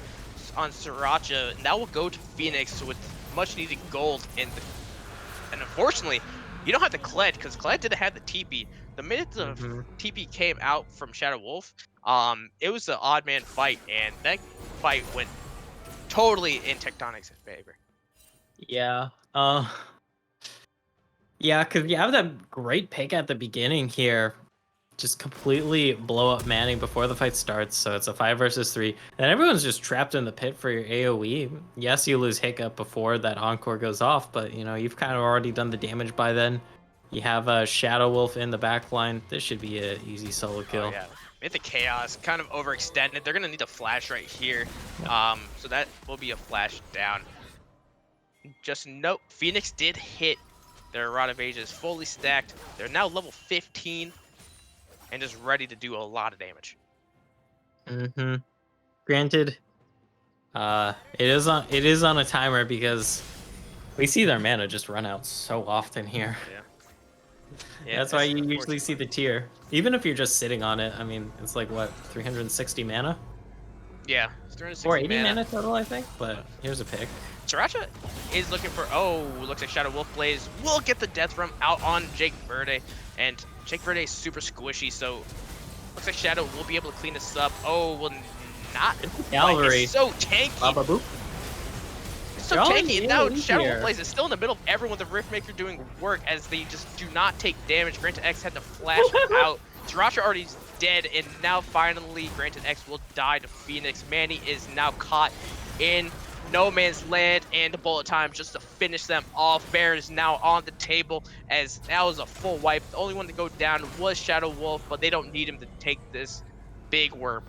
on Sriracha, and that will go to Phoenix with much needed gold. And unfortunately, you don't have the Kled, because Kled didn't have the TP. The minute the TP came out from Shadow Wolf, it was an odd man fight, and that fight went totally in Tectonic's favor. Yeah. Yeah, because you have that great pick at the beginning here. Just completely blow up Manning before the fight starts, so it's a 5 versus 3. And everyone's just trapped in the pit for your AoE. Yes, you lose Hiccup before that Encore goes off, but you know, you've kind of already done the damage by then. You have a Shadow Wolf in the back line. This should be an easy solo kill. Oh, yeah. Mythic Chaos kind of overextended. They're gonna need a flash right here. So that will be a flash down. Just note, Phoenix did hit their Rod of Ages fully stacked. They're now level 15 and just ready to do a lot of damage. Granted, it is on a timer because we see their mana just run out so often here. Yeah, That's why you usually see the tier. Even if you're just sitting on it, I mean, it's like, what, 360 mana? Yeah, it's 360 480 mana total, I think, but here's a pick. Sriracha is looking for, looks like Shadow Wolf Blaze will get the Death Realm out on Jake Verde, and Jake Verde is super squishy, so looks like Shadow will be able to clean this up. Oh, will not. Cavalry. It's so tanky. Baba boop. It's so They're all tanky. And now in Shadow here. Wolf Blaze is still in the middle of everyone with the Riftmaker doing work as they just do not take damage. Granted X had to flash out. Sriracha already dead, and now finally Granted X will die to Phoenix. Manny is now caught in no man's land, and the bullet time just to finish them off. Baron is now on the table as that was a full wipe. The only one to go down was Shadow Wolf, but they don't need him to take this big worm.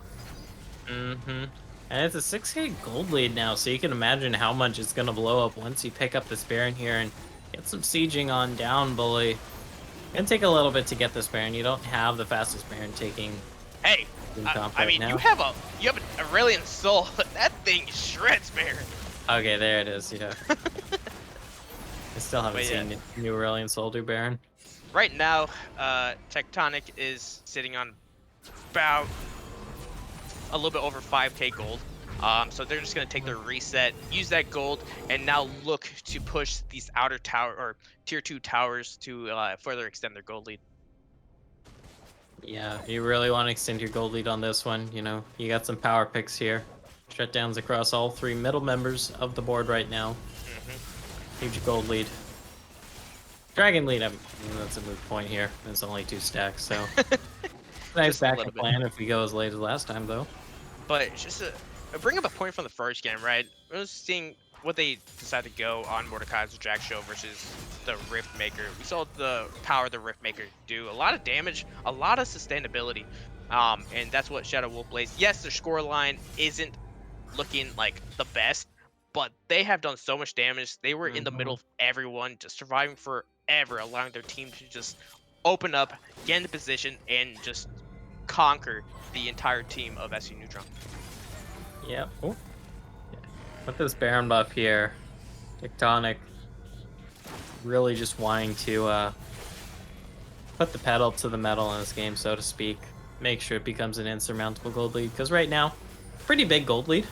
Mm-hmm. And it's a 6k gold lead now, so you can imagine how much it's gonna blow up once you pick up this Baron here and get some sieging on down, Bully. Gonna take a little bit to get this Baron. You don't have the fastest Baron taking. Hey, I mean, now. you have an Aurelian Soul. That thing shreds Baron. Okay, there it is. Yeah. I still haven't seen New Aurelian Soul do Baron. Right now, Tectonic is sitting on about a little bit over 5k gold. So they're just gonna take their reset, use that gold, and now look to push these outer tower or tier 2 towers to further extend their gold lead. Yeah, you really want to extend your gold lead on this one. You know, you got some power picks here. Shutdowns across all 3 middle members of the board right now. Huge gold lead. Dragon lead, I mean, that's a moot point here. It's only 2 stacks, so. Nice backup plan if we go as late as last time, though. But just bring up a point from the first game, right? I was seeing what they decided to go on Mordekai's Jack Show versus the Riftmaker. We saw the power of the Riftmaker do a lot of damage, a lot of sustainability, and that's what Shadow Wolf Blaze. Yes, their score line isn't looking like the best, but they have done so much damage. They were in the middle of everyone, just surviving forever, allowing their team to just open up, get into position, and just conquer the entire team of SC Neutron. Yeah. Oh. With this Baron buff here, Tectonic really just wanting to put the pedal to the metal in this game, so to speak. Make sure it becomes an insurmountable gold lead, because right now, pretty big gold lead.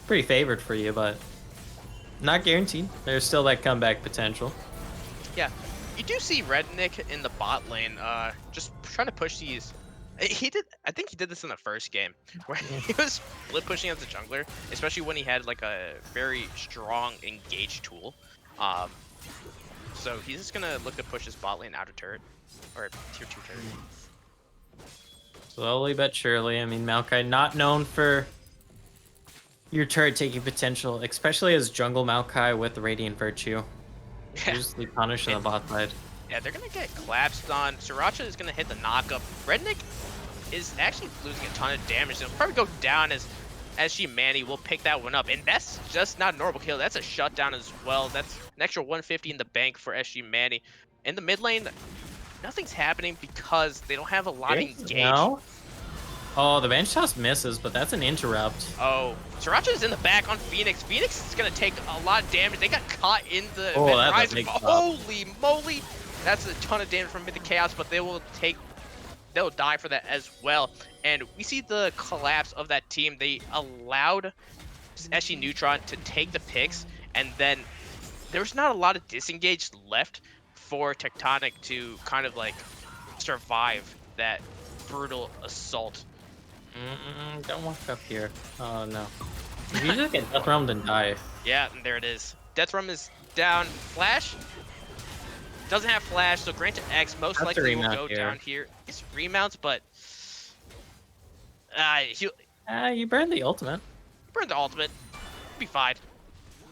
Pretty favored for you, but not guaranteed. There's still that comeback potential. Yeah, you do see Rednick in the bot lane, just trying to push these. I think he did this in the first game, where he was split pushing as a jungler, especially when he had like a very strong engage tool. So he's just gonna look to push his bot lane out of turret, or tier 2 turret. Slowly but surely. I mean, Maokai not known for your turret taking potential, especially as jungle Maokai with the Radiant Virtue. Usually punished on the bot side. Yeah, they're gonna get collapsed on. Sriracha is gonna hit the knockup. Rednick is actually losing a ton of damage. It'll probably go down as SG Manny will pick that one up. And that's just not a normal kill. That's a shutdown as well. That's an extra 150 in the bank for SG Manny. In the mid lane, nothing's happening because they don't have a lot of engage. No? Oh, the bench toss misses, but that's an interrupt. Oh, Sriracha is in the back on Phoenix. Phoenix is going to take a lot of damage. They got caught in the that's a big Holy moly. That's a ton of damage from Mythic Chaos, but they'll die for that as well. And we see the collapse of that team. They allowed SC Neutron to take the picks, and then there's not a lot of disengage left for Tectonic to kind of like survive that brutal assault. Don't walk up here. Oh no. If you just get Death Realmed and die. Yeah, and there it is. Death Realm is down. Flash doesn't have flash, so Granted X most That's likely will go here. down here. It's remounts, but You burned the ultimate. burn the ultimate. Be fine.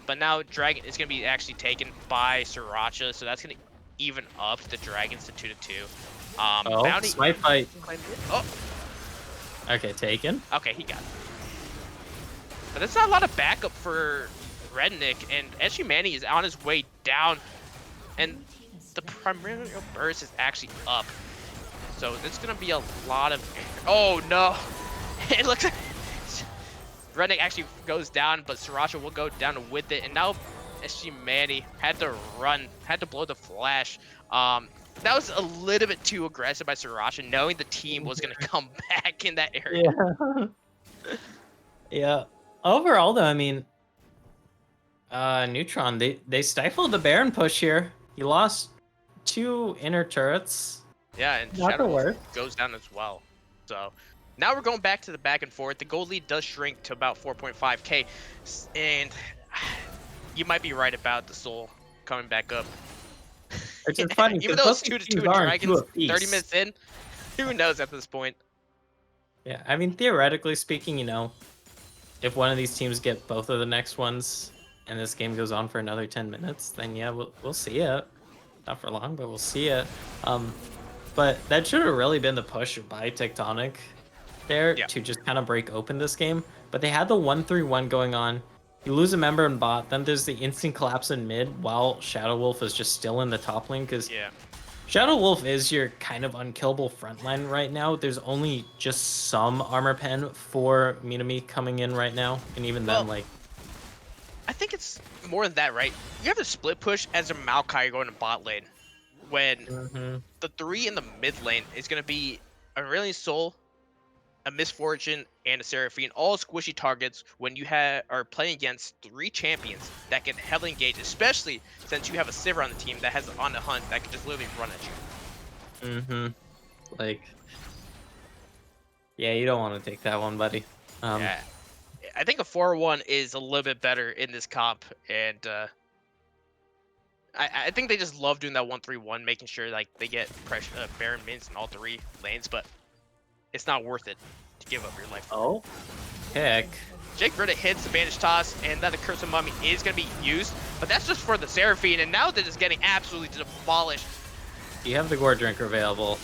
But now Dragon is gonna be actually taken by Sriracha, so that's gonna even up the Dragons to 2-2. Bounty. Smite fight. Oh, Okay, taken. okay, he got it. But that's not a lot of backup for Rednick, and SG Manny is on his way down, and the primary burst is actually up. So there's gonna be a lot of. Oh no! It looks like Rednick actually goes down, but Sriracha will go down with it, and now SG Manny had to run, had to blow the flash. That was a little bit too aggressive by Sriracha, knowing the team was gonna come back in that area. Yeah. Yeah. Overall, though, I mean, Neutron, they stifled the Baron push here. He lost 2 inner turrets. Yeah, and Not Shadow the Wolf worst. goes down as well. So Now we're going back to the back and forth. The gold lead does shrink to about 4.5k, and you might be right about the soul coming back up. Which is funny, Even 'cause though it's both 2-2 teams in aren't two Dragons, apiece. 30 minutes in, who knows at this point? Yeah, I mean, theoretically speaking, you know, if one of these teams get both of the next ones and this game goes on for another 10 minutes, then yeah, we'll see it. Not for long, but we'll see it. But that should have really been the push by Tectonic there Yeah. to just kind of break open this game. But they had the 1-3-1 going on. You lose a member in bot, then there's the instant collapse in mid while Shadow Wolf is just still in the top lane because Yeah. Shadow Wolf is your kind of unkillable frontline right now. There's only just some armor pen for Minami coming in right now, and even then, Well, like, I think it's more than that, right? You have a split push as a Maokai going to bot lane, when the 3 in the mid lane is going to be a Aurelion Soul, a Misfortune, and a Seraphine, all squishy targets when you are playing against 3 champions that can heavily engage, especially since you have a Sivir on the team that has on the hunt that can just literally run at you. like, yeah, you don't want to take that one, buddy. Yeah. I think a 4-1 is a little bit better in this comp, and I think they just love doing that 1-3-1, making sure like they get pressure, Baron mins in all 3 lanes, but it's not worth it to give up your life. Oh, heck. Jake Verde hits the bandage toss, and then the Curse of Mummy is going to be used, but that's just for the Seraphine, and now they're just getting absolutely demolished. You have the Gore Drinker available.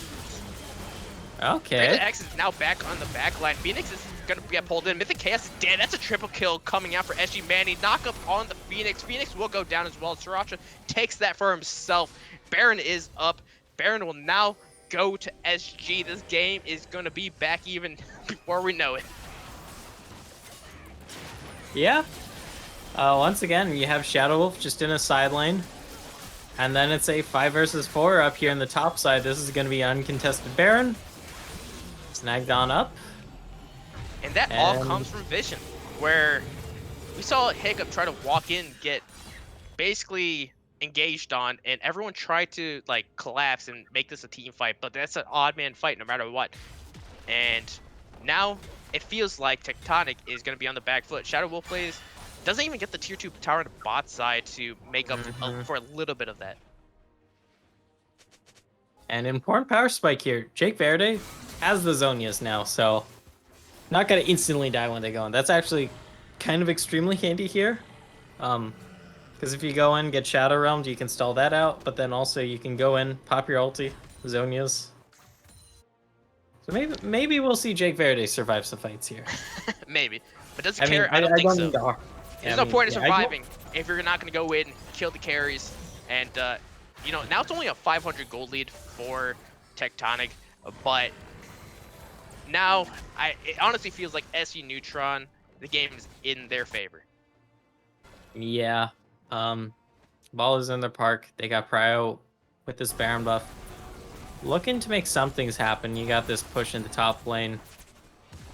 Okay. Raven X is now back on the back line. Phoenix is going to get pulled in. Mythic Chaos is dead. That's a triple kill coming out for SG Manny. Knock up on the Phoenix. Phoenix will go down as well. Sriracha takes that for himself. Baron is up. Baron will now go to SG. This game is going to be back even before we know it. Yeah. Once again, you have Shadow Wolf just in a side lane. And then it's a 5 versus 4 up here in the top side. This is going to be uncontested Baron. Snagged on up. And that all comes from Vision, where we saw Hiccup try to walk in, get basically engaged on, and everyone tried to like collapse and make this a team fight, but that's an odd man fight no matter what. And now it feels like Tectonic is going to be on the back foot. Shadow Wolf plays, doesn't even get the tier 2 tower on the bot side to make up for a little bit of that. And important power spike here. Jake Verde has the Zonias now, so not going to instantly die when they go in. That's actually kind of extremely handy here. Because if you go in, get Shadow Realmed, you can stall that out, but then also you can go in, pop your ulti, Zonias. So maybe we'll see Jake Verde survive some fights here. Maybe. But does he care? I don't think so. There's no point in surviving if you're not going to go in, kill the carries, and you know, now it's only a 500 gold lead for Tectonic, but now it honestly feels like SC Neutron, the game is in their favor. Yeah. Ball is in their park. They got Prio with this Baron buff. Looking to make some things happen. You got this push in the top lane.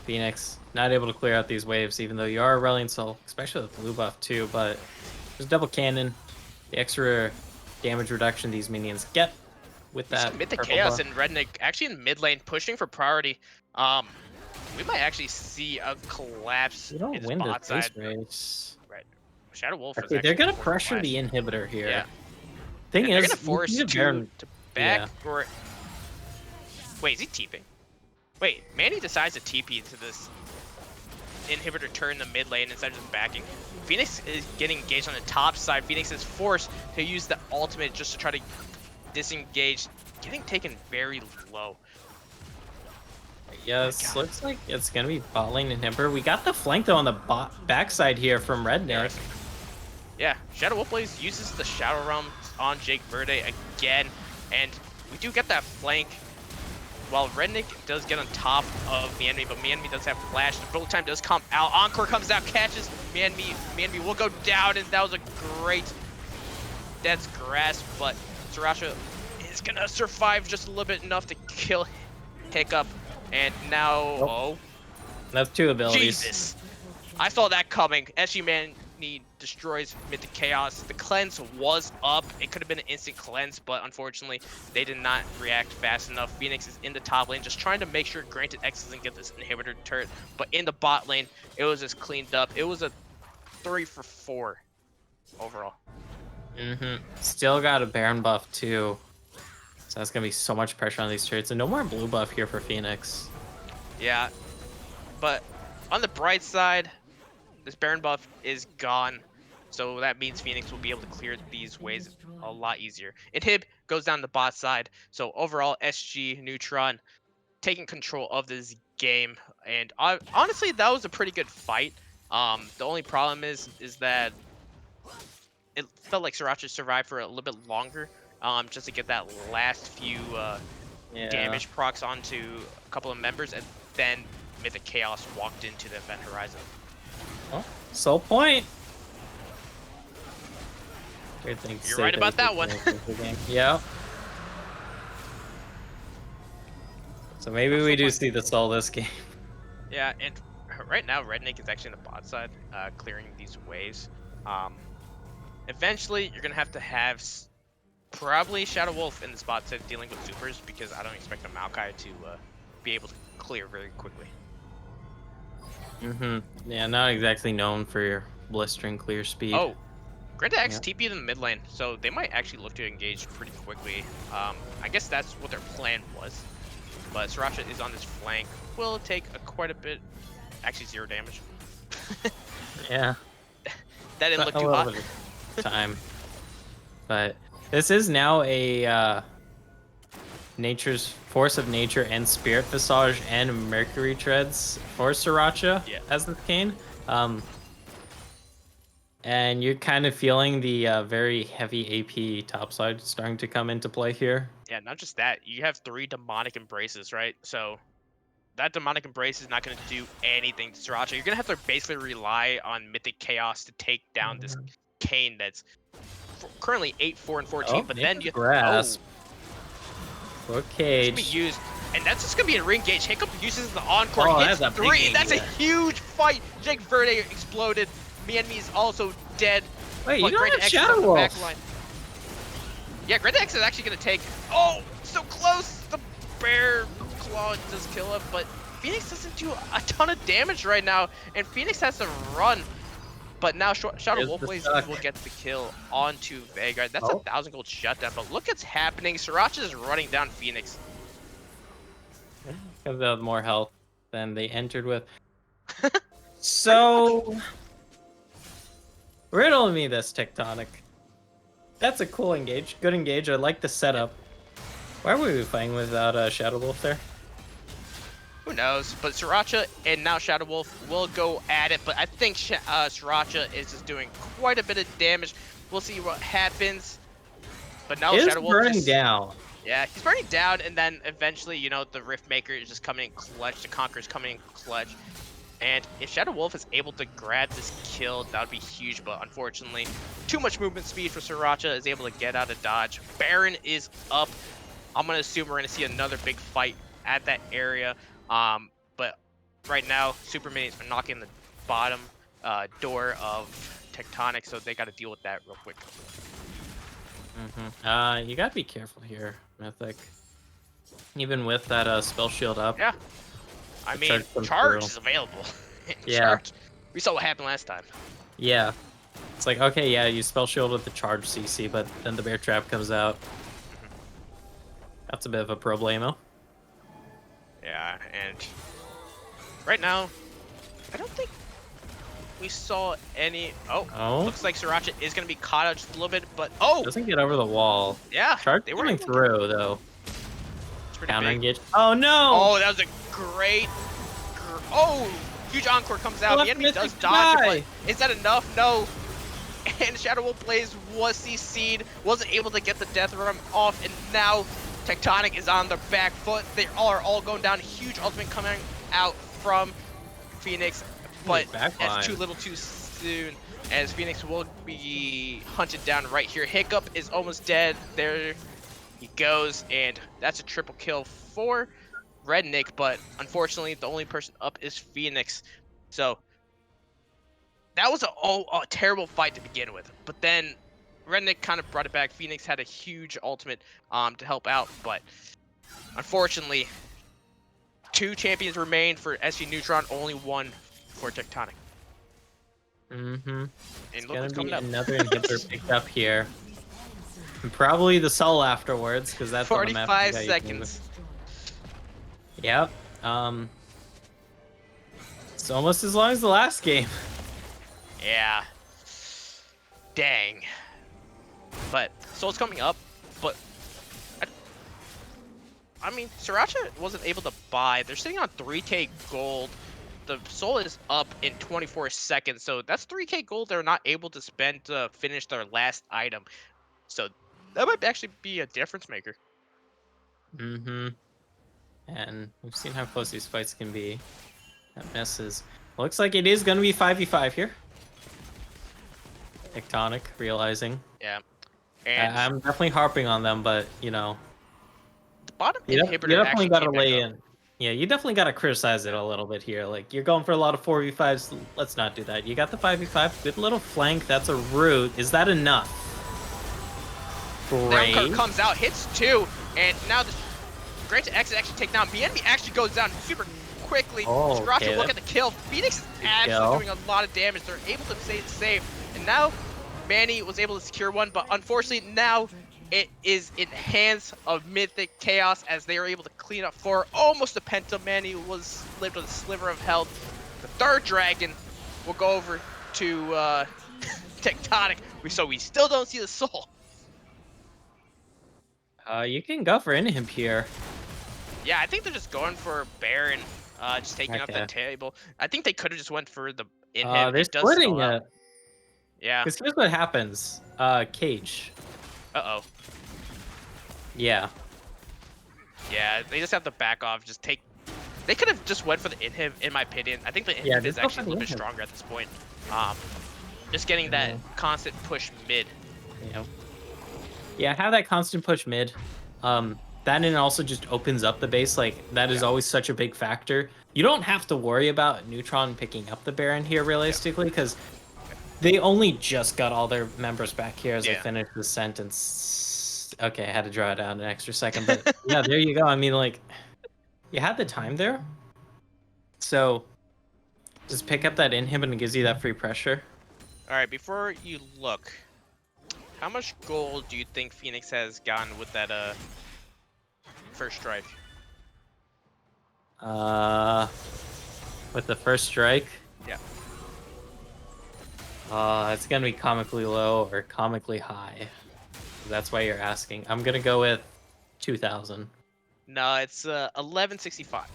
Phoenix not able to clear out these waves, even though you are Aurelion Soul, especially with blue buff too, but there's double cannon. The extra damage reduction these minions get with that. Mythic Chaos and Redneck actually in mid lane pushing for priority. We might actually see a collapse You don't in win the the bot side. race. Right. Shadow Wolf. Okay, they're gonna pressure the inhibitor here. Yeah. Thing And is, they're gonna force you need a Baron. to back or. Wait, is he TPing? Wait, Manny decides to TP to this inhibitor turn the mid lane instead of just backing. Phoenix is getting engaged on the top side. Phoenix is forced to use the ultimate just to try to disengage, getting taken very low. Yes, looks like it's gonna be bot lane inhibitor. We got the flank though on the backside here from Redneck. Yeah, Shadow Wolf plays uses the Shadow Realm on Jake Verde again, and we do get that flank. While Redneck does get on top of the enemy, but Mianmi does have flash. The build time does come out. Encore comes out, catches Mianmi. Mianmi will go down, and that was a great Dead's Grasp, but Sriracha is gonna survive just a little bit enough to kill Hiccup. And now, That's 2 abilities. Jesus! I saw that coming. SG Manny destroys Mythic Chaos. The cleanse was up. It could have been an instant cleanse, but unfortunately, they did not react fast enough. Phoenix is in the top lane, just trying to make sure Granted X doesn't get this inhibitor turret. But in the bot lane, it was just cleaned up. It was a 3 for 4 overall. Still got a Baron buff too. So that's gonna be so much pressure on these turrets. And no more blue buff here for Phoenix. Yeah, but on the bright side, this Baron buff is gone. So that means Phoenix will be able to clear these waves a lot easier. Inhib goes down the bot side. So overall, SG, Neutron, taking control of this game. And honestly, that was a pretty good fight. The only problem is that it felt like Sriracha survived for a little bit longer, just to get that last few damage procs onto a couple of members, and then Mythic Chaos walked into the event horizon. Oh, soul point. You're right about that one. Yeah. So maybe we do see the soul this game. Yeah, and right now Redneck is actually on the bot side, clearing these waves. Eventually, you're gonna have to have probably Shadow Wolf in the spot side dealing with supers, because I don't expect a Maokai to be able to clear very quickly. Yeah, not exactly known for your blistering clear speed. Oh, Greta X TP'd in the mid lane, so they might actually look to engage pretty quickly. I guess that's what their plan was. But Sriracha is on this flank. Will take quite a bit, actually 0 damage. Yeah. That didn't look too hot. Time. But this is now a nature's force of nature and spirit visage and mercury treads for Sriracha as the cane. And you're kind of feeling the very heavy AP topside starting to come into play here. Yeah, not just that. You have 3 demonic embraces, right? So that demonic embrace is not going to do anything to Sriracha. You're going to have to basically rely on Mythic Chaos to take down this cane that's currently 8, 4, and 14. But then you grasp. Okay. It's gonna be used, and that's just gonna be a ring gauge. Hiccup uses the encore. Hits that's 3. That's a huge fight. Jake Verde exploded. Mienmi is also dead. Wait, but you don't have X Shadow is on the Wolf. back line. Yeah, Greta X is actually gonna take. Oh, so close. The bear claw does kill him, but Phoenix doesn't do a ton of damage right now, and Phoenix has to run. But now Shadow Wolf will get the kill onto Vanguard. That's a 1,000 gold shutdown. But look what's happening. Sriracha is running down Phoenix. Because they have more health than they entered with. So, riddle me this, Tectonic. That's a cool engage. Good engage. I like the setup. Why were we fighting without Shadow Wolf there? Who knows? But Sriracha and now Shadow Wolf will go at it. But I think Sriracha is just doing quite a bit of damage. We'll see what happens. But now Shadow Wolf burning down. Yeah, he's burning down, and then eventually, you know, the Rift Maker is just coming in clutch. The Conqueror's coming in clutch. And if Shadow Wolf is able to grab this kill, that would be huge. But unfortunately, too much movement speed for Sriracha, is able to get out of dodge. Baron is up. I'm going to assume we're going to see another big fight at that area. But right now, Super Minis are knocking the bottom door of Tectonic, so they got to deal with that real quick. You gotta be careful here, Mythic. Even with that spell shield up. Yeah. I mean, charge is available. Charge. We saw what happened last time. Yeah. It's like, okay, yeah, you spell shield with the charge CC, but then the bear trap comes out. That's a bit of a problemo. Yeah, and right now, I don't think we saw any. Oh, looks like Sriracha is going to be caught out just a little bit, but doesn't get over the wall. Yeah, charge they were coming through though. It's pretty Counter big. engage. Oh no! Oh, that was a great. Huge encore comes out. The enemy does dodge, but is that enough? No. And Shadow Wolf Blaze was CC'd, wasn't able to get the death rum off, and now Tectonic is on the back foot. They are all going down. Huge ultimate coming out from Phoenix, but that's too little too soon, as Phoenix will be hunted down right here. Hiccup is almost dead. There he goes, and that's a triple kill for Rednick, but unfortunately the only person up is Phoenix. So that was a terrible fight to begin with. But then Rednick kind of brought it back. Phoenix had a huge ultimate to help out, but unfortunately, 2 champions remain for SG Neutron, only 1 for Tectonic. Mm-hmm. And It's look gonna what's be coming up. another inhibitor picked up here. And probably the soul afterwards, because that's on the map. 45 you seconds. Yep. It's almost as long as the last game. Yeah. Dang. But Soul's coming up, but I mean, Sriracha wasn't able to buy. They're sitting on 3k gold. The Soul is up in 24 seconds, so that's 3k gold they're not able to spend to finish their last item. So that might actually be a difference maker. Mm-hmm. And we've seen how close these fights can be. That misses. Looks like it is going to be 5v5 here. Tectonic realizing. Yeah. And I'm definitely harping on them, but, you know. the bottom You inhibitor definitely actually got to came back lay up. in. Yeah, you definitely got to criticize it a little bit here. Like, you're going for a lot of 4v5s. Let's not do that. You got the 5v5. Good little flank. That's a root. Is that enough? Great. Downcard comes out, hits 2, and now the Great to X actually take down. BNB actually goes down super quickly. Oh, Sriracha okay, look at the kill. Phoenix is actually doing a lot of damage. They're able to stay safe. And now Manny was able to secure one, but unfortunately now it is in the hands of Mythic Chaos as they are able to clean up 4. Almost a penta. Manny was lived with a sliver of health. The 3rd dragon will go over to Tectonic. So we still don't see the soul. You can go for Inhib here. Yeah, I think they're just going for Baron, just taking up the Okay. table. I think they could have just went for the Inhib. They're It does splitting stall out. it. Yeah. Because here's what happens. Cage. Uh-oh. Yeah. Yeah, they just have to back off. Just take... They could have just went for the Inhib, in my opinion. I think the Inhib Yeah, is just go actually for a the little bit Inhib. stronger at this point. Just getting that Yeah. constant push mid. Yeah, have that constant push mid. That and also just opens up the base. Like, that is always such a big factor. You don't have to worry about Neutron picking up the Baron here, realistically, because they only just got all their members back here as I finished the sentence. Okay, I had to draw it out an extra second, but yeah, there you go. I mean, like, you had the time there. So, just pick up that inhib and it gives you that free pressure. Alright, before you look, how much gold do you think Phoenix has gotten with that, first strike? With the first strike? Yeah. It's gonna be comically low or comically high. That's why you're asking. I'm gonna go with 2,000. No, it's 1165.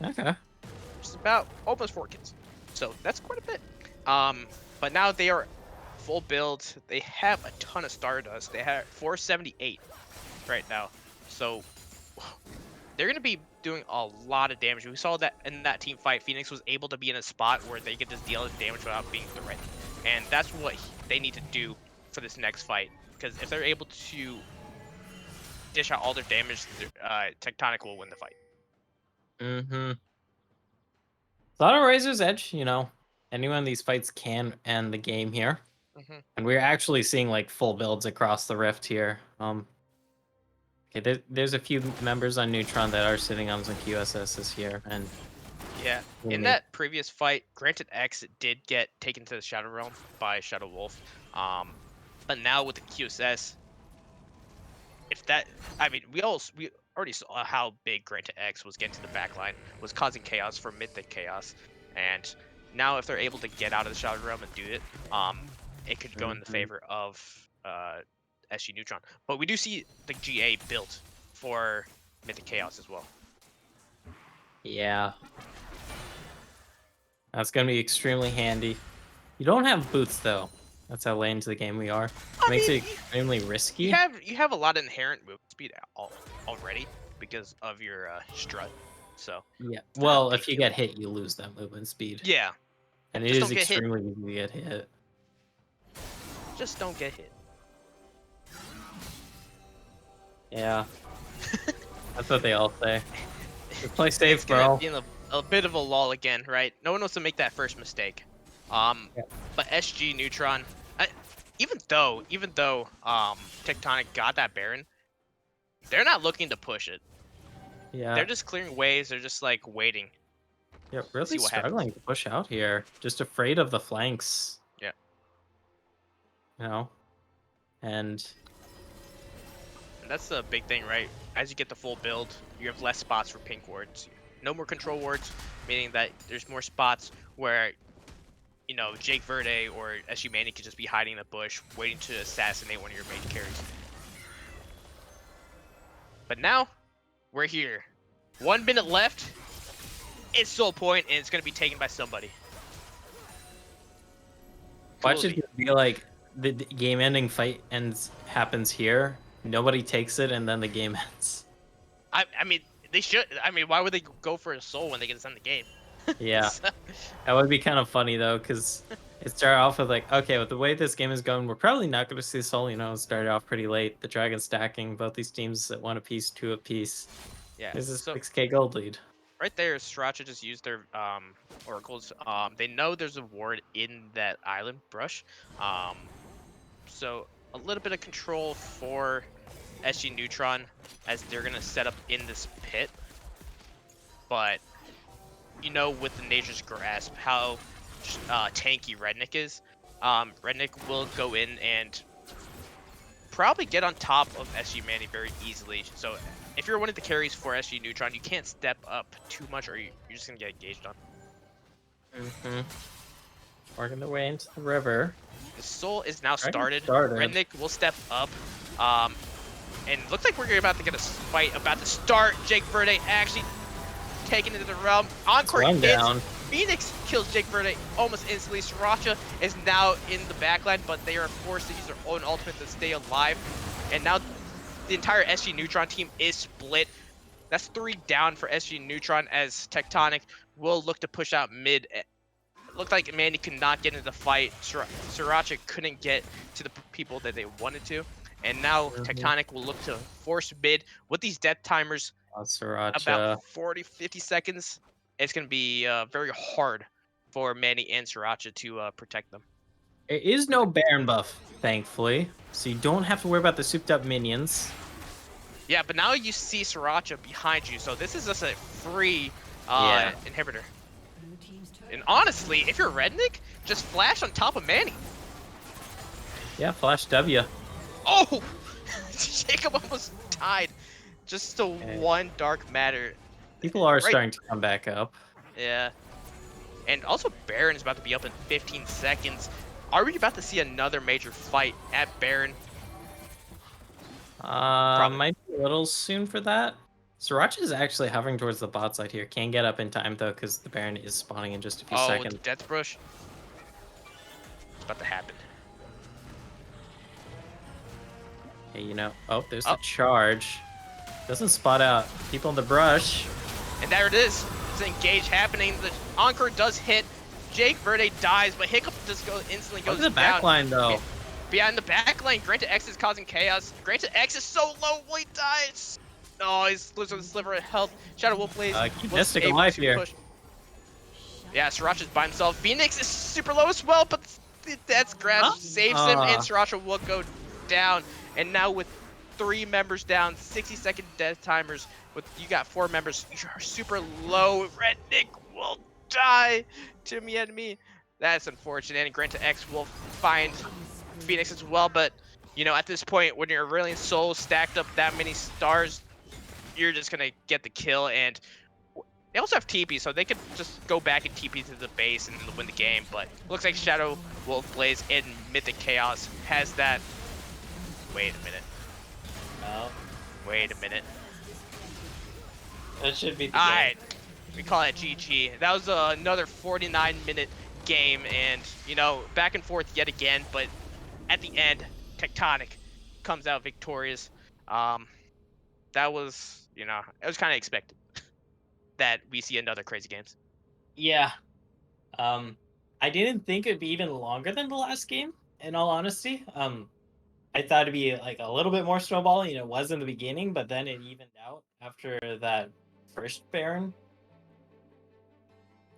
Okay. Which is about almost 4 kills. So that's quite a bit. But now they are full build. They have a ton of Stardust. They have 478 right now. So they're going to be doing a lot of damage. We saw that in that team fight, Phoenix was able to be in a spot where they could just deal with damage without being threatened. And that's what they need to do for this next fight. Because if they're able to dish out all their damage, Tectonic will win the fight. Mm-hmm. A lot of Razor's Edge, you know. Anyone in these fights can end the game here. Mm-hmm. And we're actually seeing like full builds across the rift here. Okay, there's a few members on Neutron that are sitting on some QSSs here, and yeah, in that previous fight, granted X did get taken to the Shadow Realm by Shadow Wolf, but now with the QSS, if that, I mean, we already saw how big Granted X was getting to the backline, was causing chaos for Mythic Chaos, and now if they're able to get out of the Shadow Realm and do it, it could go in the favor of SG Neutron. But we do see the GA built for Mythic Chaos as well. Yeah. That's going to be extremely handy. You don't have boots, though. That's how late into the game we are. It makes it extremely risky. You have a lot of inherent movement speed already because of your strut. So yeah. Well, if you get hit, you lose that movement speed. Yeah. And it is extremely easy to get hit. Just don't get hit. Yeah. That's what they all say. Just play safe, bro. a bit of a lull again, right? No one wants to make that first mistake. Yeah. But SG Neutron, I, even though Tectonic got that Baron, they're not looking to push it. Yeah. They're just clearing waves. They're just like waiting. Yeah, really See what happens. struggling to push out here. Just afraid of the flanks. Yeah. You know? And And that's the big thing, right? As you get the full build, you have less spots for pink wards. No more control wards, meaning that there's more spots where, you know, Jake Verde or SU Manny could just be hiding in the bush, waiting to assassinate one of your main carries. But now, we're here. 1 minute left. It's Soul Point, and it's going to be taken by somebody. watch Clearly. it be like the game-ending fight happens here. Nobody takes it, and then the game ends. I mean, they should. I mean, why would they go for a soul when they can send the game? Yeah, that would be kind of funny though, because it started off with like, okay, with the way this game is going, we're probably not going to see Soul. You know, it started off pretty late. The dragon stacking, both these teams at 1 apiece, 2 apiece. Yeah. This is So 6k gold lead. right there, Sriracha just used their oracles. They know there's a ward in that island brush. So a little bit of control for SG Neutron as they're gonna set up in this pit. But you know, with the Nature's Grasp, how tanky Rednick is. Rednick will go in and probably get on top of SG Manny very easily. So if you're one of the carries for SG Neutron, you can't step up too much or you're just going to get engaged on. Working their way into the river. The Soul is now Dragon started. started. Rednick will step up. And looks like we're about to get a fight about to start. Jake Verde actually taken into the realm. Encore One hits. down. Phoenix kills Jake Verde almost instantly. Sriracha is now in the backline, but they are forced to use their own ultimate to stay alive. And now the entire SG Neutron team is split. That's 3 down for SG Neutron as Tectonic will look to push out mid. It looked like Manny could not get into the fight. Sriracha couldn't get to the people that they wanted to. And now Tectonic will look to force mid with these death timers. Sriracha. About 40-50 seconds. It's going to be very hard for Manny and Sriracha to protect them. There is no Baron buff, thankfully, so you don't have to worry about the souped up minions. Yeah, but now you see Sriracha behind you, so this is just a free inhibitor. And honestly, if you're Rednick, just flash on top of Manny. Yeah, flash W. Oh! Jacob almost died. Just to one dark matter. People are starting to come back up. Yeah. And also Baron is about to be up in 15 seconds. Are we about to see another major fight at Baron? Might be a little soon for that. Sriracha is actually hovering towards the bot side here. Can't get up in time though, because the Baron is spawning in just a few seconds. With the Death Brush. It's about to happen. Hey, you know, there's the charge. Doesn't spot out people in the brush. And there it is. It's an engage happening. The Encore does hit. Jake Verde dies, but Hiccup just instantly goes down. Look at the back line though. Behind the back line, Granted X is causing chaos. Granted X is so low, will he dies? Oh, he's losing the sliver of health. Shadow Wolf plays. Keep Mystic alive here. Yeah, Sriracha's by himself. Phoenix is super low as well, but that's grasp saves him, and Sriracha will go down. And now with 3 members down, 60-second death timers. With you got 4 members, you're super low. Rednick will die to me and me. That's unfortunate. And Granted X will find Phoenix as well, but you know, at this point, when you're really Soul stacked up that many stars, you're just gonna get the kill. And they also have TP, so they could just go back and TP to the base and win the game. But looks like Shadow Wolf Blaze in Mythic Chaos has that. Wait a minute. No. Wait a minute. That should be the Alright, we call it GG. That was another 49-minute game, and you know, back and forth yet again, but at the end, Tectonic comes out victorious. That was, you know, it was kind of expected that we see another crazy games. Yeah. I didn't think it'd be even longer than the last game, in all honesty. I thought it'd be like a little bit more snowballing, it was in the beginning, but then it evened out after that first Baron.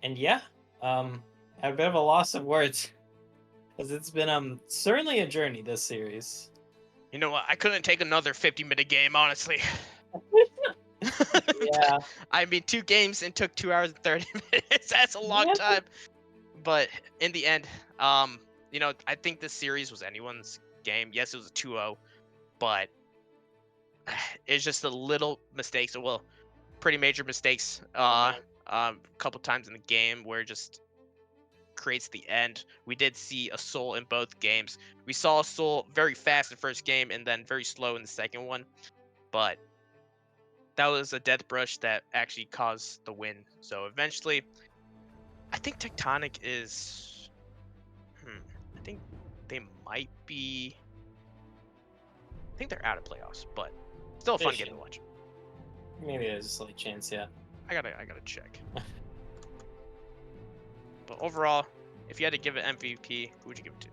And yeah, had a bit of a loss of words because it's been certainly a journey this series. You know what? I couldn't take another 50-minute game, honestly. Yeah, I mean, 2 games and took 2 hours and 30 minutes. That's a long yeah, time. But in the end, I think this series was anyone's game. Yes, it was a 2-0, but it's just a little mistakes. Well, pretty major mistakes. A couple times in the game where it just creates the end. We did see a Soul in both games. We saw a Soul very fast in the first game and then very slow in the second one. But that was a death brush that actually caused the win. So eventually, I think Tectonic is. I think they might be. I think they're out of playoffs, but still a they fun game should. to watch. Maybe there's a slight chance. Yeah. I gotta check. But overall, if you had to give it MVP, who would you give it to?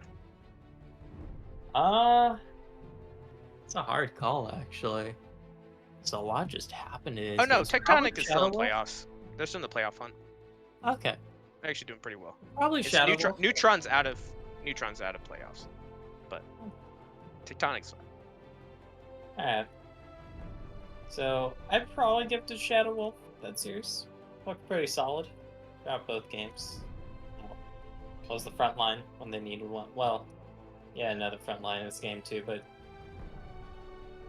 It's a hard call, actually. So a lot just happened in Oh these no, games. Probably Tectonic is still in Shadow Wolf? playoffs. They're still in the playoff hunt. Okay. They're actually doing pretty well. Probably It's Shadow Wolf. Neutron's out of playoffs, but Tectonic's fine. Alright. So I'd probably give to Shadow Wolf that series. Looked pretty solid throughout both games. Was the front line when they needed one. Well, yeah, another front line in this game too, but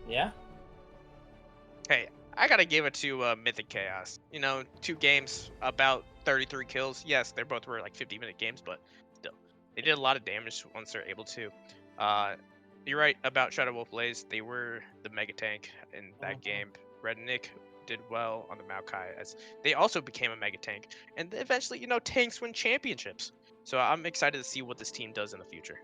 yeah. Hey, I gotta give it to Mythic Chaos. 2 games, about 33 kills. Yes, they both were like 50-minute games, but still, they did a lot of damage once they're able to. You're right about Shadow Wolf Blaze. They were the mega tank in that game. Red Nick did well on the Maokai as they also became a mega tank, and eventually, tanks win championships. So I'm excited to see what this team does in the future.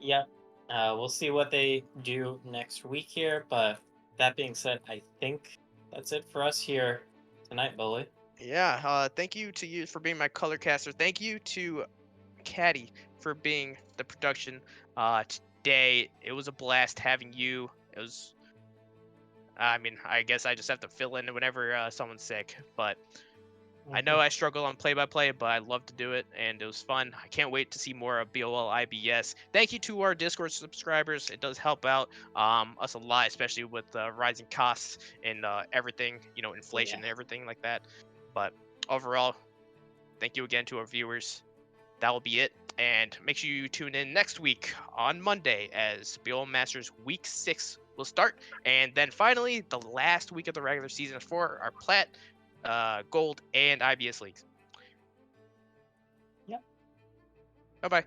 Yep. We'll see what they do next week here, but that being said, I think that's it for us here tonight, Bully. Yeah, thank you to you for being my color caster. Thank you to Caddy for being the production today. It was a blast having you. I guess I just have to fill in whenever someone's sick, but I know I struggle on play-by-play, but I love to do it, and it was fun. I can't wait to see more of BOL IBS. Thank you to our Discord subscribers. It does help out us a lot, especially with rising costs and everything, inflation and everything like that. But overall, thank you again to our viewers. That will be it. And make sure you tune in next week on Monday as BOL Masters Week 6 will start. And then finally, the last week of the regular season for our Plat, Gold, and IBS leagues. Yep. Bye-bye.